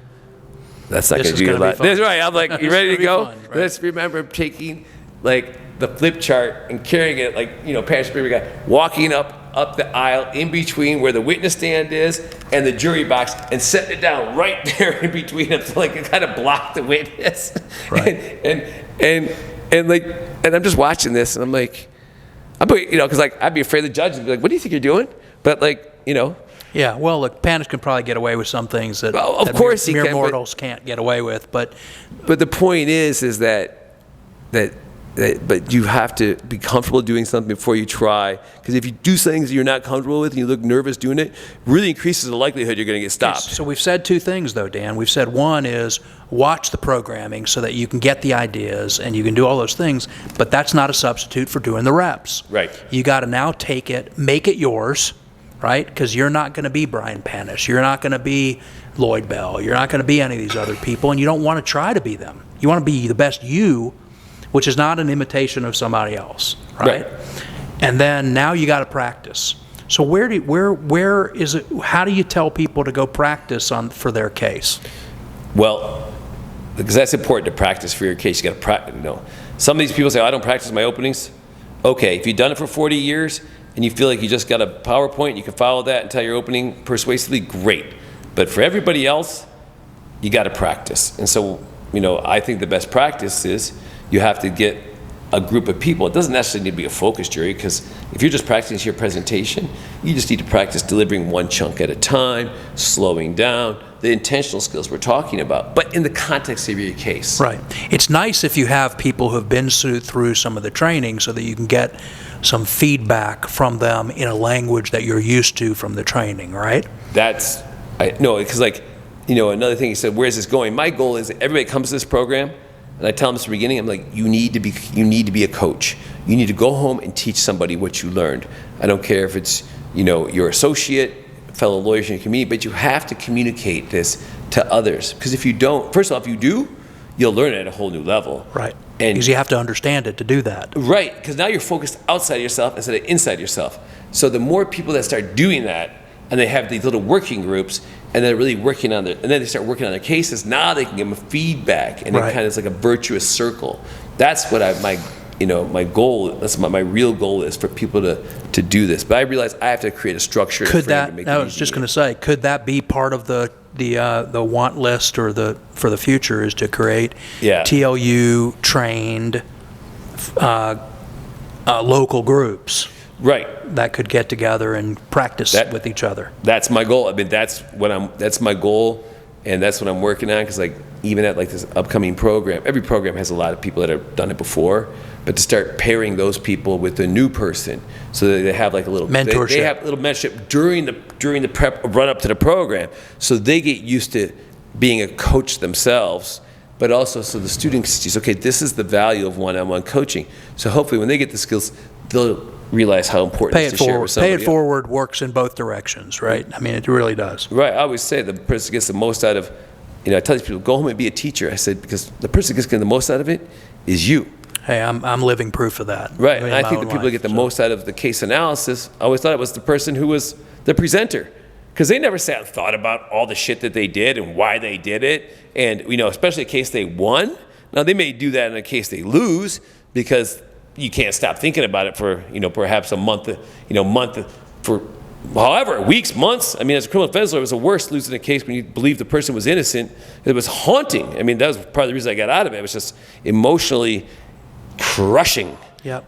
that's not going to be a lot. That's right. I'm like, you ready to go? Fun, right? Let's remember taking like the flip chart and carrying it, like, Panish guy walking up the aisle in between where the witness stand is and the jury box, and setting it down right there in between them, so like it kind of blocked the witness. Right. and I'm just watching this, and I'm like, because like I'd be afraid the judge would be like, what do you think you're doing? But like, Yeah, well, look, Panish can probably get away with some things that, of course mere he can, mortals can't get away with. But the point is that but you have to be comfortable doing something before you try. Because if you do things that you're not comfortable with and you look nervous doing it, really increases the likelihood you're going to get stopped. So we've said two things, though, Dan. We've said one is watch the programming so that you can get the ideas and you can do all those things, but that's not a substitute for doing the reps. Right. You got to now take it, make it yours, right? Because you're not going to be Brian Panish. You're not going to be Lloyd Bell. You're not going to be any of these other people, and you don't want to try to be them. You want to be the best you, which is not an imitation of somebody else, right? And then now you got to practice. So where is it? How do you tell people to go practice for their case? Well, because that's important to practice for your case. You got to practice. Some of these people say, I don't practice my openings. Okay, if you've done it for 40 years and you feel like you just got a PowerPoint, you can follow that and tell your opening persuasively, great. But for everybody else, you got to practice. And so, I think the best practice is you have to get a group of people. It doesn't necessarily need to be a focus jury, because if you're just practicing your presentation, you just need to practice delivering one chunk at a time, slowing down, the intentional skills we're talking about, but in the context of your case. Right. It's nice if you have people who have been through some of the training so that you can get some feedback from them in a language that you're used to from the training, right? Because another thing he said, where's this going? My goal is that everybody comes to this program, and I tell them at the beginning, I'm like, you need to be a coach. You need to go home and teach somebody what you learned. I don't care if it's, your associate, fellow lawyers in your community, but you have to communicate this to others. Because if you don't, first of all, if you do, you'll learn it at a whole new level. Right. And because you have to understand it to do that. right, because now you're focused outside yourself instead of inside yourself. So the more people that start doing that, and they have these little working groups, and they're really working on and then they start working on their cases, now they can give them feedback, and it kind of is like a virtuous circle. That's what my goal, that's my real goal is for people to do this. But I realize I have to create a structure. Could that, I was just going to say, could that be part of the want list or for the future, is to create TLU trained local groups, right, that could get together and practice with each other? That's my goal. I mean, that's my goal, and that's what I'm working on. Because like even at like this upcoming program, every program has a lot of people that have done it before, but to start pairing those people with a new person, so that they have like a little mentorship. They have a little mentorship during the prep run up to the program, so they get used to being a coach themselves. But also, so the students see, okay, this is the value of one-on-one coaching. So hopefully, when they get the skills, they'll realize how important it is to share with somebody. Pay it forward works in both directions, right? I mean, it really does. Right. I always say the person gets the most out of, I tell these people, go home and be a teacher. I said, because the person gets the most out of it is you. Hey, I'm living proof of that. Right. And I think the people that get the most out of the case analysis, I always thought it was the person who was the presenter. Because they never sat and thought about all the shit that they did and why they did it. And, especially a case they won. Now, they may do that in a case they lose, because you can't stop thinking about it for, perhaps a month, for however, weeks, months. I mean, as a criminal defense lawyer, it was the worst losing a case when you believe the person was innocent. It was haunting. I mean, that was part of the reason I got out of it. It was just emotionally crushing. Yep.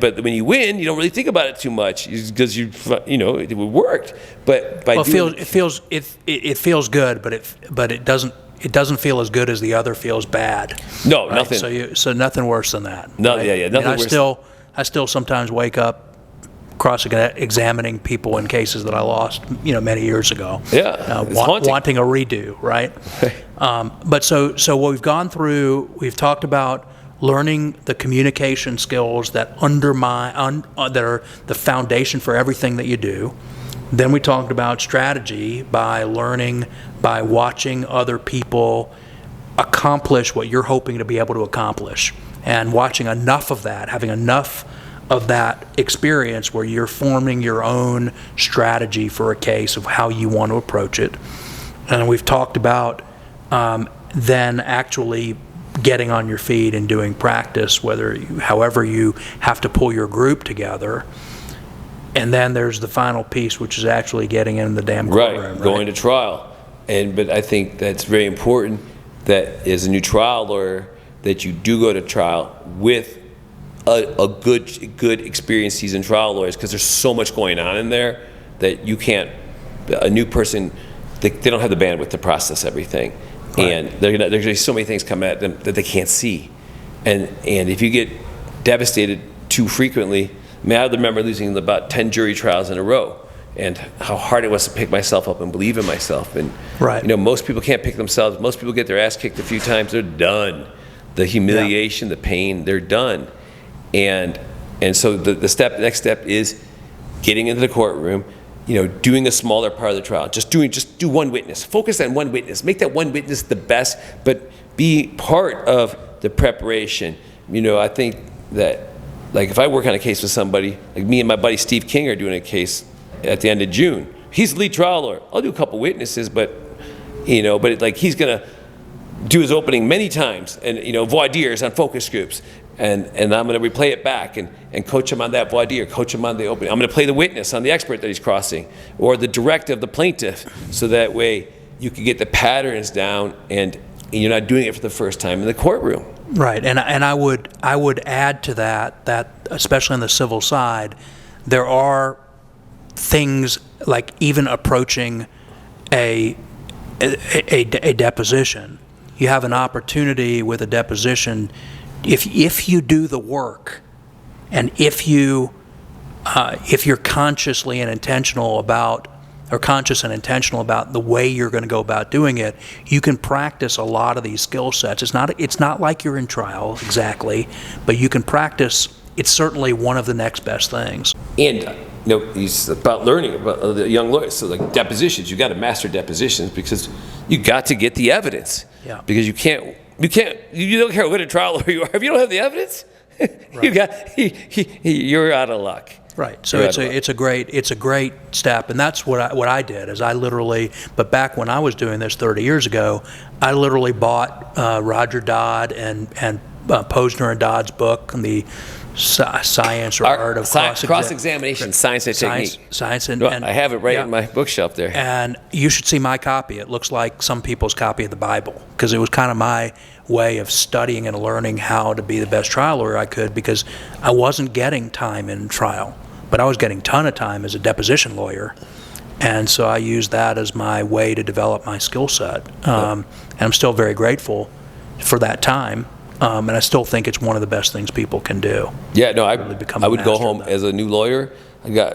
But when you win, you don't really think about it too much, because it worked. But by it feels good, but it doesn't feel as good as the other feels bad. No, right? nothing. So nothing worse than that. No, right? yeah, nothing worse. I still sometimes wake up cross-examining people in cases that I lost, many years ago. Yeah, wanting a redo, right? But so what we've gone through, we've talked about learning the communication skills that that are the foundation for everything that you do. Then we talked about strategy by watching other people accomplish what you're hoping to be able to accomplish, and watching enough of that, having enough of that experience where you're forming your own strategy for a case of how you want to approach it. And we've talked about then actually getting on your feet and doing practice, however you have to pull your group together. And then there's the final piece, which is actually getting in the damn courtroom. Right, going to trial. But I think that's very important that as a new trial lawyer, that you do go to trial with a good experienced seasoned trial lawyers, because there's so much going on in there that you can't, a new person, they don't have the bandwidth to process everything. Right. And there's going to be so many things come at them that they can't see. And if you get devastated too frequently, I remember losing about 10 jury trials in a row, and how hard it was to pick myself up and believe in myself. And right. Most people can't pick themselves. Most people get their ass kicked a few times, they're done. The humiliation, the pain, they're done. And so the next step is getting into the courtroom, doing a smaller part of the trial. Just do one witness. Focus on one witness. Make that one witness the best, but be part of the preparation. I think that, like, if I work on a case with somebody, like me and my buddy Steve King are doing a case at the end of June. He's the lead trial lawyer. I'll do a couple witnesses, but he's gonna do his opening many times, and voir dires on focus groups, and I'm gonna replay it back and coach him on that voir dire, coach him on the opening. I'm gonna play the witness on the expert that he's crossing, or the direct of the plaintiff, so that way you can get the patterns down, and you're not doing it for the first time in the courtroom. Right, and I would add to that especially on the civil side, there are things like even approaching a deposition. You have an opportunity with a deposition, if you do the work, and if you're conscious and intentional about the way you're going to go about doing it, you can practice a lot of these skill sets. It's not like you're in trial exactly, but you can practice. It's certainly one of the next best things. And it's about learning about the young lawyers. So like depositions, you got to master depositions, because you got to get the evidence. Yeah. Because you can't you don't care what a trial lawyer you are. If you don't have the evidence, you're out of luck. Right. So it's a great step, and that's what I did. Is I literally, but back when I was doing this 30 years ago, I literally bought Roger Dodd and Posner and Dodd's book, the Science or Art of Cross-Examination, Science and Technique. Science and I have it right in my bookshelf there. And you should see my copy. It looks like some people's copy of the Bible, because it was kind of my way of studying and learning how to be the best trial lawyer I could, because I wasn't getting time in trial, but I was getting a ton of time as a deposition lawyer. And so I used that as my way to develop my skill set. And I'm still very grateful for that time. And I still think it's one of the best things people can do. Yeah, no, I would go home as a new lawyer.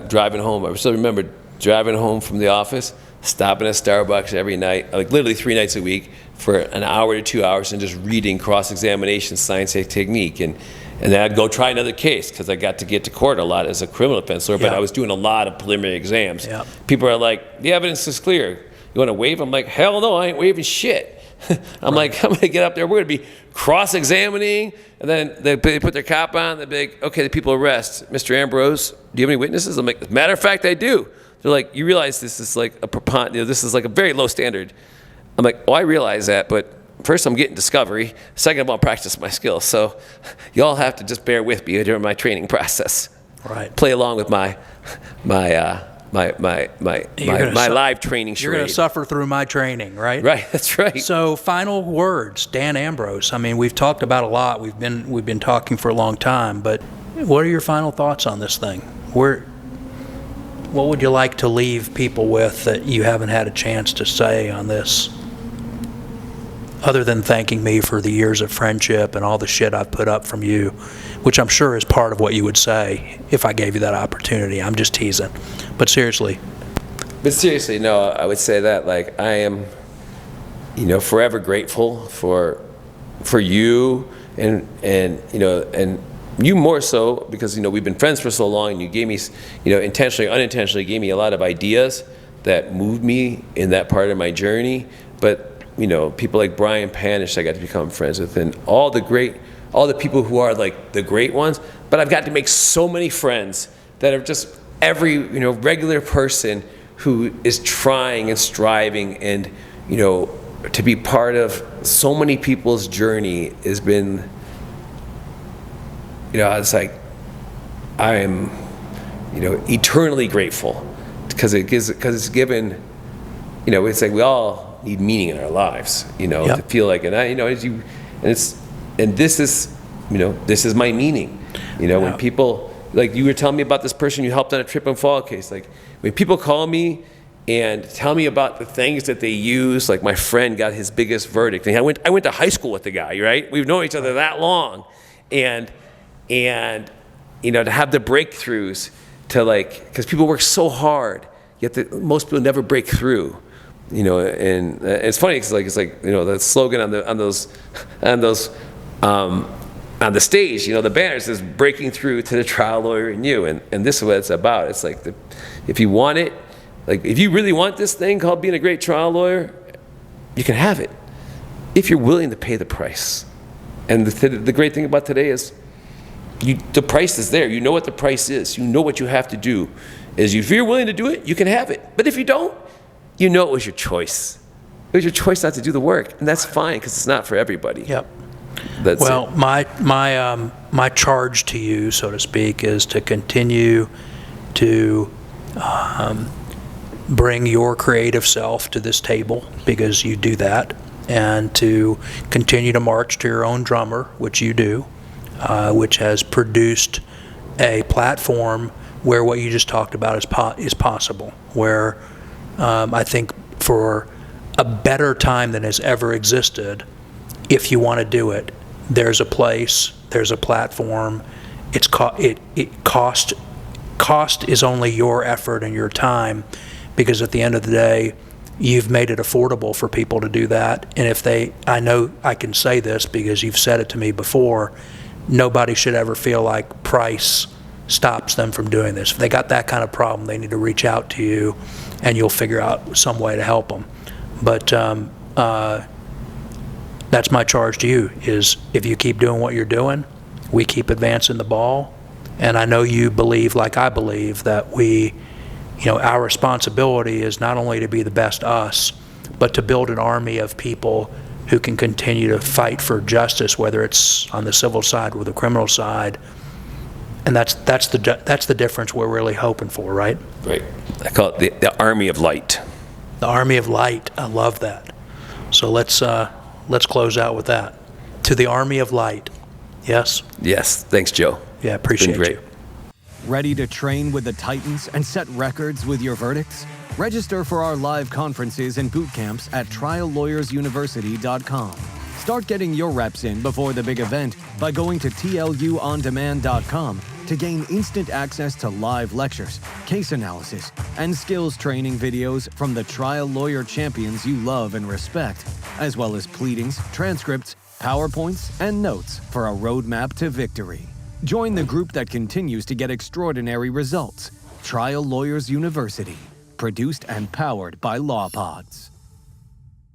Driving home. I still remember driving home from the office, stopping at Starbucks every night, like literally 3 nights a week, for an hour to 2 hours, and just reading cross-examination, science and technique. And then I'd go try another case, because I got to get to court a lot as a criminal defense lawyer, but I was doing a lot of preliminary exams. Yep. People are like, the evidence is clear. You want to waive? I'm like, hell no, I ain't waiving shit. I'm like, I'm going to get up there. We're going to be cross-examining. And then they put their cop on. They're like, okay, the people arrest. Mr. Ambrose, do you have any witnesses? I'm like, matter of fact, I do. They're like, you realize this is like this is like a very low standard. I'm like, oh, I realize that, but first I'm getting discovery. Second, I'm going to practice my skills. So y'all have to just bear with me during my training process. Right. Play along with my live training charade. You're going to suffer through my training, right? Right, that's right. So final words, Dan Ambrose. I mean, we've talked about a lot. We've been talking for a long time, but what are your final thoughts on this thing? What would you like to leave people with that you haven't had a chance to say on this? Other than thanking me for the years of friendship and all the shit I've put up from you, which I'm sure is part of what you would say if I gave you that opportunity. I'm just teasing. But seriously. No, I would say that, like, I am, forever grateful for you and you more so, because, we've been friends for so long, and you gave me, intentionally, unintentionally gave me a lot of ideas that moved me in that part of my journey. But people like Brian Panish I got to become friends with, and all the people who are like the great ones. But I've got to make so many friends that are just every regular person who is trying and striving, and to be part of so many people's journey has been, it's like I am eternally grateful, because it's given, it's like we all need meaning in our lives, to feel like, and this is my meaning, when people, like you were telling me about this person you helped on a trip and fall case, like when people call me and tell me about the things that they use, like my friend got his biggest verdict, and I went to high school with the guy, right? We've known each other that long, and to have the breakthroughs, to like, because people work so hard, yet most people never break through. And it's funny because it's like the slogan on the stage, the banner says "breaking through to the trial lawyer in you," and this is what it's about. It's like if you want it, like if you really want this thing called being a great trial lawyer, you can have it if you're willing to pay the price. And the great thing about today is the price is there. You know what the price is. You know what you have to do. If you're willing to do it, you can have it. But if you don't, it was your choice. It was your choice not to do the work, and that's fine, because it's not for everybody. Yep. That's it. My charge to you, so to speak, is to continue to bring your creative self to this table, because you do that, and to continue to march to your own drummer, which you do, which has produced a platform where what you just talked about is possible, where I think for a better time than has ever existed, if you want to do it, there's a place, there's a platform. Cost is only your effort and your time, because at the end of the day, you've made it affordable for people to do that. And I know I can say this because you've said it to me before, nobody should ever feel like price stops them from doing this. If they got that kind of problem, they need to reach out to you, and you'll figure out some way to help them. But that's my charge to you, is if you keep doing what you're doing, we keep advancing the ball. And I know you believe, like I believe, that our responsibility is not only to be the best us, but to build an army of people who can continue to fight for justice, whether it's on the civil side or the criminal side. And that's the difference we're really hoping for, right? Right. I call it the Army of Light. The Army of Light. I love that. So let's close out with that. To the Army of Light. Yes? Yes. Thanks, Joe. Yeah, appreciate great. you. Ready to train with the Titans and set records with your verdicts? Register for our live conferences and boot camps at triallawyersuniversity.com. Start getting your reps in before the big event by going to tluondemand.com to gain instant access to live lectures, case analysis, and skills training videos from the trial lawyer champions you love and respect, as well as pleadings, transcripts, PowerPoints, and notes for a roadmap to victory. Join the group that continues to get extraordinary results. Trial Lawyers University, produced and powered by LawPods.